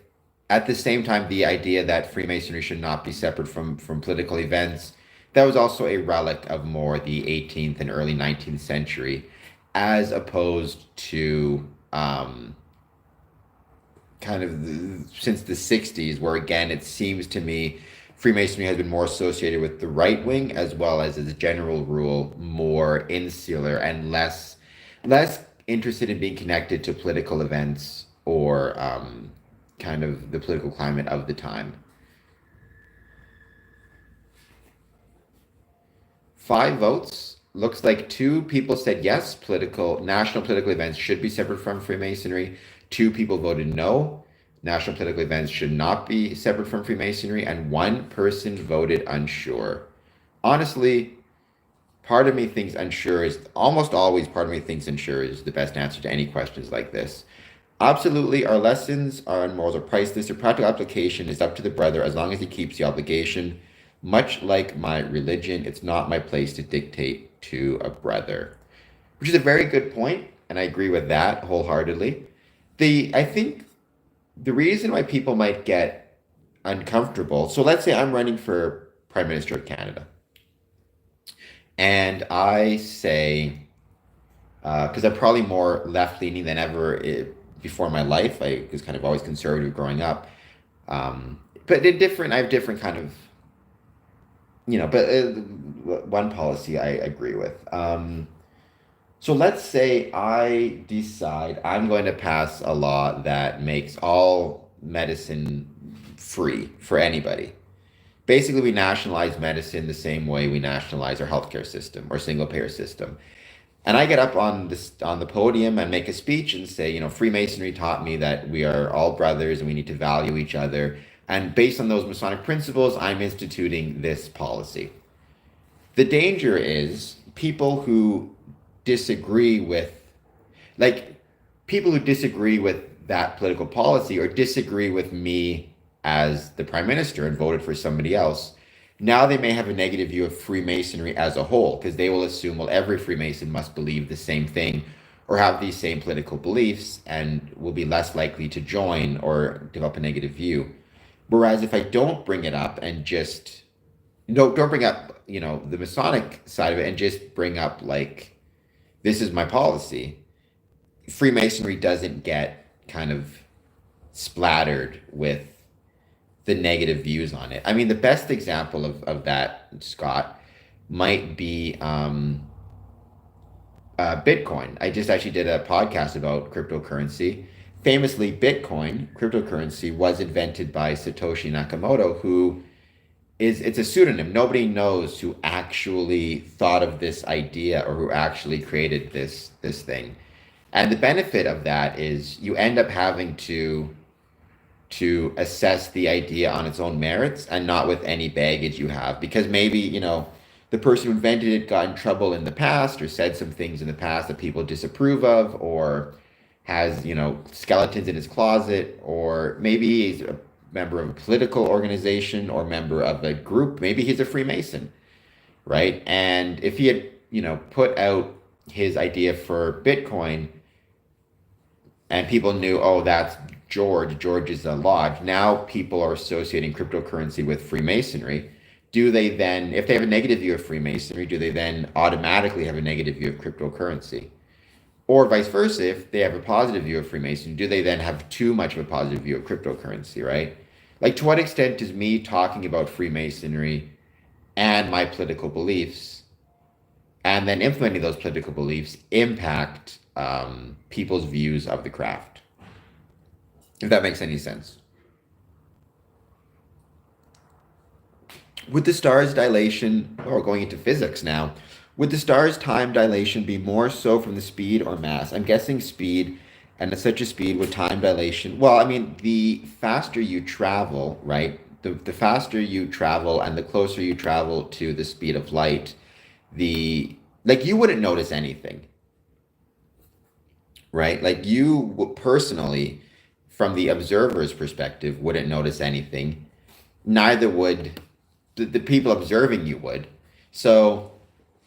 [SPEAKER 1] at the same time the idea that Freemasonry should not be separate from political events, that was also a relic of more the 18th and early 19th century, as opposed to kind of since the 60s, where again it seems to me Freemasonry has been more associated with the right wing, as well as a general rule more insular and less interested in being connected to political events or kind of the political climate of the time. 5 votes. Looks like 2 people said yes, national political events should be separate from Freemasonry. 2 people voted no, national political events should not be separate from Freemasonry, and 1 person voted unsure. Honestly, part of me thinks unsure is almost always part of me thinks unsure is the best answer to any questions like this. Absolutely, our lessons on morals are priceless. Their practical application is up to the brother as long as he keeps the obligation. Much like my religion, it's not my place to dictate to a brother. Which is a very good point, and I agree with that wholeheartedly. I think the reason why people might get uncomfortable, so let's say I'm running for Prime Minister of Canada, and I say, because I'm probably more left-leaning than ever before in my life. I was kind of always conservative growing up. But I have different kind of, but one policy I agree with. So let's say I decide I'm going to pass a law that makes all medicine free for anybody. Basically, we nationalize medicine the same way we nationalize our healthcare system or single payer system. And I get up on the podium and make a speech and say, Freemasonry taught me that we are all brothers and we need to value each other. And based on those Masonic principles, I'm instituting this policy. The danger is people who disagree with that political policy or disagree with me as the prime minister and voted for somebody else. Now they may have a negative view of Freemasonry as a whole because they will assume, well, every Freemason must believe the same thing or have these same political beliefs and will be less likely to join or develop a negative view. Whereas if I don't bring it up and just don't bring up, the Masonic side of it and just bring up this is my policy, Freemasonry doesn't get kind of splattered with the negative views on it. I mean, the best example of that, Scott, might be Bitcoin. I just actually did a podcast about cryptocurrency. Famously, Bitcoin, cryptocurrency, was invented by Satoshi Nakamoto, it's a pseudonym. Nobody knows who actually thought of this idea or who actually created this thing. And the benefit of that is you end up having to assess the idea on its own merits and not with any baggage you have, because maybe the person who invented it got in trouble in the past or said some things in the past that people disapprove of, or has skeletons in his closet, or maybe he's a member of a political organization or member of a group. Maybe he's a Freemason, right? And if he had put out his idea for Bitcoin and people knew, oh, that's George is a lodge. Now people are associating cryptocurrency with Freemasonry. Do they then, if they have a negative view of Freemasonry, do they then automatically have a negative view of cryptocurrency? Or vice versa, if they have a positive view of Freemasonry, do they then have too much of a positive view of cryptocurrency, right? To what extent does me talking about Freemasonry and my political beliefs and then implementing those political beliefs impact people's views of the craft? If that makes any sense. Would the star's dilation, or going into physics now, would the star's time dilation be more so from the speed or mass? I'm guessing speed, and at such a speed with time dilation. Well, I mean, the faster you travel, right? The faster you travel and the closer you travel to the speed of light, you wouldn't notice anything, right? You personally, from the observer's perspective, wouldn't notice anything. Neither would the people observing you would. So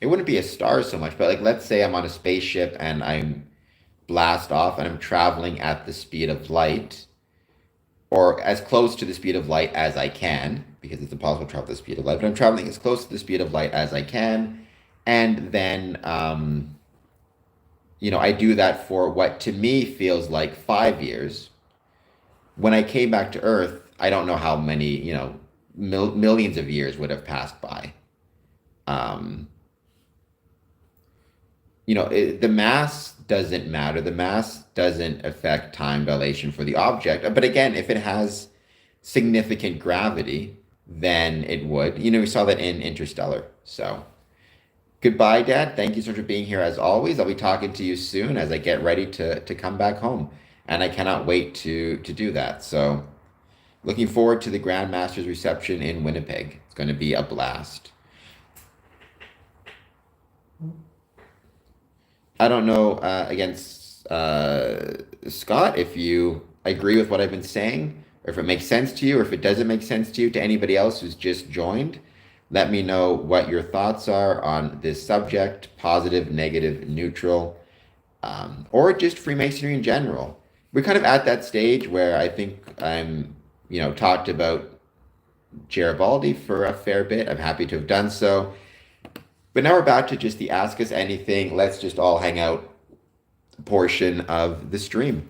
[SPEAKER 1] it wouldn't be a star so much, but let's say I'm on a spaceship and I'm blast off and I'm traveling at the speed of light, or as close to the speed of light as I can, because it's impossible to travel at the speed of light, but I'm traveling as close to the speed of light as I can. And then, I do that for what to me feels like 5 years. When I came back to Earth, I don't know how many, millions of years would have passed by. The mass doesn't matter. The mass doesn't affect time dilation for the object. But again, if it has significant gravity, then it would. We saw that in Interstellar. So Goodbye, Dad. Thank you so much for being here as always. I'll be talking to you soon as I get ready to come back home. And I cannot wait to do that. So looking forward to the Grand Master's reception in Winnipeg. It's going to be a blast. I don't know, against Scott, if you agree with what I've been saying, or if it makes sense to you, or if it doesn't make sense to you, to anybody else who's just joined. Let me know what your thoughts are on this subject, positive, negative, neutral, or just Freemasonry in general. We're kind of at that stage where I think talked about Garibaldi for a fair bit. I'm happy to have done so. But now we're about to just the Ask Us Anything, let's just all hang out portion of the stream.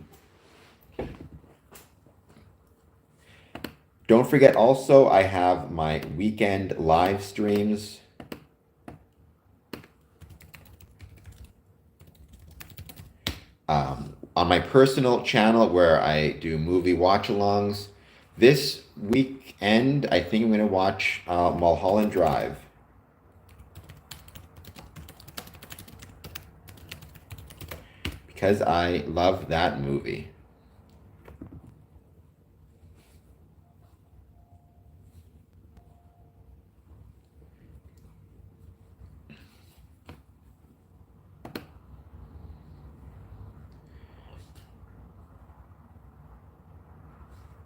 [SPEAKER 1] Don't forget also, I have my weekend live streams. On my personal channel where I do movie watch-alongs. This weekend, I think I'm going to watch Mulholland Drive. Because I love that movie.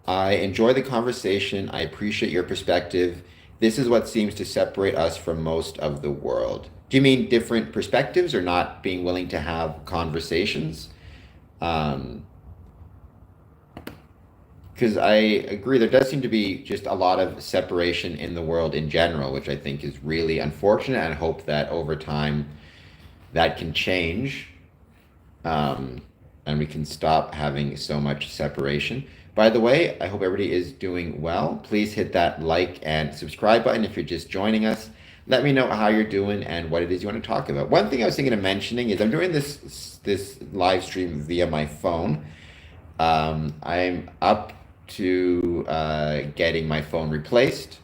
[SPEAKER 1] I enjoy the conversation. I appreciate your perspective. This is what seems to separate us from most of the world. Do you mean different perspectives or not being willing to have conversations? Because I agree, there does seem to be just a lot of separation in the world in general, which I think is really unfortunate, and I hope that over time that can change, and we can stop having so much separation. By the way, I hope everybody is doing well. Please hit that like and subscribe button if you're just joining us. Let me know how you're doing and what it is you want to talk about. One thing I was thinking of mentioning is I'm doing this live stream via my phone. I'm up to getting my phone replaced.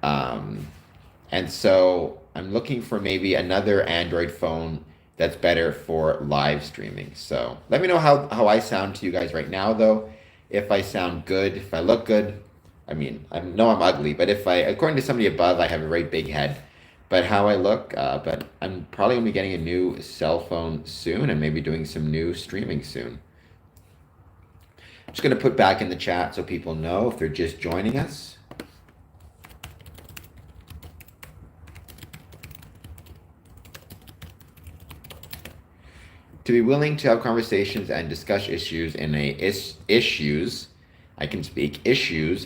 [SPEAKER 1] And so I'm looking for maybe another Android phone that's better for live streaming. So let me know how I sound to you guys right now, though. If I sound good, if I look good. I mean, I know I'm ugly, but according to somebody above, I have a very big head. But how I look, but I'm probably gonna be getting a new cell phone soon and maybe doing some new streaming soon. I'm just gonna put back in the chat so people know if they're just joining us. To be willing to have conversations and discuss issues in issues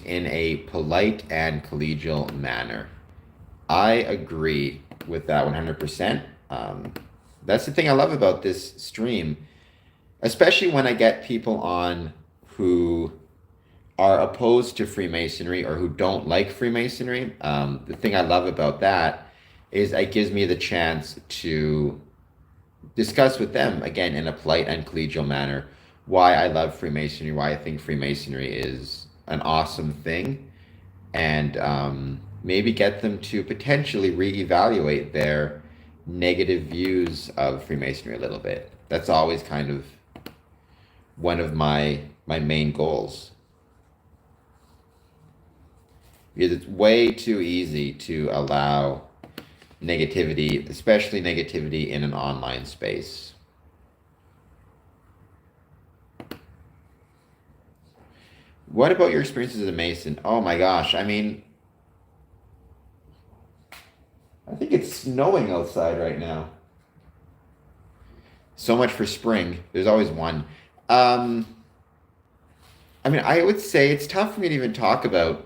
[SPEAKER 1] in a polite and collegial manner. I agree with that 100%. That's the thing I love about this stream, especially when I get people on who are opposed to Freemasonry or who don't like Freemasonry. The thing I love about that is it gives me the chance to discuss with them, again, in a polite and collegial manner, why I love Freemasonry, why I think Freemasonry is an awesome thing, and maybe get them to potentially reevaluate their negative views of Freemasonry a little bit. That's always kind of one of my main goals. Because it's way too easy to allow negativity, especially negativity in an online space. What about your experiences as a Mason? Oh my gosh, I mean, I think it's snowing outside right now. So much for spring. There's always one. I mean, I would say it's tough for me to even talk about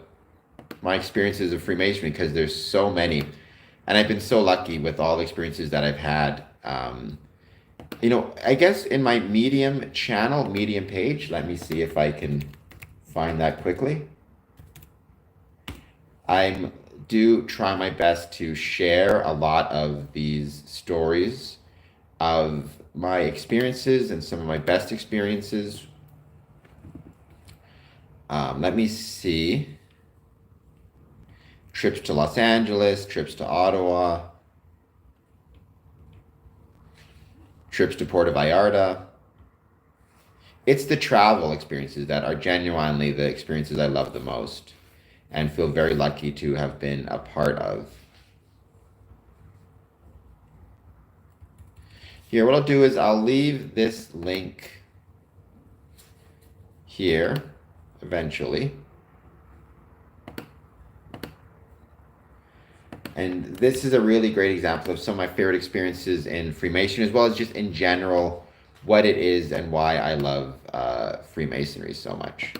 [SPEAKER 1] my experiences of Freemasonry because there's so many. And I've been so lucky with all the experiences that I've had. I guess in my Medium page, let me see if I can find that quickly. I do try my best to share a lot of these stories of my experiences and some of my best experiences. Let me see. Trips to Los Angeles, trips to Ottawa. trips to Puerto Vallarta. It's the travel experiences that are genuinely the experiences I love the most and feel very lucky to have been a part of. Here, what I'll do is I'll leave this link here eventually. And this is a really great example of some of my favorite experiences in Freemasonry, as well as just in general, what it is and why I love Freemasonry so much.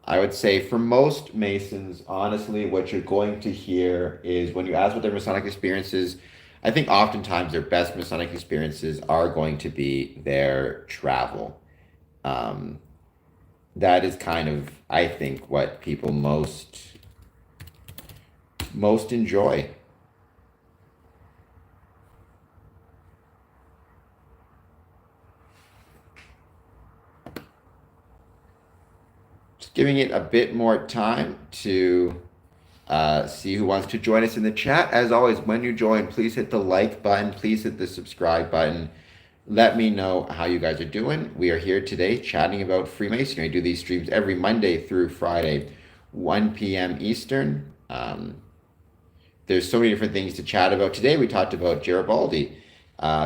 [SPEAKER 1] I would say for most Masons, honestly, what you're going to hear is when you ask what their Masonic experiences, I think oftentimes their best Masonic experiences are going to be their travel. That is kind of, I think, what people most enjoy. Just giving it a bit more time to see who wants to join us in the chat. As always, when you join, please hit the like button, please hit the subscribe button. Let me know how you guys are doing. We are here today chatting about Freemasonry. I do these streams every Monday through Friday, 1 p.m. Eastern. There's so many different things to chat about. Today we talked about Garibaldi,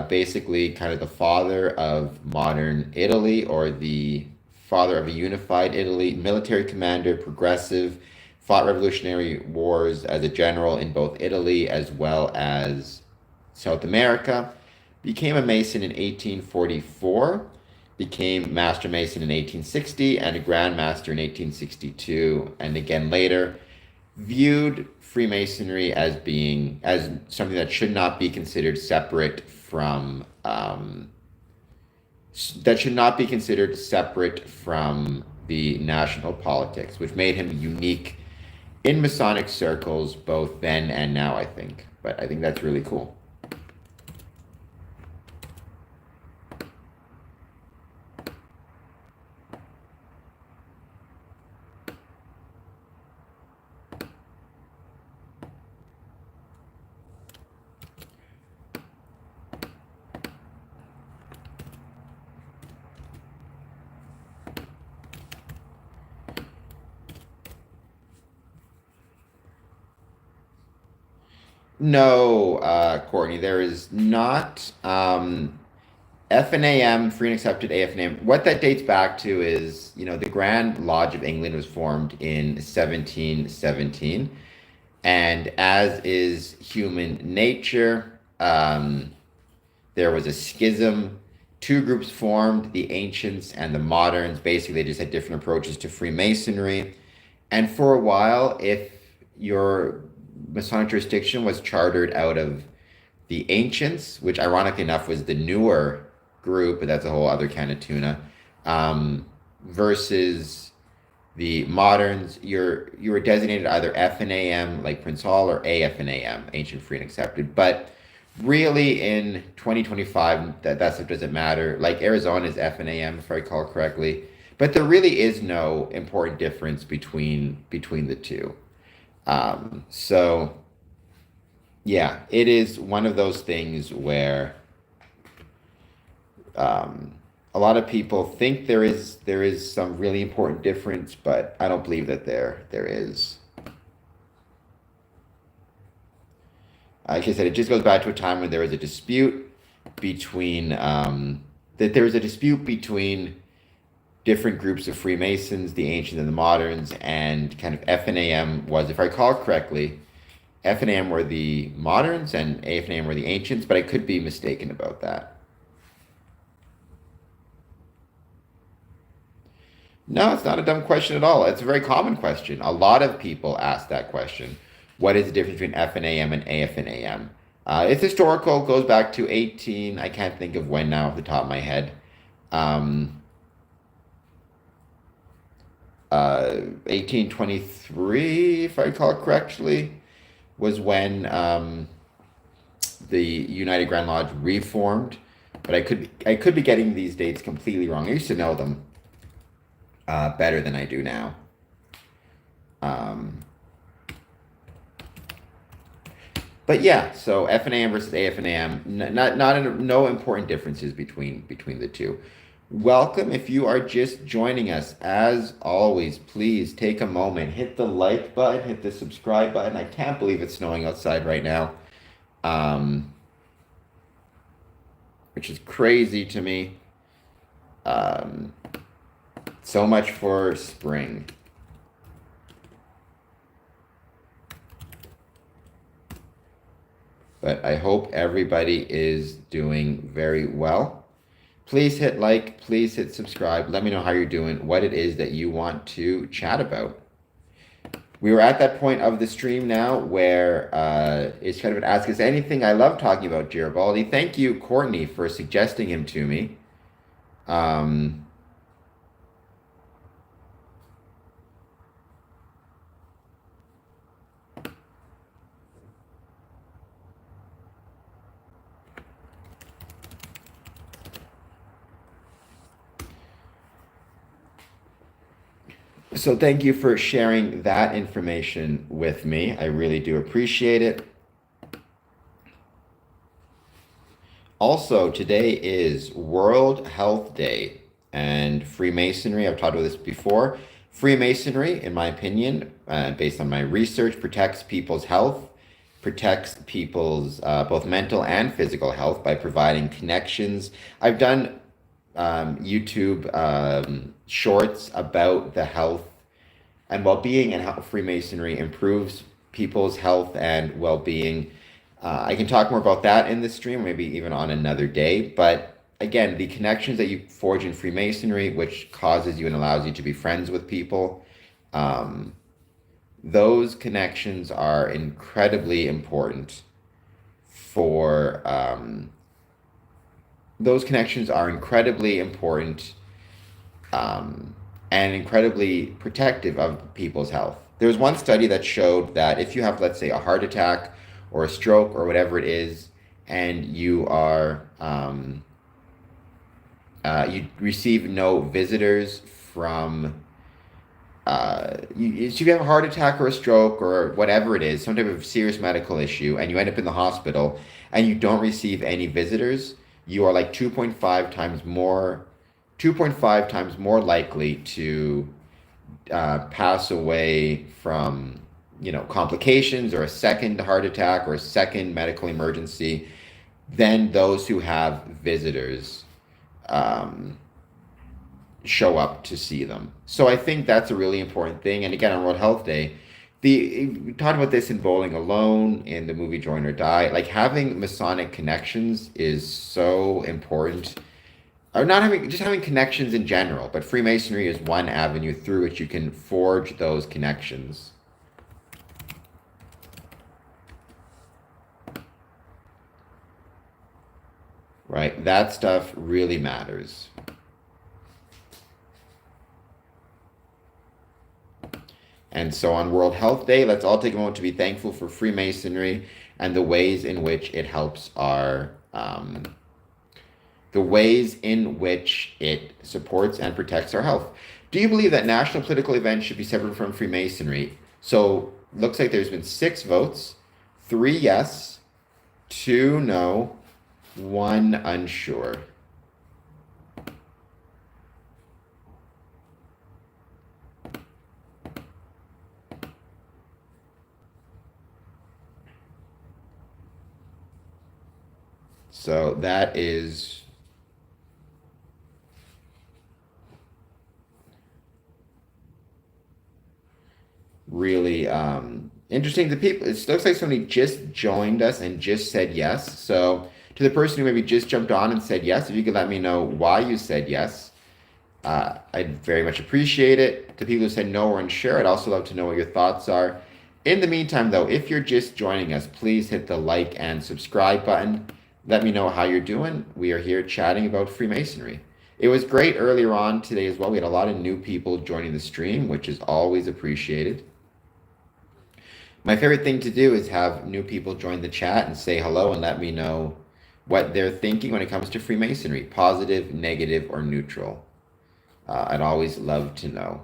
[SPEAKER 1] basically kind of the father of modern Italy, or the father of a unified Italy, military commander, progressive, fought revolutionary wars as a general in both Italy as well as South America. Became a Mason in 1844, became Master Mason in 1860, and a Grand Master in 1862, and again later. Viewed Freemasonry as something that should not be considered separate from the national politics, which made him unique in Masonic circles both then and now, I think. But I think that's really cool. No, Courtney, there is not. FNAM, Free and Accepted AFNAM, what that dates back to is, the Grand Lodge of England was formed in 1717. And as is human nature, there was a schism. Two groups formed, the ancients and the moderns. Basically, they just had different approaches to Freemasonry. And for a while, if your Masonic jurisdiction was chartered out of the ancients, which ironically enough was the newer group, but that's a whole other can of tuna, versus the moderns, you were designated either FNAM, like Prince Hall, or AFNAM, Ancient, Free, and Accepted. But really in 2025, that stuff doesn't matter. Like Arizona is FNAM, if I recall correctly. But there really is no important difference between the two. So yeah, it is one of those things where a lot of people think there is some really important difference, but I don't believe that there is. Like I said, it just goes back to a time when there was a dispute between different groups of Freemasons, the ancients and the moderns, and kind of FNAM was, if I recall correctly, FNAM were the moderns and AFNAM were the ancients, but I could be mistaken about that. No, it's not a dumb question at all. It's a very common question. A lot of people ask that question. What is the difference between FNAM and AFNAM? It's historical, goes back to I can't think of when now off the top of my head. 1823, if I recall correctly, was when the United Grand Lodge reformed. But I could be getting these dates completely wrong. I used to know them better than I do now. But yeah, so FNAM versus AFNAM, no important differences between the two. Welcome if you are just joining us. As always, please take a moment, hit the like button, hit the subscribe button. I can't believe it's snowing outside right now, um, which is crazy to me. Um, so much for spring. But I hope everybody is doing very well. Please hit like, please hit subscribe. Let me know how you're doing, what it is that you want to chat about. We were at that point of the stream now where it's kind of ask us anything. I love talking about Garibaldi. Thank you, Courtney, for suggesting him to me. So thank you for sharing that information with me. I really do appreciate it. Also, today is World Health Day and Freemasonry. I've talked about this before. Freemasonry, in my opinion, based on my research, protects people's health, protects people's both mental and physical health by providing connections. I've done YouTube shorts about the health and well-being and how Freemasonry improves people's health and well-being. I can talk more about that in the stream, maybe even on another day. But again, the connections that you forge in Freemasonry, which causes you and allows you to be friends with people, those connections are incredibly important for those connections are incredibly important and incredibly protective of people's health. There was one study that showed that if you have, let's say, a heart attack or a stroke or whatever it is, and you are you receive no visitors from if you have a heart attack or a stroke or whatever it is, some type of serious medical issue, and you end up in the hospital and you don't receive any visitors, you are like 2.5 times more likely to pass away from complications or a second heart attack or a second medical emergency than those who have visitors show up to see them. So I think that's a really important thing. And again, on World Health Day, we talked about this in Bowling Alone, in the movie Join or Die. Like, having Masonic connections is so important. Or not having, just having connections in general, but Freemasonry is one avenue through which you can forge those connections. Right? That stuff really matters. And so on World Health Day, let's all take a moment to be thankful for Freemasonry and the ways in which it helps the ways in which it supports and protects our health. Do you believe that national political events should be separate from Freemasonry? So looks like there's been 6 votes, 3 yes, 2 no, 1 unsure. So that is really interesting. The people, it looks like somebody just joined us and just said yes. So to the person who maybe just jumped on and said yes, if you could let me know why you said yes, I'd very much appreciate it. To people who said no or unsure, I'd also love to know what your thoughts are. In the meantime, though, if you're just joining us, please hit the like and subscribe button. Let me know how you're doing. We are here chatting about Freemasonry. It was great earlier on today as well. We had a lot of new people joining the stream, which is always appreciated. My favorite thing to do is have new people join the chat and say hello and let me know what they're thinking when it comes to Freemasonry, positive, negative, or neutral. I'd always love to know.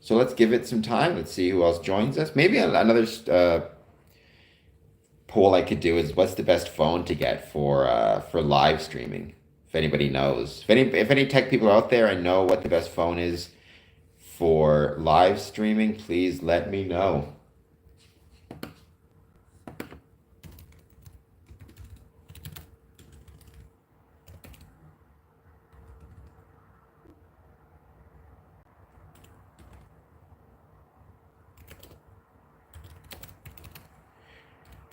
[SPEAKER 1] So let's give it some time. Let's see who else joins us. Maybe another poll I could do is what's the best phone to get for live streaming? If anybody knows, if any tech people are out there and know what the best phone is for live streaming, please let me know.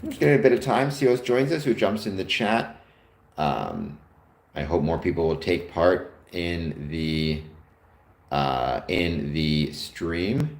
[SPEAKER 1] I'm just giving a bit of time, see who else joins us, who jumps in the chat. I hope more people will take part in the stream.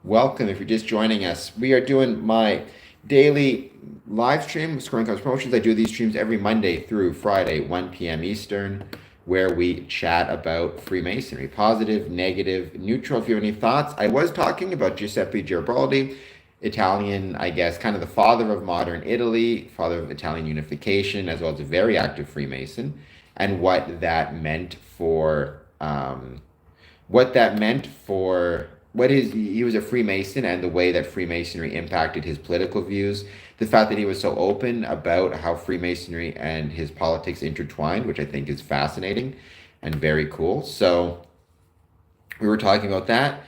[SPEAKER 1] Welcome if you're just joining us. We are doing my daily live stream, Scoring Comes Promotions. I do these streams every Monday through Friday, 1 p.m. Eastern, where we chat about Freemasonry, positive, negative, neutral. If you have any thoughts, I was talking about Giuseppe Garibaldi, Italian, I guess, kind of the father of modern Italy, father of Italian unification, as well as a very active Freemason, and what that meant for he was a Freemason and the way that Freemasonry impacted his political views, the fact that he was so open about how Freemasonry and his politics intertwined, which I think is fascinating and very cool. So we were talking about that,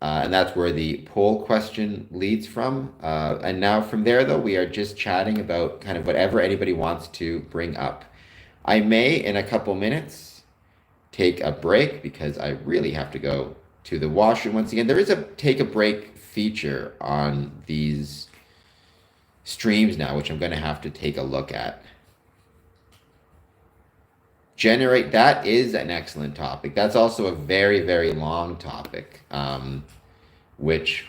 [SPEAKER 1] and that's where the poll question leads from. And now from there, though, we are just chatting about kind of whatever anybody wants to bring up. I may, in a couple minutes, take a break because I really have to go to the washroom once again. There is a take a break feature on these streams now, which I'm going to have to take a look at. Generate, that is an excellent topic. That's also a very, very long topic, which,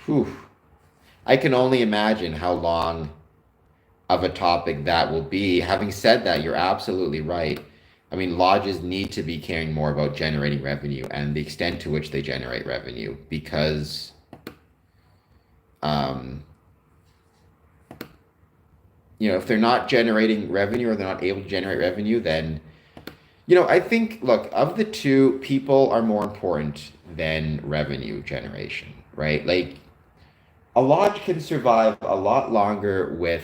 [SPEAKER 1] I can only imagine how long of a topic that will be. Having said that, you're absolutely right. I mean, lodges need to be caring more about generating revenue and the extent to which they generate revenue because, if they're not generating revenue or they're not able to generate revenue, then, I think, look, of the two, people are more important than revenue generation, right? Like, a lodge can survive a lot longer with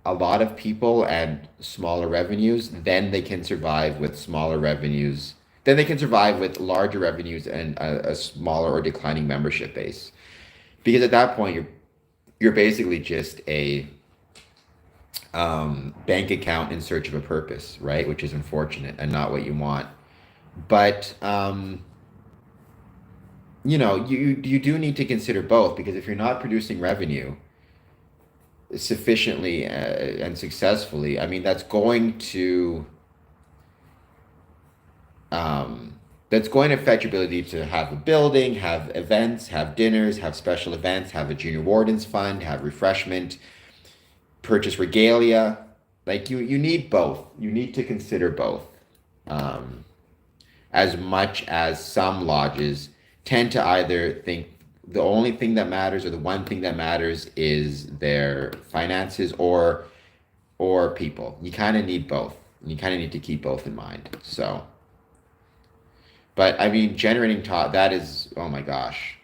[SPEAKER 1] a lot of people and smaller revenues than they can survive with smaller revenues. Then they can survive with larger revenues and a smaller or declining membership base. Because at that point, you're basically just a bank account in search of a purpose, right? Which is unfortunate and not what you want. But you do need to consider both because if you're not producing revenue sufficiently and successfully, I mean, that's going to affect your ability to have a building, have events, have dinners, have special events, have a junior wardens fund, have refreshment, purchase regalia. Like you need both. You need to consider both. As much as some lodges tend to either think the only thing that matters or the one thing that matters is their finances or people. You kind of need both. You kind of need to keep both in mind. So, but I mean, generating that is, oh my gosh.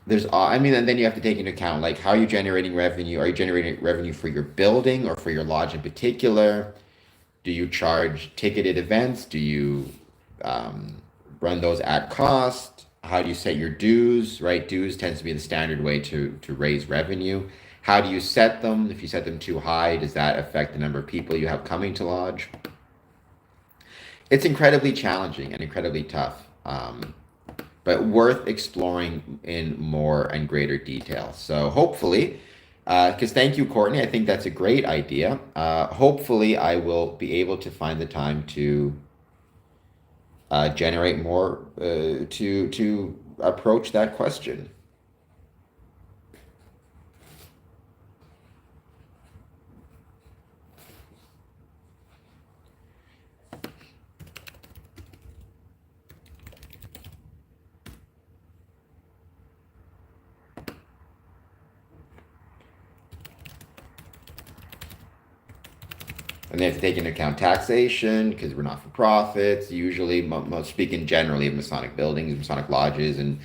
[SPEAKER 1] And then you have to take into account, like, how are you generating revenue? Are you generating revenue for your building or for your lodge in particular? Do you charge ticketed events? Do you run those at cost? How do you set your dues, right? Dues tends to be the standard way to raise revenue. How do you set them? If you set them too high, does that affect the number of people you have coming to lodge? It's incredibly challenging and incredibly tough, but worth exploring in more and greater detail. So hopefully, because thank you, Courtney. I think that's a great idea. Hopefully, I will be able to find the time to generate more to approach that question. And they have to take into account taxation because we're not for profits. Usually, most speaking generally of Masonic buildings, Masonic lodges, and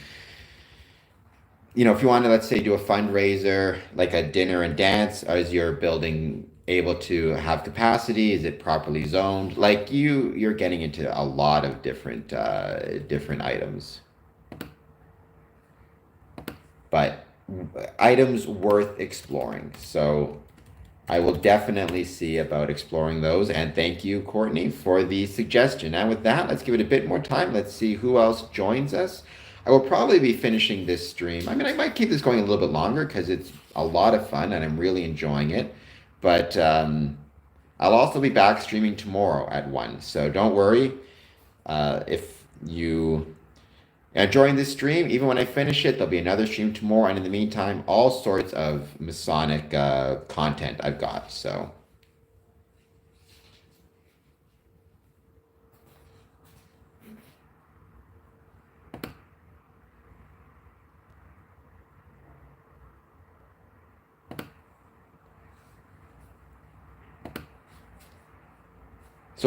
[SPEAKER 1] if you want to, let's say, do a fundraiser like a dinner and dance, is your building able to have capacity? Is it properly zoned? Like you're getting into a lot of different items, but items worth exploring. So I will definitely see about exploring those. And thank you, Courtney, for the suggestion. And with that, let's give it a bit more time. Let's see who else joins us. I will probably be finishing this stream. I mean, I might keep this going a little bit longer because it's a lot of fun and I'm really enjoying it. But I'll also be back streaming tomorrow at 1. So don't worry if you enjoying this stream. Even when I finish it, there'll be another stream tomorrow. And in the meantime, all sorts of Masonic content I've got. So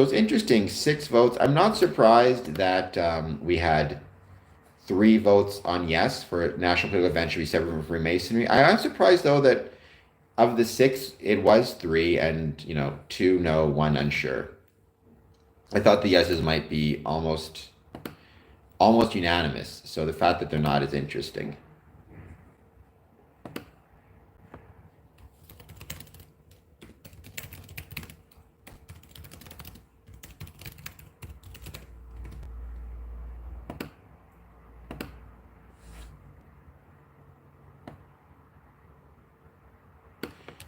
[SPEAKER 1] it's interesting, 6 votes. I'm not surprised that we had 3 votes on yes for National Political Event should be separate from Freemasonry. I am surprised though that of the 6, it was 3 and 2 no, 1 unsure. I thought the yeses might be almost unanimous. So the fact that they're not is interesting.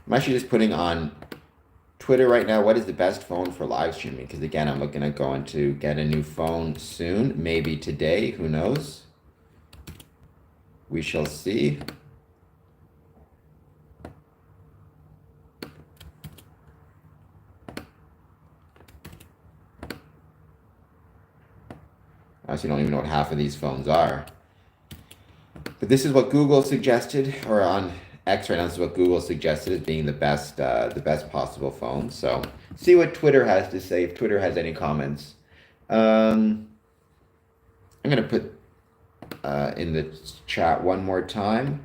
[SPEAKER 1] I'm actually just putting on Twitter right now, what is the best phone for live streaming? Because again, I'm looking at going to get a new phone soon, maybe today, who knows? We shall see. I actually don't even know what half of these phones are. But this is what Google suggested, or on X right now, this is what Google suggested as being the best possible phone. So see what Twitter has to say, if Twitter has any comments. I'm going to put in the chat one more time.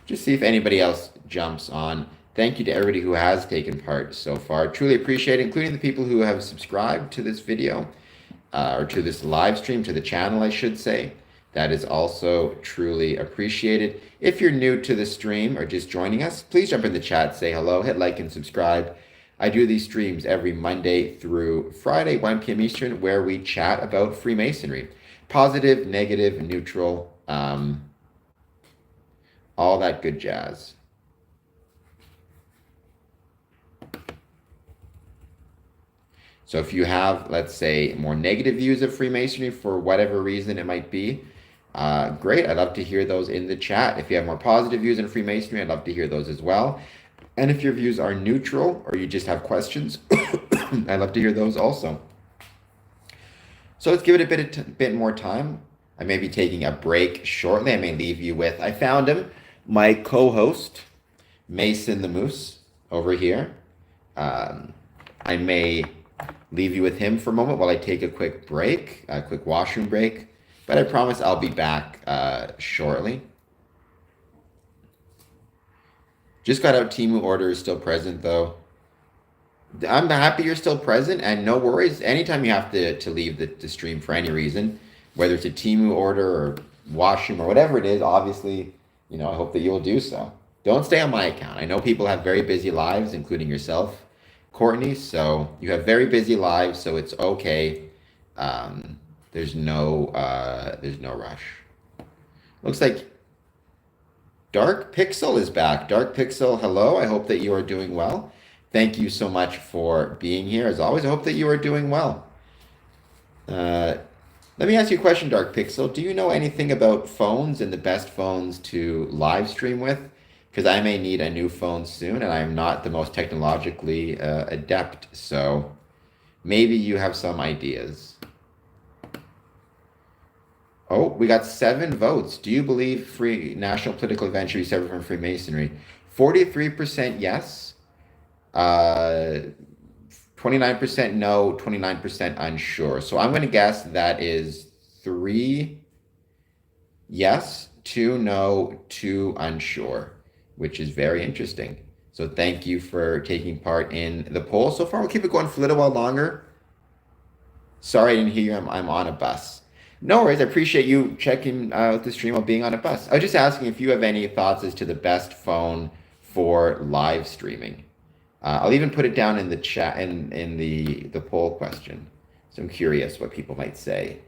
[SPEAKER 1] Just see if anybody else jumps on. Thank you to everybody who has taken part so far. Truly appreciate it, including the people who have subscribed to this video or to this live stream, to the channel, I should say. That is also truly appreciated. If you're new to the stream or just joining us, please jump in the chat, say hello, hit like and subscribe. I do these streams every Monday through Friday, 1 p.m. Eastern, where we chat about Freemasonry. Positive, negative, neutral, all that good jazz. So if you have, let's say, more negative views of Freemasonry for whatever reason it might be, great. I'd love to hear those in the chat. If you have more positive views in Freemasonry, I'd love to hear those as well. And if your views are neutral or you just have questions, I'd love to hear those also. So let's give it a bit more time. I may be taking a break shortly. I may leave you with, I found him, my co-host, Mason the Moose, over here. I may leave you with him for a moment while I take a quick break, a quick washroom break. But I promise I'll be back shortly. Just got out Temu order is still present though. I'm happy you're still present and no worries. Anytime you have to leave the stream for any reason, whether it's a Temu order or washroom or whatever it is, obviously, I hope that you will do so. Don't stay on my account. I know people have very busy lives, including yourself, Courtney, so you have very busy lives, so it's okay. There's no rush. Looks like Dark Pixel is back. Dark Pixel, hello. I hope that you are doing well. Thank you so much for being here. As always, I hope that you are doing well. Let me ask you a question, Dark Pixel. Do you know anything about phones and the best phones to live stream with? Because I may need a new phone soon, and I'm not the most technologically adept. So Maybe you have some ideas. Oh, we got 7 votes. Do you believe free national political events should be separate from Freemasonry? 43% yes. 29% no, 29% unsure. So I'm going to guess that is 3 yes, 2 no, 2 unsure, which is very interesting. So thank you for taking part in the poll. So far, we'll keep it going for a little while longer. Sorry, I didn't hear you. I'm on a bus. No worries. I appreciate you checking out the stream while being on a bus. I was just asking if you have any thoughts as to the best phone for live streaming. I'll even put it down in the chat in the poll question. So I'm curious what people might say.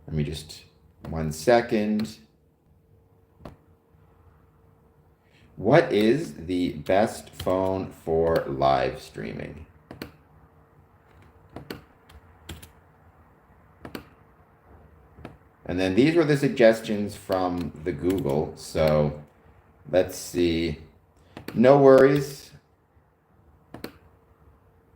[SPEAKER 1] Let me just 1 second. What is the best phone for live streaming? And then these were the suggestions from the Google. So let's see. No worries.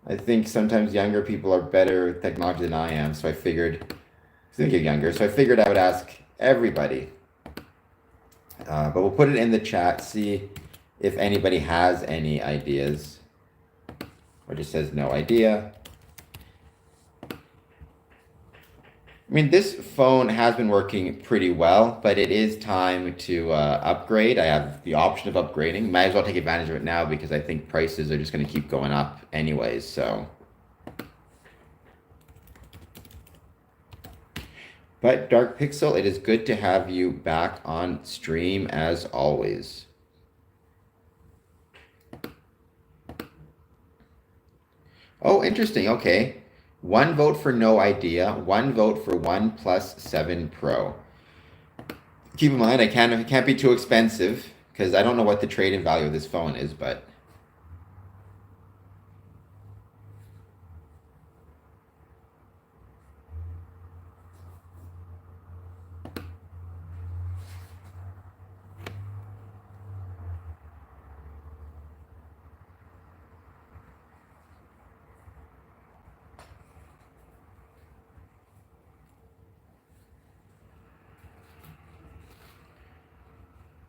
[SPEAKER 1] I think sometimes younger people are better with technology than I am. So I think you're younger. So I figured I would ask everybody. But we'll put it in the chat, see if anybody has any ideas. Or just says no idea. I mean, this phone has been working pretty well, but it is time to upgrade. I have the option of upgrading. Might as well take advantage of it now because I think prices are just going to keep going up anyways. So, but Dark Pixel, it is good to have you back on stream as always. Oh, interesting. Okay. 1 vote for no idea, 1 vote for OnePlus 7 Pro. Keep in mind, it can't be too expensive because I don't know what the trade-in value of this phone is, but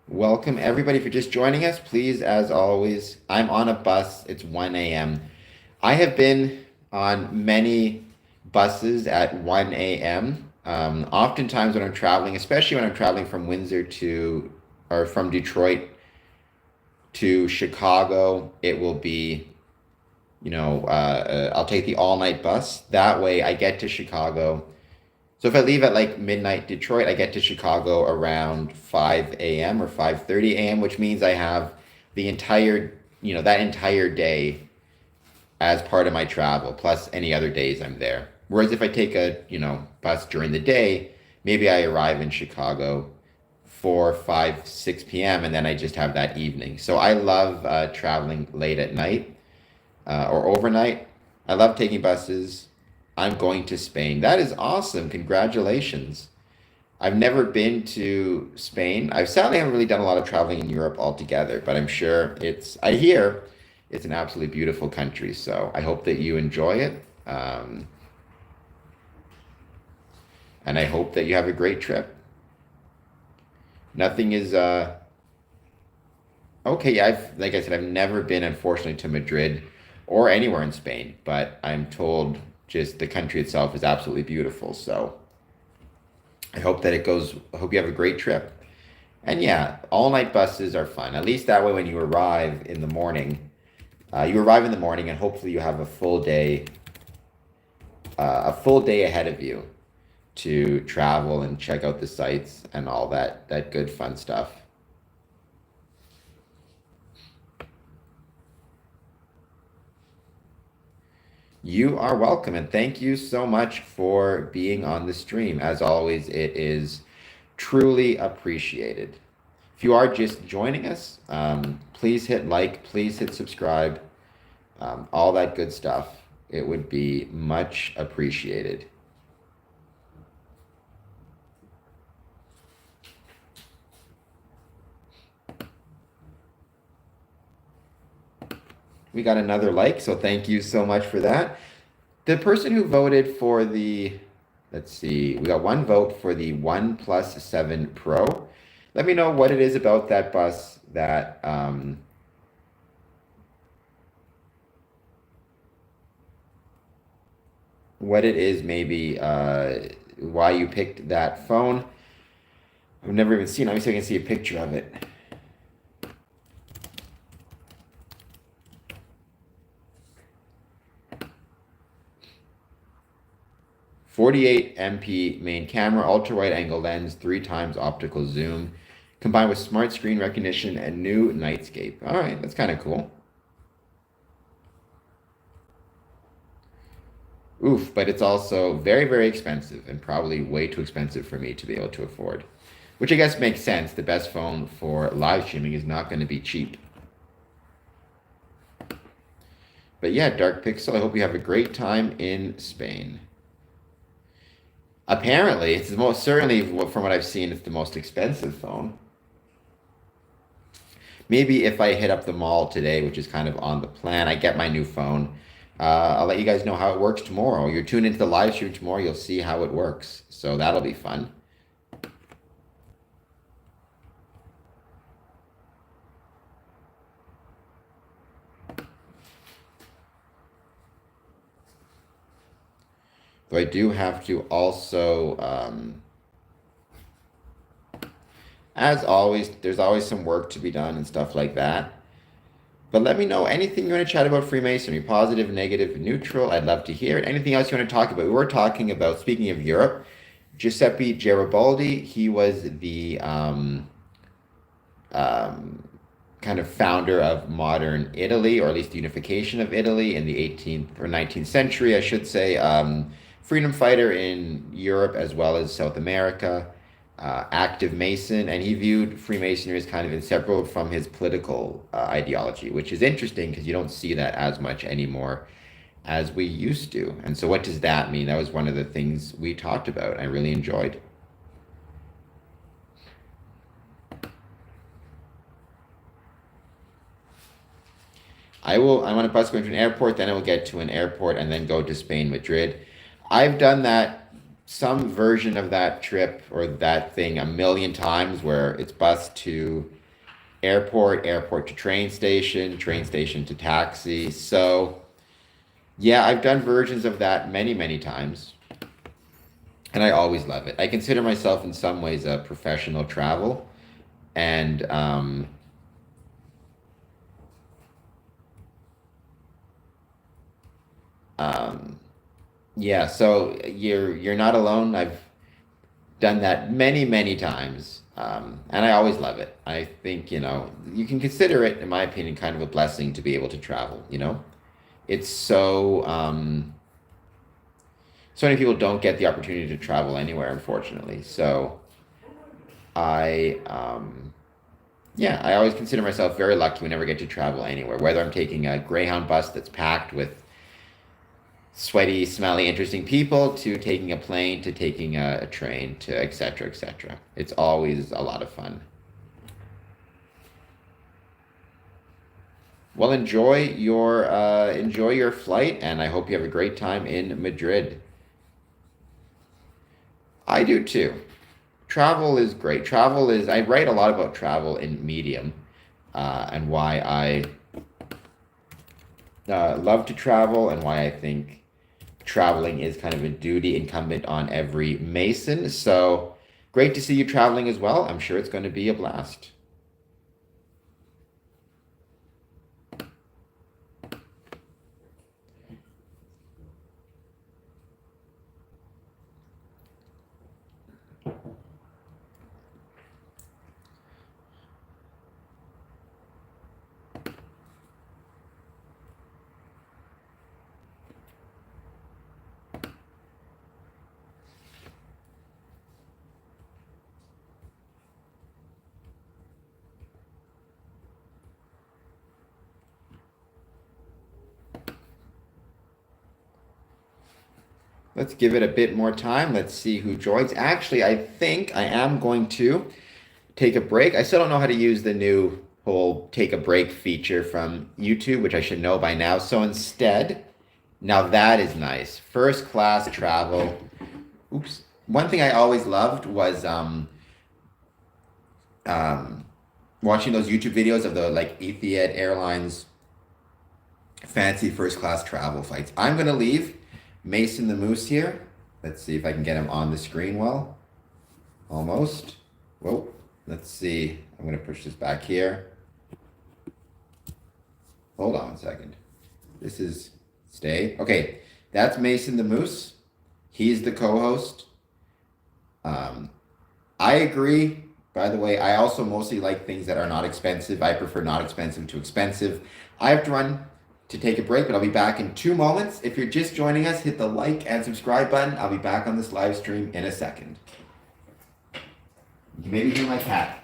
[SPEAKER 1] welcome everybody for just joining us. Please, as always, I'm on a bus. It's 1 a.m. I have been on many buses at 1 a.m. Oftentimes when I'm traveling, especially when I'm traveling from Windsor or from Detroit to Chicago, it will be, I'll take the all-night bus. That way I get to Chicago. So if I leave at like midnight Detroit, I get to Chicago around 5 a.m. or 5:30 a.m., which means I have that entire day as part of my travel, plus any other days I'm there. Whereas if I take a, bus during the day, maybe I arrive in Chicago 4, 5, 6 p.m. and then I just have that evening. So I love traveling late at night or overnight. I love taking buses. I'm going to Spain. That is awesome. Congratulations. I've never been to Spain. I sadly haven't really done a lot of traveling in Europe altogether, but I'm sure I hear it's an absolutely beautiful country. So I hope that you enjoy it. And I hope that you have a great trip. Nothing is, okay. Like I said, I've never been, unfortunately, to Madrid or anywhere in Spain, but I'm told just the country itself is absolutely beautiful. So I hope that I hope you have a great trip. And yeah, all night buses are fun. At least that way, when you arrive in the morning, and hopefully you have a full day ahead of you to travel and check out the sights and all that good fun stuff. You are welcome, and thank you so much for being on the stream. As always, it is truly appreciated. If you are just joining us, please hit like, please hit subscribe, all that good stuff. It would be much appreciated. We got another like, so thank you so much for that. The person who voted for the, let's see, we got one vote for the OnePlus 7 Pro. Let me know what it is about that bus that what it is, maybe why you picked that phone. I've never even seen it. Let me see if I can see a picture of it. 48 MP main camera, ultra wide angle lens, 3x optical zoom, combined with smart screen recognition and new nightscape. All right, that's kind of cool. Oof, but it's also very, very expensive and probably way too expensive for me to be able to afford. Which I guess makes sense. The best phone for live streaming is not going to be cheap. But yeah, Dark Pixel, I hope you have a great time in Spain. Apparently, it's the most, certainly from what I've seen, it's the most expensive phone. Maybe if I hit up the mall today, which is kind of on the plan, I get my new phone. I'll let you guys know how it works tomorrow. You're tuned into the live stream tomorrow, you'll see how it works. So that'll be fun. Though I do have to also, as always, there's always some work to be done and stuff like that. But let me know anything you want to chat about Freemasonry, positive, negative, neutral. I'd love to hear it. Anything else you want to talk about? We were talking about, speaking of Europe, Giuseppe Garibaldi. He was the kind of founder of modern Italy, or at least the unification of Italy in the 18th or 19th century, I should say. Freedom fighter in Europe as well as South America, active Mason, and he viewed Freemasonry as kind of inseparable from his political ideology, which is interesting because you don't see that as much anymore as we used to. And so, what does that mean? That was one of the things we talked about. I really enjoyed. I'm on a bus going to an airport, then I will get to an airport and then go to Spain, Madrid. I've done that, some version of that trip or that thing a million times where it's bus to airport, airport to train station to taxi. So, yeah, I've done versions of that many, many times. And I always love it. I consider myself in some ways a professional travel. And um, yeah, so you're not alone. I've done that many, many times. And I always love it. I think, you can consider it, in my opinion, kind of a blessing to be able to travel. It's so many people don't get the opportunity to travel anywhere, unfortunately. So I, yeah, I always consider myself very lucky whenever I get to travel anywhere, whether I'm taking a Greyhound bus that's packed with sweaty, smelly, interesting people, to taking a plane, to taking a train, to et cetera, et cetera. It's always a lot of fun. Well, enjoy your flight, and I hope you have a great time in Madrid. I do too. Travel is great. I write a lot about travel in Medium, and why I love to travel and why I think traveling is kind of a duty incumbent on every Mason. So great to see you traveling as well. I'm sure it's going to be a blast. Let's give it a bit more time. Let's see who joins. Actually, I think I am going to take a break. I still don't know how to use the new whole take a break feature from YouTube, which I should know by now. So instead, now that is nice. First class travel. Oops. One thing I always loved was um, watching those YouTube videos of the like Etihad Airlines fancy first class travel flights. I'm gonna leave Mason the Moose here. Let's see if I can get him on the screen well. Almost. Whoa. Let's see. I'm gonna push this back here. Hold on a second. This is stay. Okay, that's Mason the Moose. He's the co-host. Um, I agree. By the way, I also mostly like things that are not expensive. I prefer not expensive to expensive. I have to run to take a break, but I'll be back in 2 moments. If you're just joining us, hit the like and subscribe button. I'll be back on this live stream in a second. You can maybe hear my cat.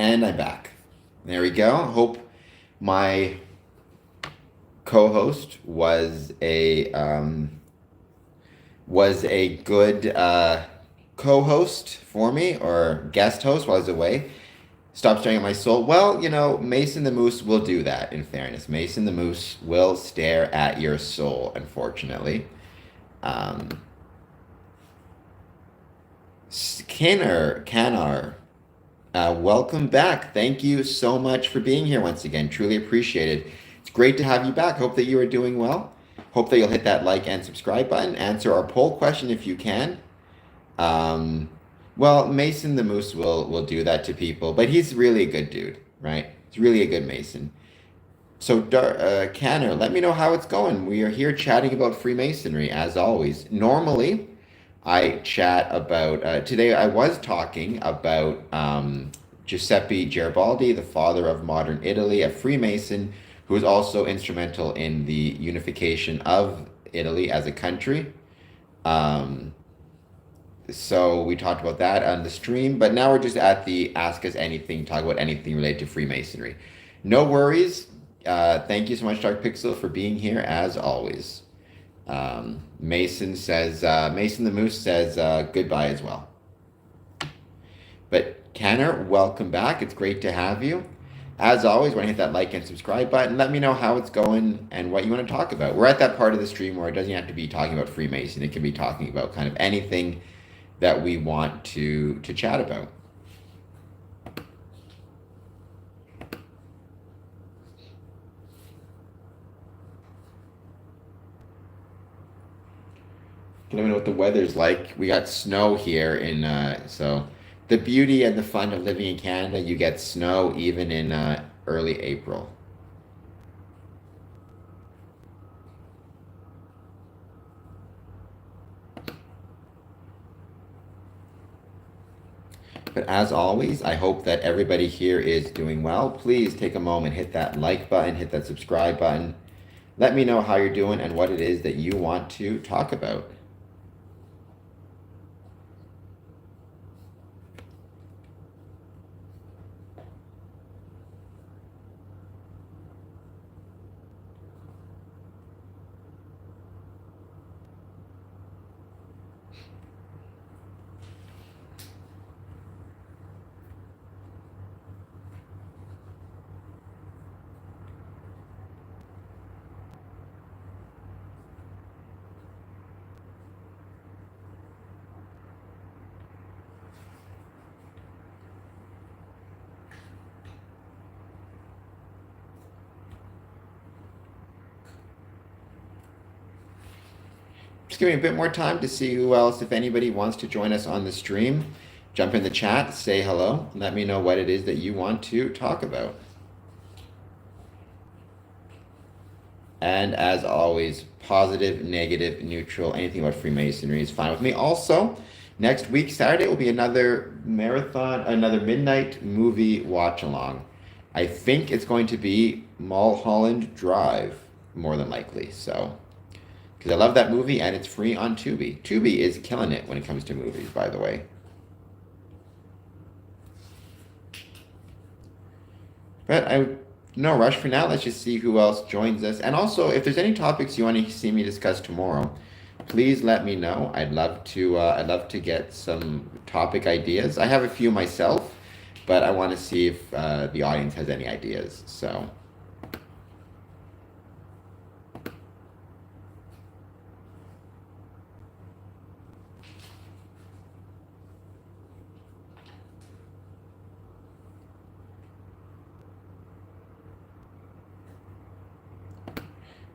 [SPEAKER 1] And I'm back. There we go. Hope my co-host was a good co-host for me or guest host while I was away. Stop staring at my soul. Well, Mason the Moose will do that. In fairness, Mason the Moose will stare at your soul. Unfortunately, um, Canar, welcome back. Thank you so much for being here once again. Truly appreciate it. It's great to have you back. Hope that you are doing well. Hope that you'll hit that like and subscribe button. Answer our poll question if you can. Well, Mason the Moose will do that to people, but he's really a good dude, right? He's really a good Mason. So, Canner, let me know how it's going. We are here chatting about Freemasonry as always. Normally, I chat about, today I was talking about Giuseppe Garibaldi, the father of modern Italy, a Freemason who was also instrumental in the unification of Italy as a country. Um, so we talked about that on the stream, but now we're just at the Ask Us Anything, talk about anything related to Freemasonry. No worries. Thank you so much, Dark Pixel, for being here as always. Mason the Moose says goodbye as well. But Canner, welcome back. It's great to have you. As always, want to hit that like and subscribe button. Let me know how it's going and what you want to talk about. We're at that part of the stream where it doesn't have to be talking about Freemason. It can be talking about kind of anything that we want to chat about. Let me know what the weather's like. We got snow here so the beauty and the fun of living in Canada, you get snow even in early April. But as always, I hope that everybody here is doing well. Please take a moment, hit that like button, hit that subscribe button. Let me know how you're doing and what it is that you want to talk about. Just give me a bit more time to see who else, if anybody wants to join us on the stream. Jump in the chat, say hello, let me know what it is that you want to talk about. And as always, positive, negative, neutral, anything about Freemasonry is fine with me. Also, next week, Saturday, will be another marathon, another midnight movie watch along. I think it's going to be Mulholland Drive, more than likely. So, because I love that movie and it's free on Tubi. Tubi is killing it when it comes to movies, by the way. But no rush for now. Let's just see who else joins us. And also, if there's any topics you want to see me discuss tomorrow, please let me know. I'd love to get some topic ideas. I have a few myself, but I want to see if the audience has any ideas. So.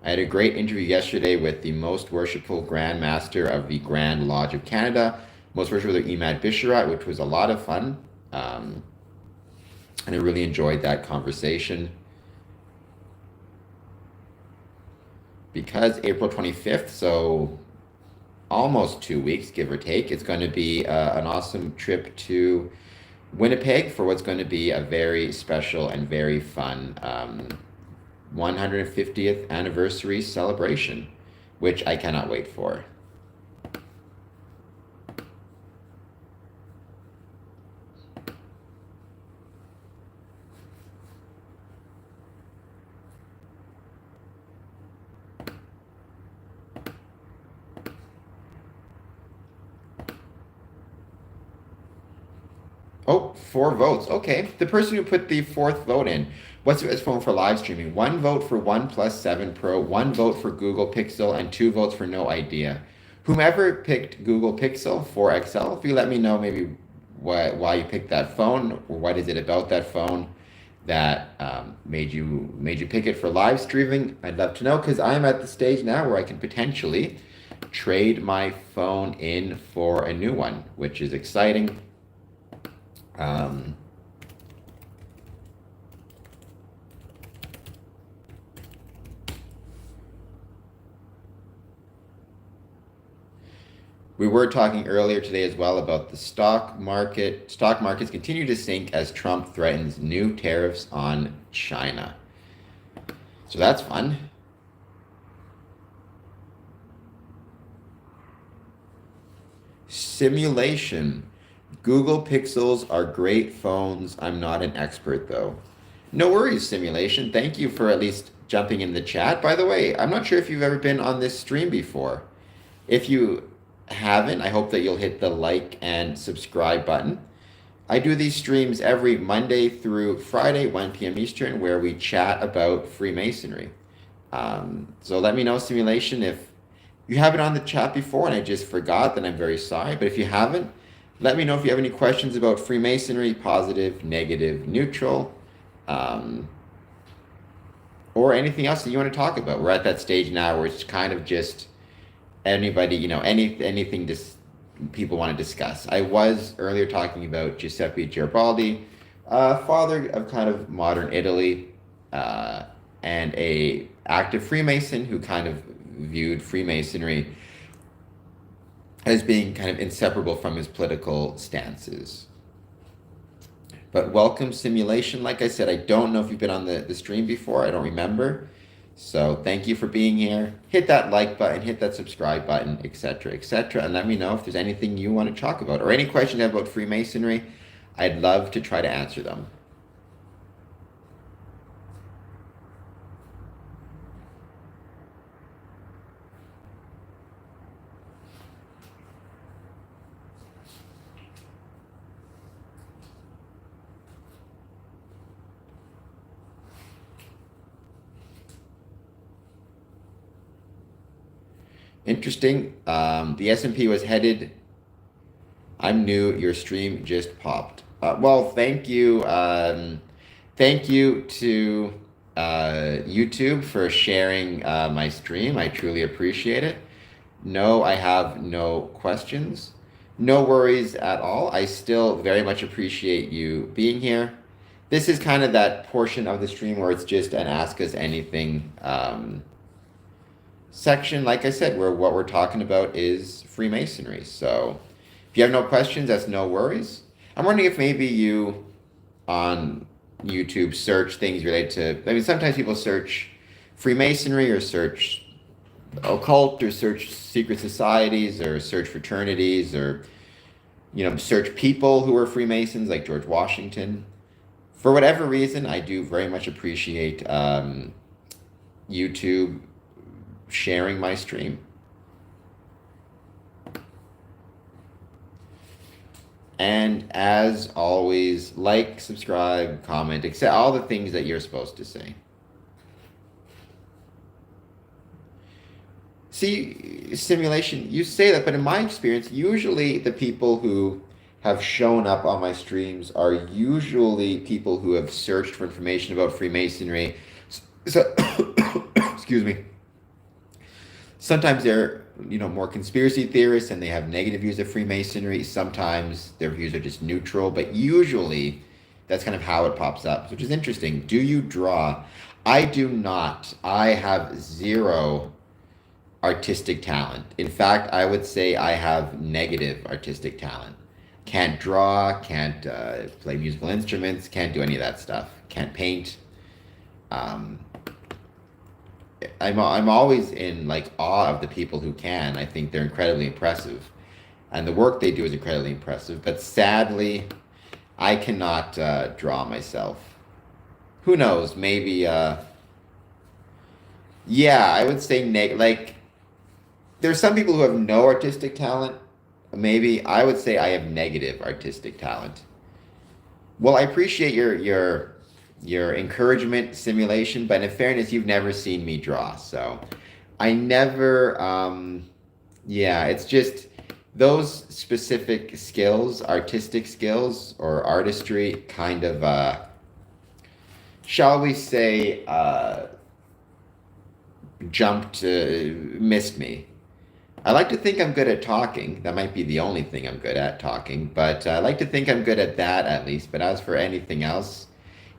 [SPEAKER 1] I had a great interview yesterday with the Most Worshipful Grand Master of the Grand Lodge of Canada, Most Worshipful Emad Bisharat, which was a lot of fun. And I really enjoyed that conversation. Because April 25th, so almost 2 weeks, give or take, it's going to be an awesome trip to Winnipeg for what's going to be a very special and very fun 150th anniversary celebration, which I cannot wait for. Oh, 4 votes. Okay. The person who put the 4th vote in, what's the best phone for live streaming? 1 vote for OnePlus 7 Pro, 1 vote for Google Pixel, and 2 votes for no idea. Whomever picked Google Pixel 4 XL, if you let me know maybe why you picked that phone, or what is it about that phone that made you pick it for live streaming, I'd love to know, because I'm at the stage now where I can potentially trade my phone in for a new one, which is exciting. We were talking earlier today as well about the stock market. Stock markets continue to sink as Trump threatens new tariffs on China. So that's fun. Simulation. Google Pixels are great phones. I'm not an expert though. No worries, Simulation. Thank you for at least jumping in the chat. By the way, I'm not sure if you've ever been on this stream before. If you haven't, I hope that you'll hit the like and subscribe button. I do these streams every Monday through Friday, 1 p.m. Eastern, where we chat about Freemasonry. So let me know, Simulation, if you haven't on the chat before and I just forgot, then I'm very sorry. But if you haven't, let me know if you have any questions about Freemasonry, positive, negative, neutral, or anything else that you want to talk about. We're at that stage now where it's kind of just anybody, anything people want to discuss. I was earlier talking about Giuseppe Garibaldi, father of kind of modern Italy, and a active Freemason who kind of viewed Freemasonry as being kind of inseparable from his political stances. But welcome, Simulation. Like I said, I don't know if you've been on the stream before. I don't remember. So thank you for being here. Hit that like button, hit that subscribe button, etc., and let me know if there's anything you want to talk about or any questions you have about Freemasonry. I'd love to try to answer them. Interesting. The S&P was headed. I'm new. Your stream just popped. Well, thank you. Thank you to YouTube for sharing my stream. I truly appreciate it. No, I have no questions. No worries at all. I still very much appreciate you being here. This is kind of that portion of the stream where it's just an Ask Us Anything section, like I said, where what we're talking about is Freemasonry. So if you have no questions, that's no worries. I'm wondering if maybe you on YouTube search things related to, I mean, sometimes people search Freemasonry or search occult or search secret societies or search fraternities or, search people who are Freemasons like George Washington. For whatever reason, I do very much appreciate YouTube sharing my stream. And as always, like, subscribe, comment, except all the things that you're supposed to say. See, Simulation, you say that, but in my experience, usually the people who have shown up on my streams are usually people who have searched for information about Freemasonry. So, excuse me. Sometimes they're, more conspiracy theorists and they have negative views of Freemasonry. Sometimes their views are just neutral, but usually that's kind of how it pops up, which is interesting. Do you draw? I do not. I have zero artistic talent. In fact, I would say I have negative artistic talent. Can't draw, can't play musical instruments, can't do any of that stuff. Can't paint. I'm always in awe of the people who can. I think they're incredibly impressive, and the work they do is incredibly impressive. But sadly, I cannot draw myself. Who knows? Maybe. Yeah, I would say there's some people who have no artistic talent. Maybe I would say I have negative artistic talent. Well, I appreciate your encouragement, Simulation, but in fairness, you've never seen me draw, so I never, it's just those specific skills, artistic skills or artistry kind of, shall we say, missed me. I like to think I'm good at talking. That might be the only thing I'm good at, talking, but I like to think I'm good at that at least, but as for anything else,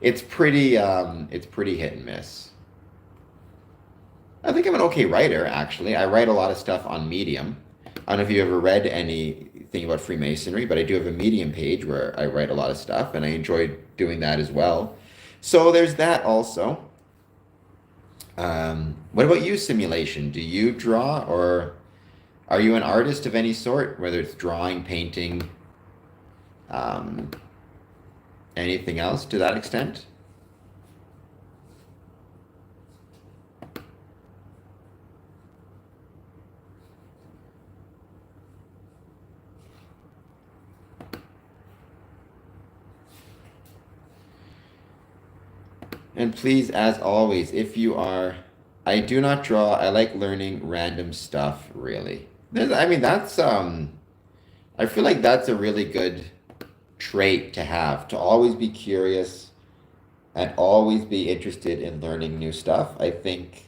[SPEAKER 1] it's pretty hit and miss. I think I'm an okay writer, actually. I write a lot of stuff on Medium. I don't know if you ever read anything about Freemasonry, but I do have a Medium page where I write a lot of stuff, and I enjoy doing that as well. So there's that also. What about you, Simulation? Do you draw, or are you an artist of any sort, whether it's drawing, painting, anything else to that extent? And please, as always, if you are, I do not draw. I like learning random stuff, really. That's, I feel like that's a really good trait to have, to always be curious and always be interested in learning new stuff. I think,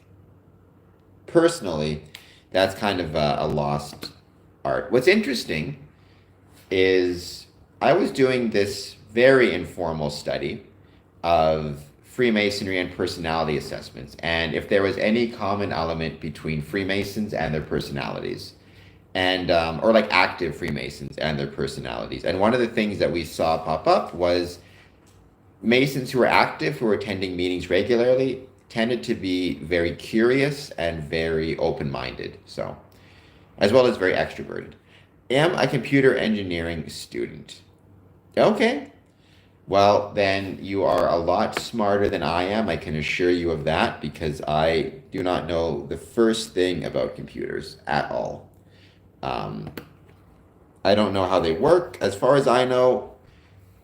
[SPEAKER 1] personally, that's kind of a lost art. What's interesting is I was doing this very informal study of Freemasonry and personality assessments, and if there was any common element between Freemasons and their personalities, and or active Freemasons and their personalities. And one of the things that we saw pop up was Masons who are active, who are attending meetings regularly, tended to be very curious and very open-minded, so, as well as very extroverted. Am a computer engineering student. Okay. Well, then you are a lot smarter than I am. I can assure you of that because I do not know the first thing about computers at all. Um, I don't know how they work. As far as I know,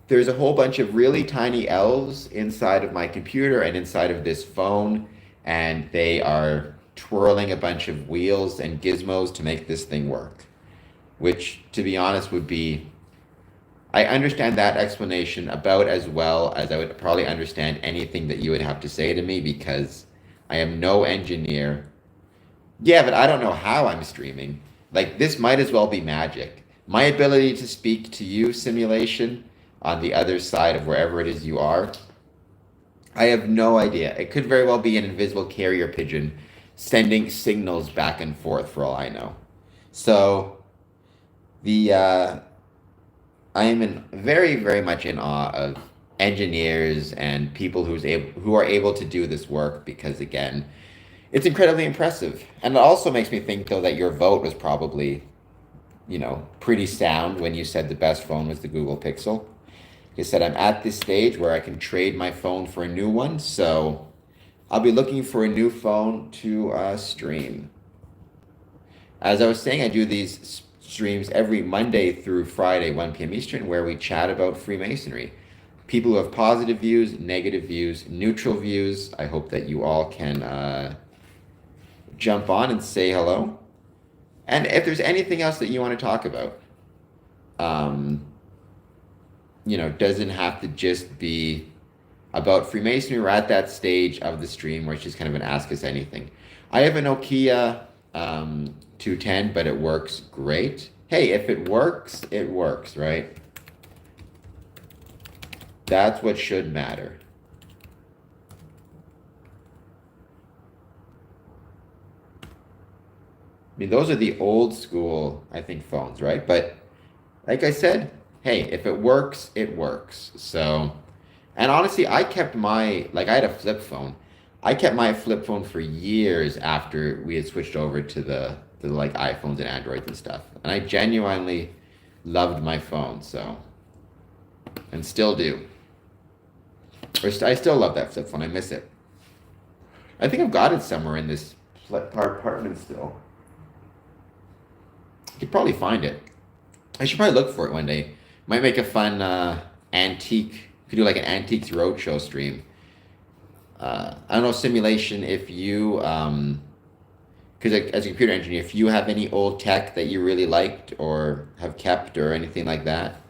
[SPEAKER 1] there's a whole bunch of really tiny elves inside of my computer and inside of this phone, and they are twirling a bunch of wheels and gizmos to make this thing work, which, to be honest, would be. I understand that explanation about as well as I would probably understand anything that you would have to say to me because I am no engineer. Yeah, but I don't know how I'm streaming. Like, this might as well be magic. My ability to speak to you, simulation, on the other side of wherever it is you are, I have no idea. It could very well be an invisible carrier pigeon sending signals back and forth for all I know. So, the I am very, very much in awe of engineers and people who are able to do this work because, again, it's incredibly impressive. And it also makes me think, though, that your vote was probably, pretty sound when you said the best phone was the Google Pixel. You said, I'm at this stage where I can trade my phone for a new one, so I'll be looking for a new phone to stream. As I was saying, I do these streams every Monday through Friday, 1 p.m. Eastern, where we chat about Freemasonry. People who have positive views, negative views, neutral views. I hope that you all can jump on and say hello. And if there's anything else that you want to talk about, doesn't have to just be about Freemasonry. We're at that stage of the stream where it's just kind of an ask us anything. I have a Nokia 210, but it works great. Hey, if it works, right? That's what should matter. I mean, those are the old school, I think, phones, right? But like I said, hey, if it works, it works. So, and honestly, I had a flip phone. I kept my flip phone for years after we had switched over to the like iPhones and Androids and stuff. And I genuinely loved my phone, so, and still do. I still love that flip phone. I miss it. I think I've got it somewhere in this apartment still. You could probably find it. I should probably look for it one day. Might make a fun antique. Could do like an antiques roadshow stream. I don't know, simulation. If you, because as a computer engineer, if you have any old tech that you really liked or have kept or anything like that.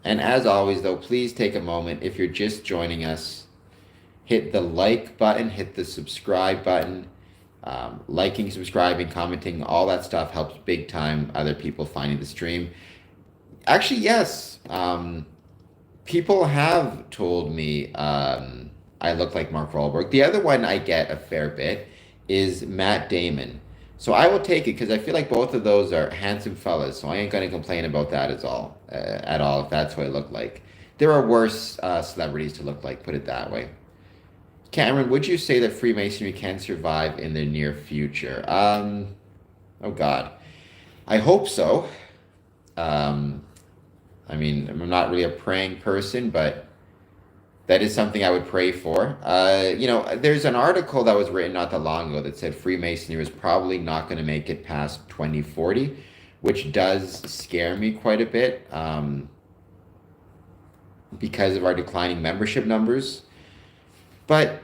[SPEAKER 1] And as always, though, please take a moment if you're just joining us. Hit the like button. Hit the subscribe button. Liking, subscribing, commenting, all that stuff helps big time other people finding the stream. Actually, yes. People have told me I look like Mark Wahlberg. The other one I get a fair bit is Matt Damon. So I will take it because I feel like both of those are handsome fellas. So I ain't going to complain about that at all if that's what I look like. There are worse celebrities to look like, put it that way. Cameron, would you say that Freemasonry can survive in the near future? Oh God, I hope so. I mean, I'm not really a praying person, but that is something I would pray for. There's an article that was written not that long ago that said Freemasonry was probably not going to make it past 2040, which does scare me quite a bit because of our declining membership numbers. But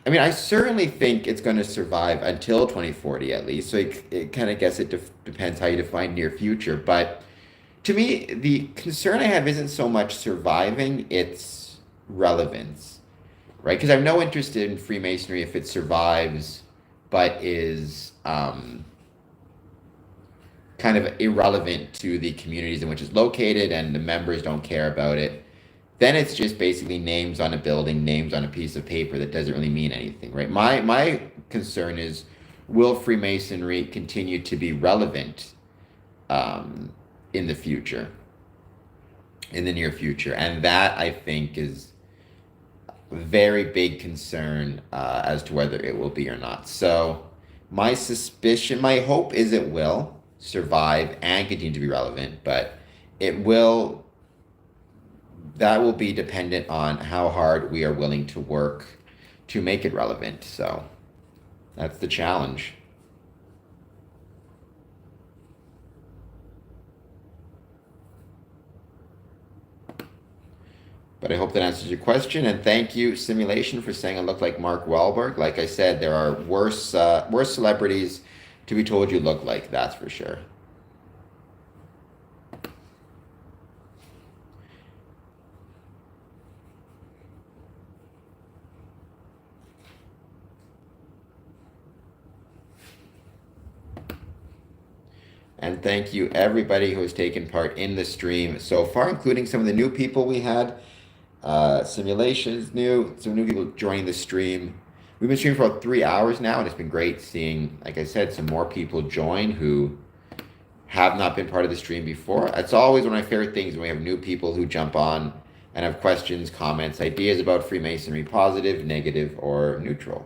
[SPEAKER 1] I mean, I certainly think it's going to survive until 2040 at least. So it kind of guess it depends how you define near future. But to me, the concern I have isn't so much surviving, it's relevance, right? Because I'm no interest in Freemasonry if it survives, but is kind of irrelevant to the communities in which it's located and the members don't care about it. Then it's just basically names on a building, names on a piece of paper that doesn't really mean anything, right? My concern is, will Freemasonry continue to be relevant in the future? in the near future. And that, I think, is a very big concern as to whether it will be or not. So my suspicion, my hope is it will survive and continue to be relevant, but it will, that will be dependent on how hard we are willing to work to make it relevant. So that's the challenge. But I hope that answers your question. And thank you, Simulation, for saying I look like Mark Wahlberg. Like I said, there are worse celebrities to be told you look like, that's for sure. And thank you, everybody who has taken part in the stream so far, including some of the new people we had. Simulations new, some new people joining the stream. We've been streaming for about 3 hours now, and it's been great seeing, like I said, some more people join who have not been part of the stream before. It's always one of my favorite things when we have new people who jump on and have questions, comments, ideas about Freemasonry, positive, negative, or neutral.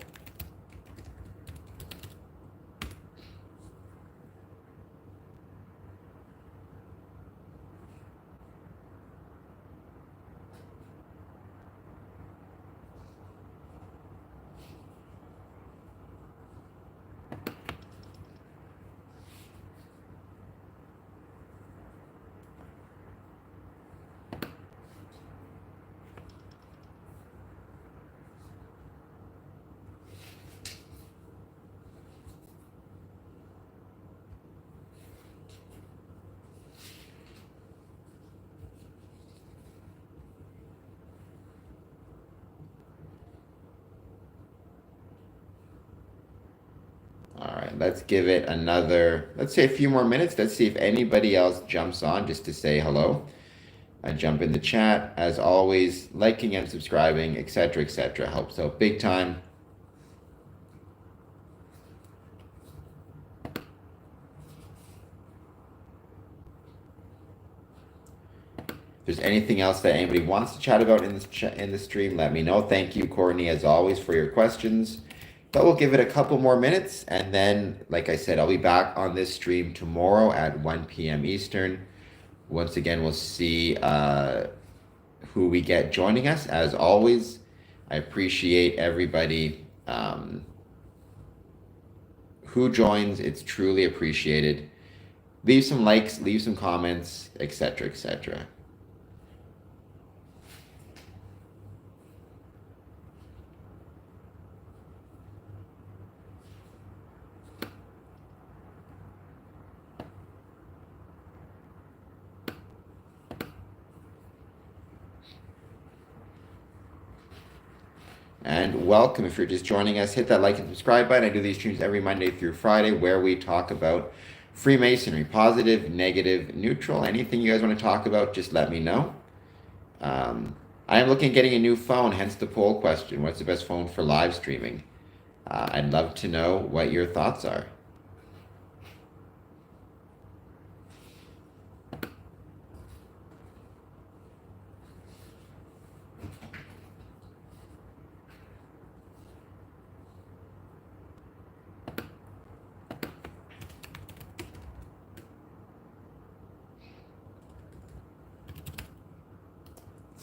[SPEAKER 1] All right, let's give it another, let's say a few more minutes. Let's see if anybody else jumps on just to say hello. Jump in the chat. As always, liking and subscribing, etc., helps out big time. If there's anything else that anybody wants to chat about in the stream, let me know. Thank you, Courtney, as always, for your questions. But we'll give it a couple more minutes, and then, like I said, I'll be back on this stream tomorrow at 1 p.m. Eastern. Once again, we'll see who we get joining us. As always, I appreciate everybody who joins. It's truly appreciated. Leave some likes, leave some comments, etc. And welcome if you're just joining us. Hit that like and subscribe button. I do these streams every Monday through Friday where we talk about Freemasonry, positive, negative, neutral. Anything you guys want to talk about, just let me know. I am looking at getting a new phone, hence the poll question. What's the best phone for live streaming? I'd love to know what your thoughts are.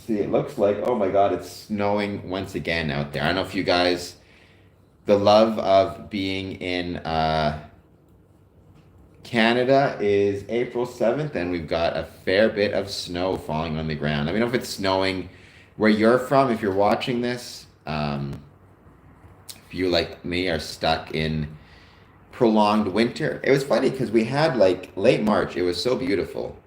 [SPEAKER 1] See, it looks like, oh my God, it's snowing once again out there. I don't know if you guys, the love of being in Canada is April 7th, and we've got a fair bit of snow falling on the ground. Let me know if it's snowing where you're from, if you're watching this. If you, like me, are stuck in prolonged winter. It was funny because we had like late March. It was so beautiful.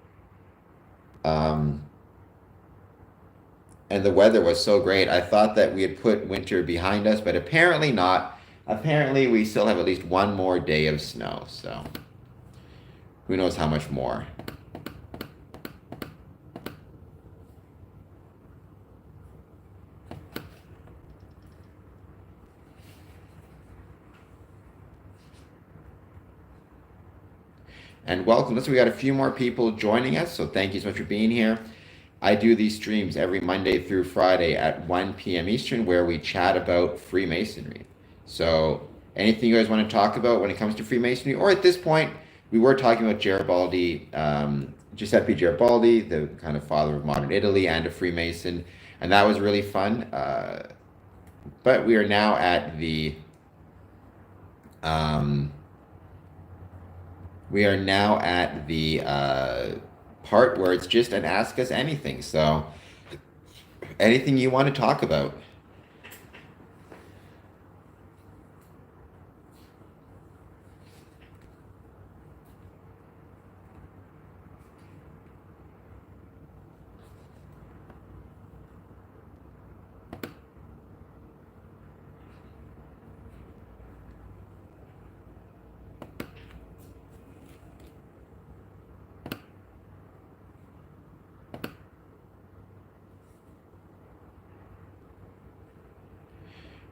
[SPEAKER 1] And the weather was so great. I thought that we had put winter behind us, but apparently not. Apparently we still have at least one more day of snow, so who knows how much more. And welcome. Listen, we got a few more people joining us, so thank you so much for being here. I do these streams every Monday through Friday at 1 p.m. Eastern where we chat about Freemasonry. So, anything you guys want to talk about when it comes to Freemasonry, or at this point, we were talking about Garibaldi, Giuseppe Garibaldi, the kind of father of modern Italy and a Freemason, and that was really fun. But um, we are now at the part where it's just an ask us anything. So, anything you want to talk about.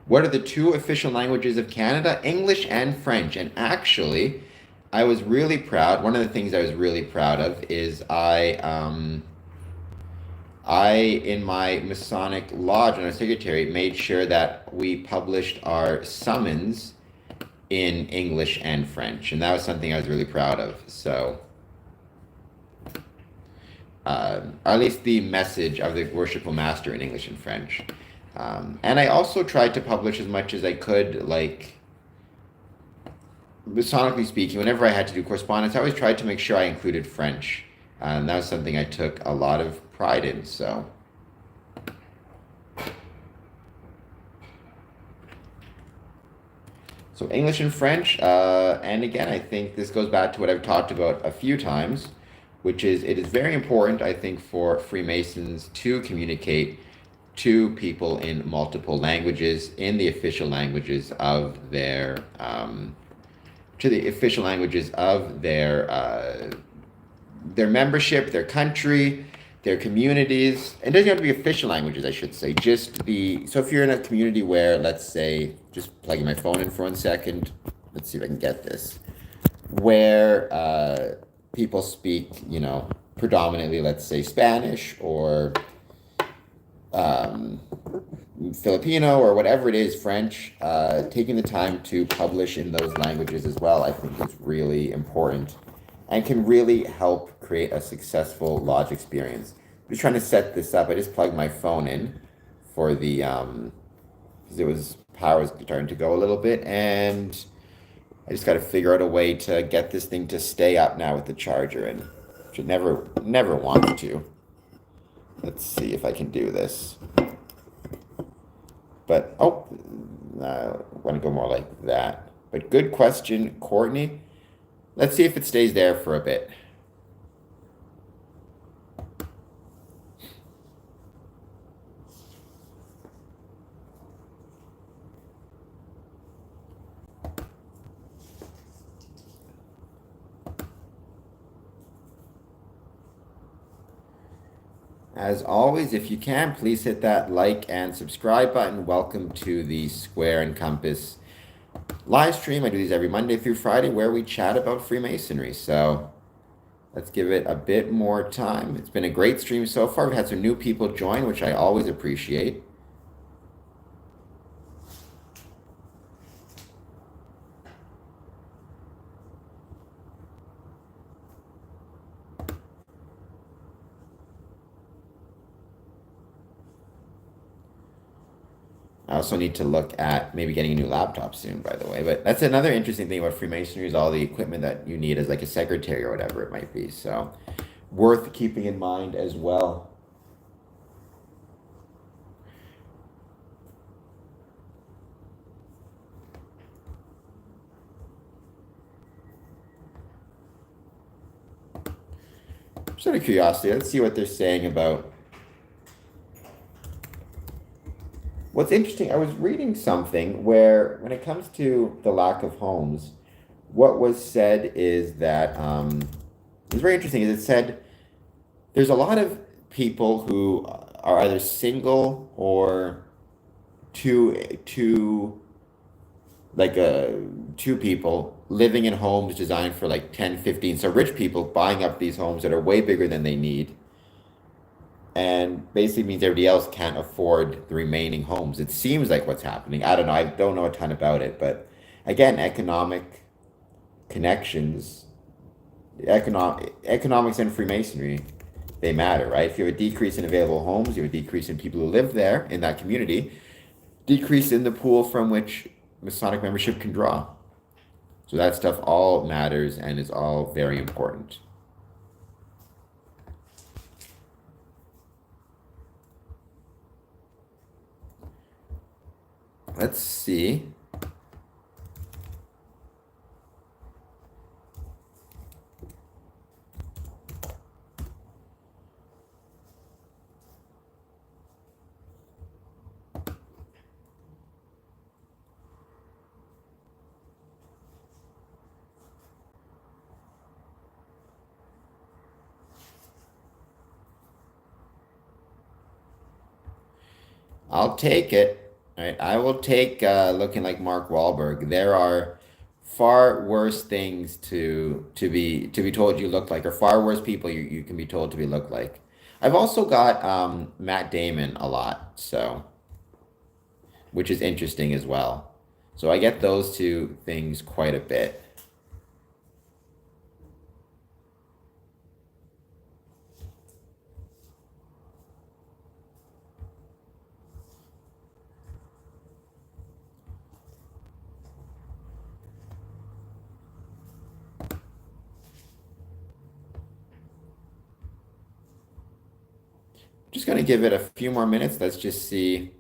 [SPEAKER 1] What are the two official languages of Canada? English and French. And actually, I was really proud. One of the things I was really proud of is I in my Masonic lodge and our secretary made sure that we published our summons in English and French, and that was something I was really proud of. So, at least the message of the worshipful master in English and French. And I also tried to publish as much as I could, like, Masonically speaking, whenever I had to do correspondence, I always tried to make sure I included French. And that was something I took a lot of pride in. So English and French, and again, I think this goes back to what I've talked about a few times, which is it is very important, I think, for Freemasons to communicate to people in multiple languages, in the official languages of their membership, their country, their communities. It doesn't have to be official languages, I should say. So if you're in a community where, let's say, just plugging my phone in for 1 second, let's see if I can get this, where people speak, predominantly, let's say, Spanish or Filipino or whatever it is, French, taking the time to publish in those languages as well, I think is really important and can really help create a successful lodge experience. I'm just trying to set this up. I just plugged my phone in for the, because power was starting to go a little bit, and I just got to figure out a way to get this thing to stay up now with the charger in, which it never wants to. Let's see if I can do this. But, I want to go more like that. But good question, Courtney. Let's see if it stays there for a bit. As always, if you can, please hit that like and subscribe button. Welcome to the Square and Compass live stream. I do these every Monday through Friday where we chat about Freemasonry. So let's give it a bit more time. It's been a great stream so far. We've had some new people join, which I always appreciate. I also need to look at maybe getting a new laptop soon, by the way. But that's another interesting thing about Freemasonry is all the equipment that you need as like a secretary or whatever it might be. So worth keeping in mind as well. Just out of curiosity, let's see what they're saying about. What's interesting, I was reading something where when it comes to the lack of homes, what was said is that it's very interesting. Is it said there's a lot of people who are either single or two two people living in homes designed for like 10, 15. So rich people buying up these homes that are way bigger than they need. and basically means everybody else can't afford the remaining homes. It seems like what's happening. I don't know. I don't know a ton about it, but again, connections, economics and Freemasonry, they matter, right? If you have a decrease in available homes, you have a decrease in people who live there in that community, decrease in the pool from which Masonic membership can draw. So that stuff all matters and is all very important. Let's see. I'll take it. All right, I will take looking like Mark Wahlberg. There are far worse things to be told you look like, or far worse people you can be told to be look like. I've also got Matt Damon a lot, so which is interesting as well. So I get those two things quite a bit. Just gonna give it a few more minutes. Let's just see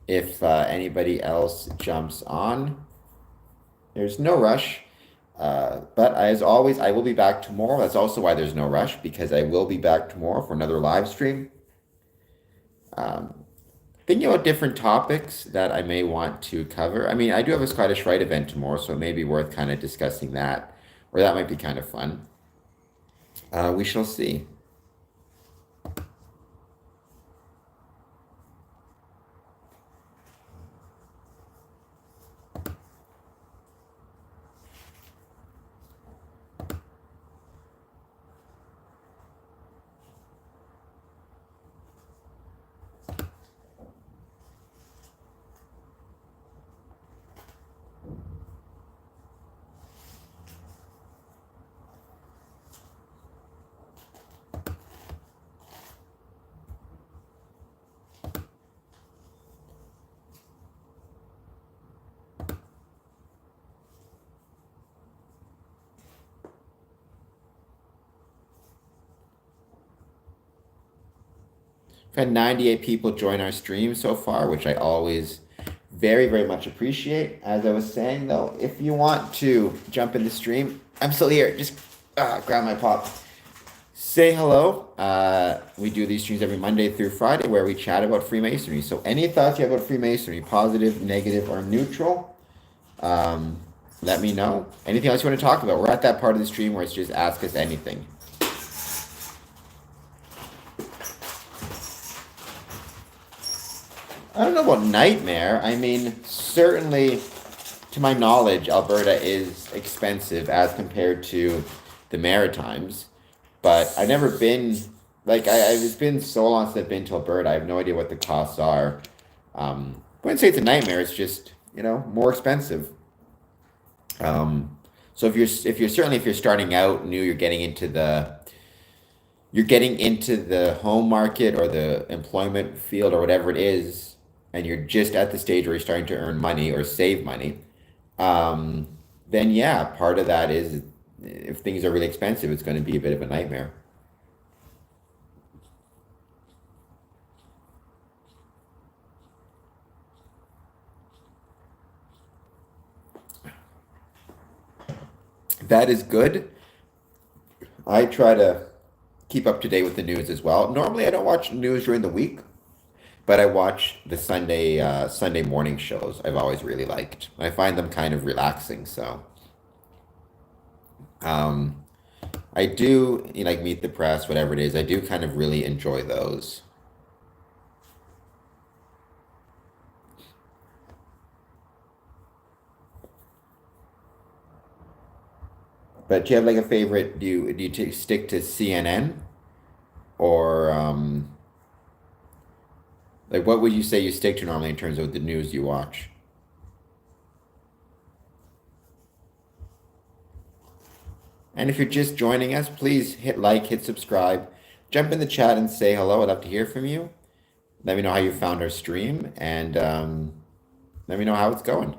[SPEAKER 1] if anybody else jumps on. There's no rush. But as always, I will be back tomorrow. That's also why there's no rush, because I will be back tomorrow for another live stream. Thinking about different topics that I may want to cover. I mean, I do have a Scottish Rite event tomorrow, so it may be worth kind of discussing that, or that might be kind of fun. We shall see. We've had 98 people join our stream so far, which I always very, very much appreciate. As I was saying, though, if you want to jump in the stream, I'm still here. Just grab my pop. Say hello. We do these streams every Monday through Friday where we chat about Freemasonry. So any thoughts you have about Freemasonry, positive, negative, or neutral, let me know. Anything else you want to talk about? We're at that part of the stream where it's just ask us anything. I don't know about nightmare. I mean, certainly, to my knowledge, Alberta is expensive as compared to the Maritimes. But I've never been, it's been so long since I've been to Alberta. I have no idea what the costs are. I wouldn't say it's a nightmare. It's just, more expensive. So if you're starting out new, you're getting into the home market or the employment field or whatever it is, and you're just at the stage where you're starting to earn money or save money, um, then yeah, part of that is if things are really expensive, it's going to be a bit of a nightmare. That is good. I try to keep up to date with the news as well. Normally, I don't watch news during the week, but I watch the Sunday morning shows. I've always really liked. I find them kind of relaxing. So, um, I do like Meet the Press, whatever it is. I do kind of really enjoy those. But do you have like a favorite? Do you stick to CNN? or like what would you say you stick to normally in terms of the news you watch? And if you're just joining us, please hit like, hit subscribe, jump in the chat and say hello. I'd love to hear from you. Let me know how you found our stream, and let me know how it's going.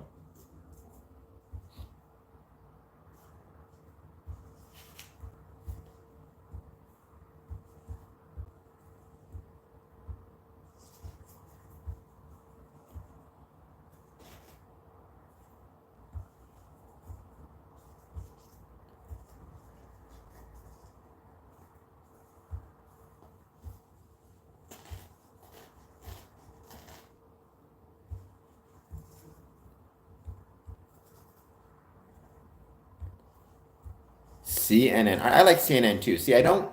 [SPEAKER 1] CNN. I like CNN too. See, I don't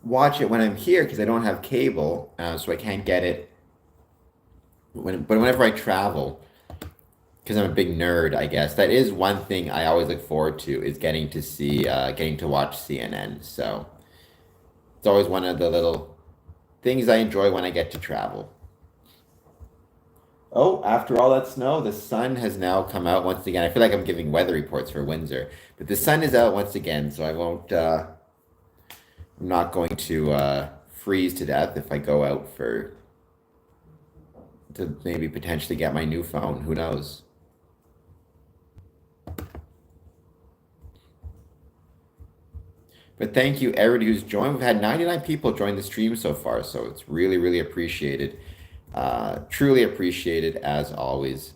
[SPEAKER 1] watch it when I'm here because I don't have cable, so I can't get it. But whenever I travel, because I'm a big nerd, I guess that is one thing I always look forward to is getting to watch CNN. So it's always one of the little things I enjoy when I get to travel. Oh, after all that snow, the sun has now come out once again. I feel like I'm giving weather reports for Windsor, but the sun is out once again, so I won't. I'm not going to freeze to death if I go out for to maybe potentially get my new phone. Who knows? But thank you, everybody who's joined. We've had 99 people join the stream so far, so it's really, really appreciated. Truly appreciated as always.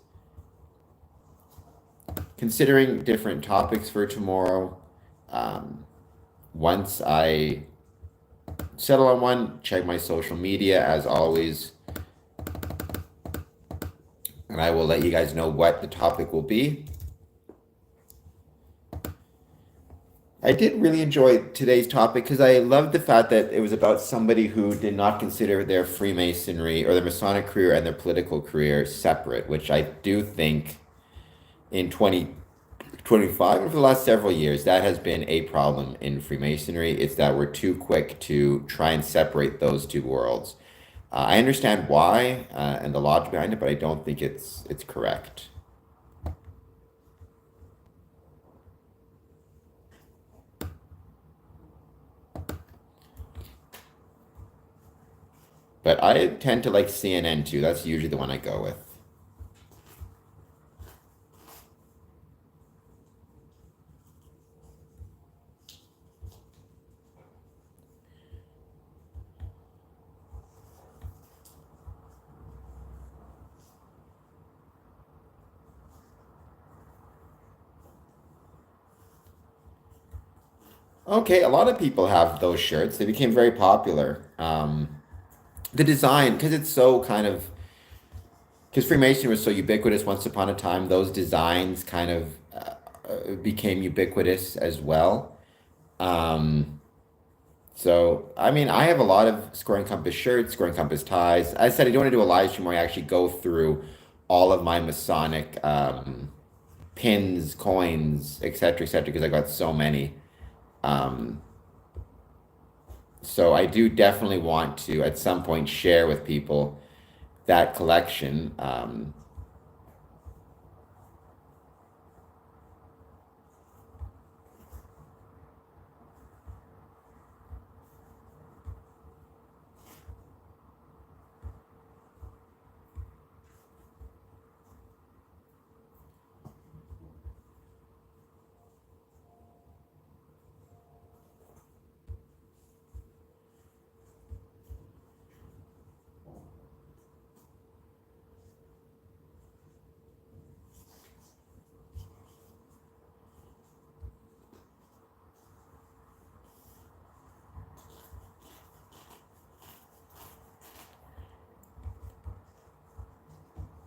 [SPEAKER 1] Considering different topics for tomorrow, once I settle on one, check my social media as always, and I will let you guys know what the topic will be. I did really enjoy today's topic because I loved the fact that it was about somebody who did not consider their Freemasonry or their Masonic career and their political career separate, which I do think in 2025 and for the last several years, that has been a problem in Freemasonry. It's that we're too quick to try and separate those two worlds. I understand why and the logic behind it, but I don't think it's correct. But I tend to like CNN too. That's usually the one I go with. Okay, a lot of people have those shirts. They became very popular. The design, because it's so kind of, because Freemason was so ubiquitous once upon a time, those designs kind of became ubiquitous as well. Um, so, I mean, I have a lot of Square and Compass shirts, Square and Compass ties. I said I don't want to do a live stream where I actually go through all of my Masonic pins, coins, etc., because I got so many. Um, so I do definitely want to, at some point, share with people that collection.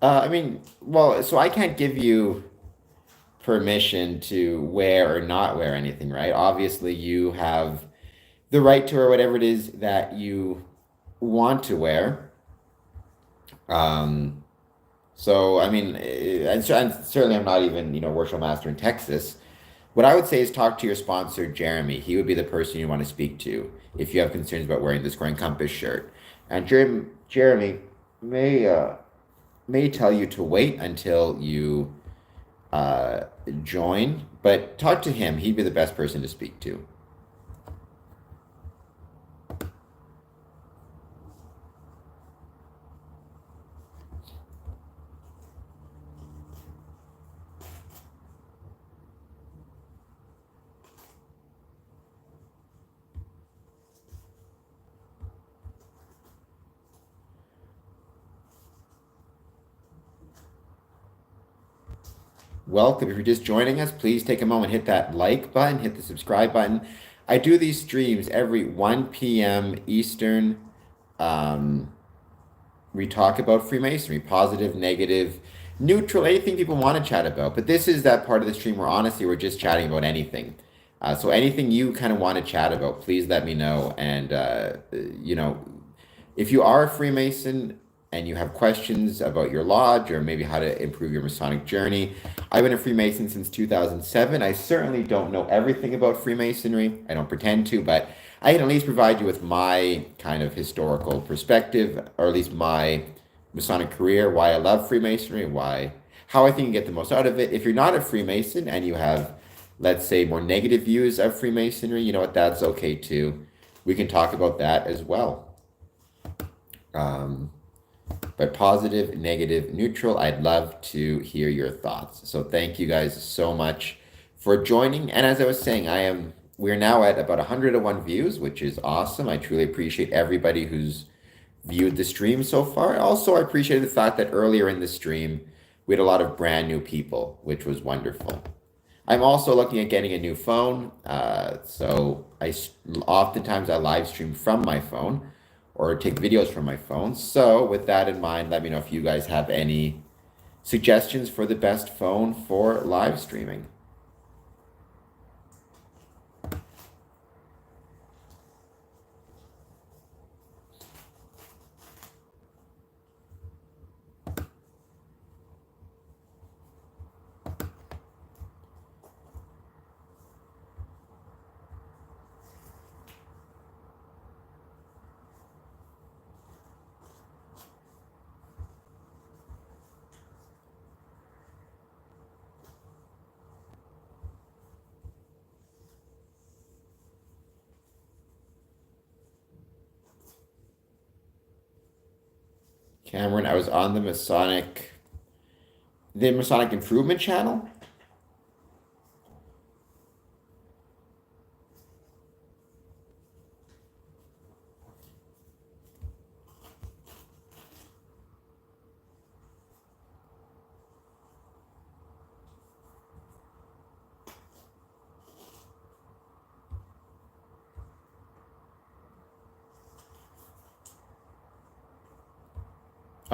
[SPEAKER 1] I mean, well, so I can't give you permission to wear or not wear anything, right? Obviously, you have the right to wear whatever it is that you want to wear. Um, so, I mean, and certainly I'm not even, worship master in Texas. What I would say is talk to your sponsor, Jeremy. He would be the person you want to speak to if you have concerns about wearing the Square and Compass shirt. And Jeremy may may tell you to wait until you uh, join, but talk to him. He'd be the best person to speak to. Welcome. If you're just joining us, please take a moment, hit that like button, hit the subscribe button. I do these streams every 1 p.m. Eastern. Um, we talk about Freemasonry, positive, negative, neutral, anything people want to chat about. But this is that part of the stream where honestly we're just chatting about anything. So anything you kind of want to chat about, please let me know. And you know, if you are a Freemason and you have questions about your lodge or maybe how to improve your Masonic journey, I've been a Freemason since 2007. I certainly don't know everything about Freemasonry. I don't pretend to, but I can at least provide you with my kind of historical perspective, or at least my Masonic career, why I love Freemasonry, why, how I think you get the most out of it. If you're not a Freemason and you have, let's say, more negative views of Freemasonry, you know what, that's okay too. We can talk about that as well. Um, but positive, negative, neutral, I'd love to hear your thoughts. So thank you guys so much for joining. And as I was saying, we're now at about 101 views, which is awesome. I truly appreciate everybody who's viewed the stream so far. Also, I appreciate the fact that earlier in the stream, we had a lot of brand new people, which was wonderful. I'm also looking at getting a new phone. So oftentimes I live stream from my phone or take videos from my phone. So with that in mind, let me know if you guys have any suggestions for the best phone for live streaming. Cameron, I was on the Masonic Improvement channel.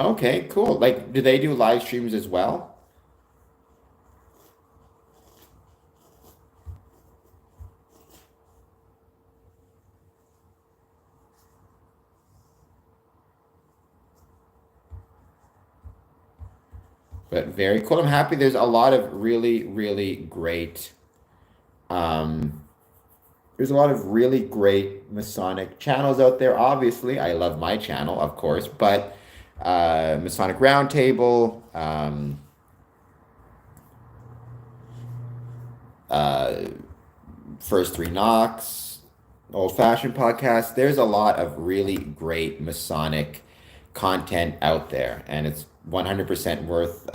[SPEAKER 1] Okay, cool. Like, do they do live streams as well? But very cool. I'm happy there's a lot of really, really great, um, there's a lot of really great Masonic channels out there. Obviously, I love my channel, of course, but Masonic Roundtable, uh, First Three Knocks, Old Fashioned Podcast. There's a lot of really great Masonic content out there, and it's 100% worth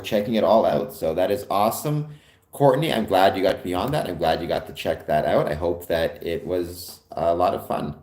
[SPEAKER 1] checking it all out. So that is awesome. Courtney, I'm glad you got to be on that. I'm glad you got to check that out. I hope that it was a lot of fun.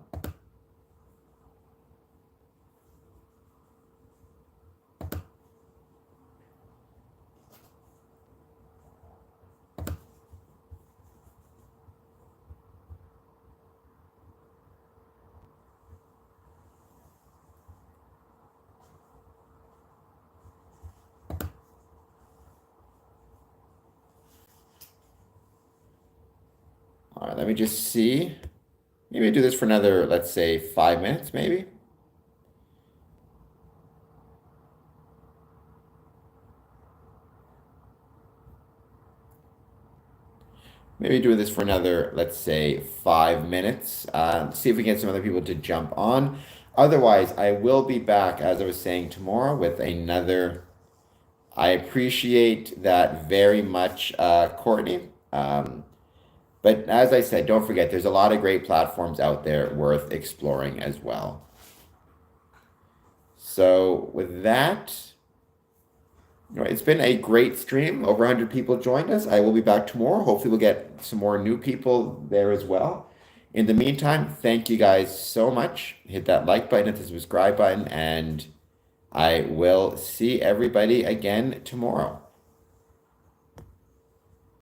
[SPEAKER 1] All right, let me just see. Maybe do this for another, let's say, 5 minutes, maybe. maybe doing this for another, let's say, 5 minutes. See if we get some other people to jump on. Otherwise, I will be back, as I was saying, tomorrow with another. I appreciate that very much, Courtney. But as I said, don't forget, there's a lot of great platforms out there worth exploring as well. So with that, it's been a great stream. Over 100 people joined us. I will be back tomorrow. Hopefully we'll get some more new people there as well. In the meantime, thank you guys so much. Hit that like button, hit the subscribe button, and I will see everybody again tomorrow.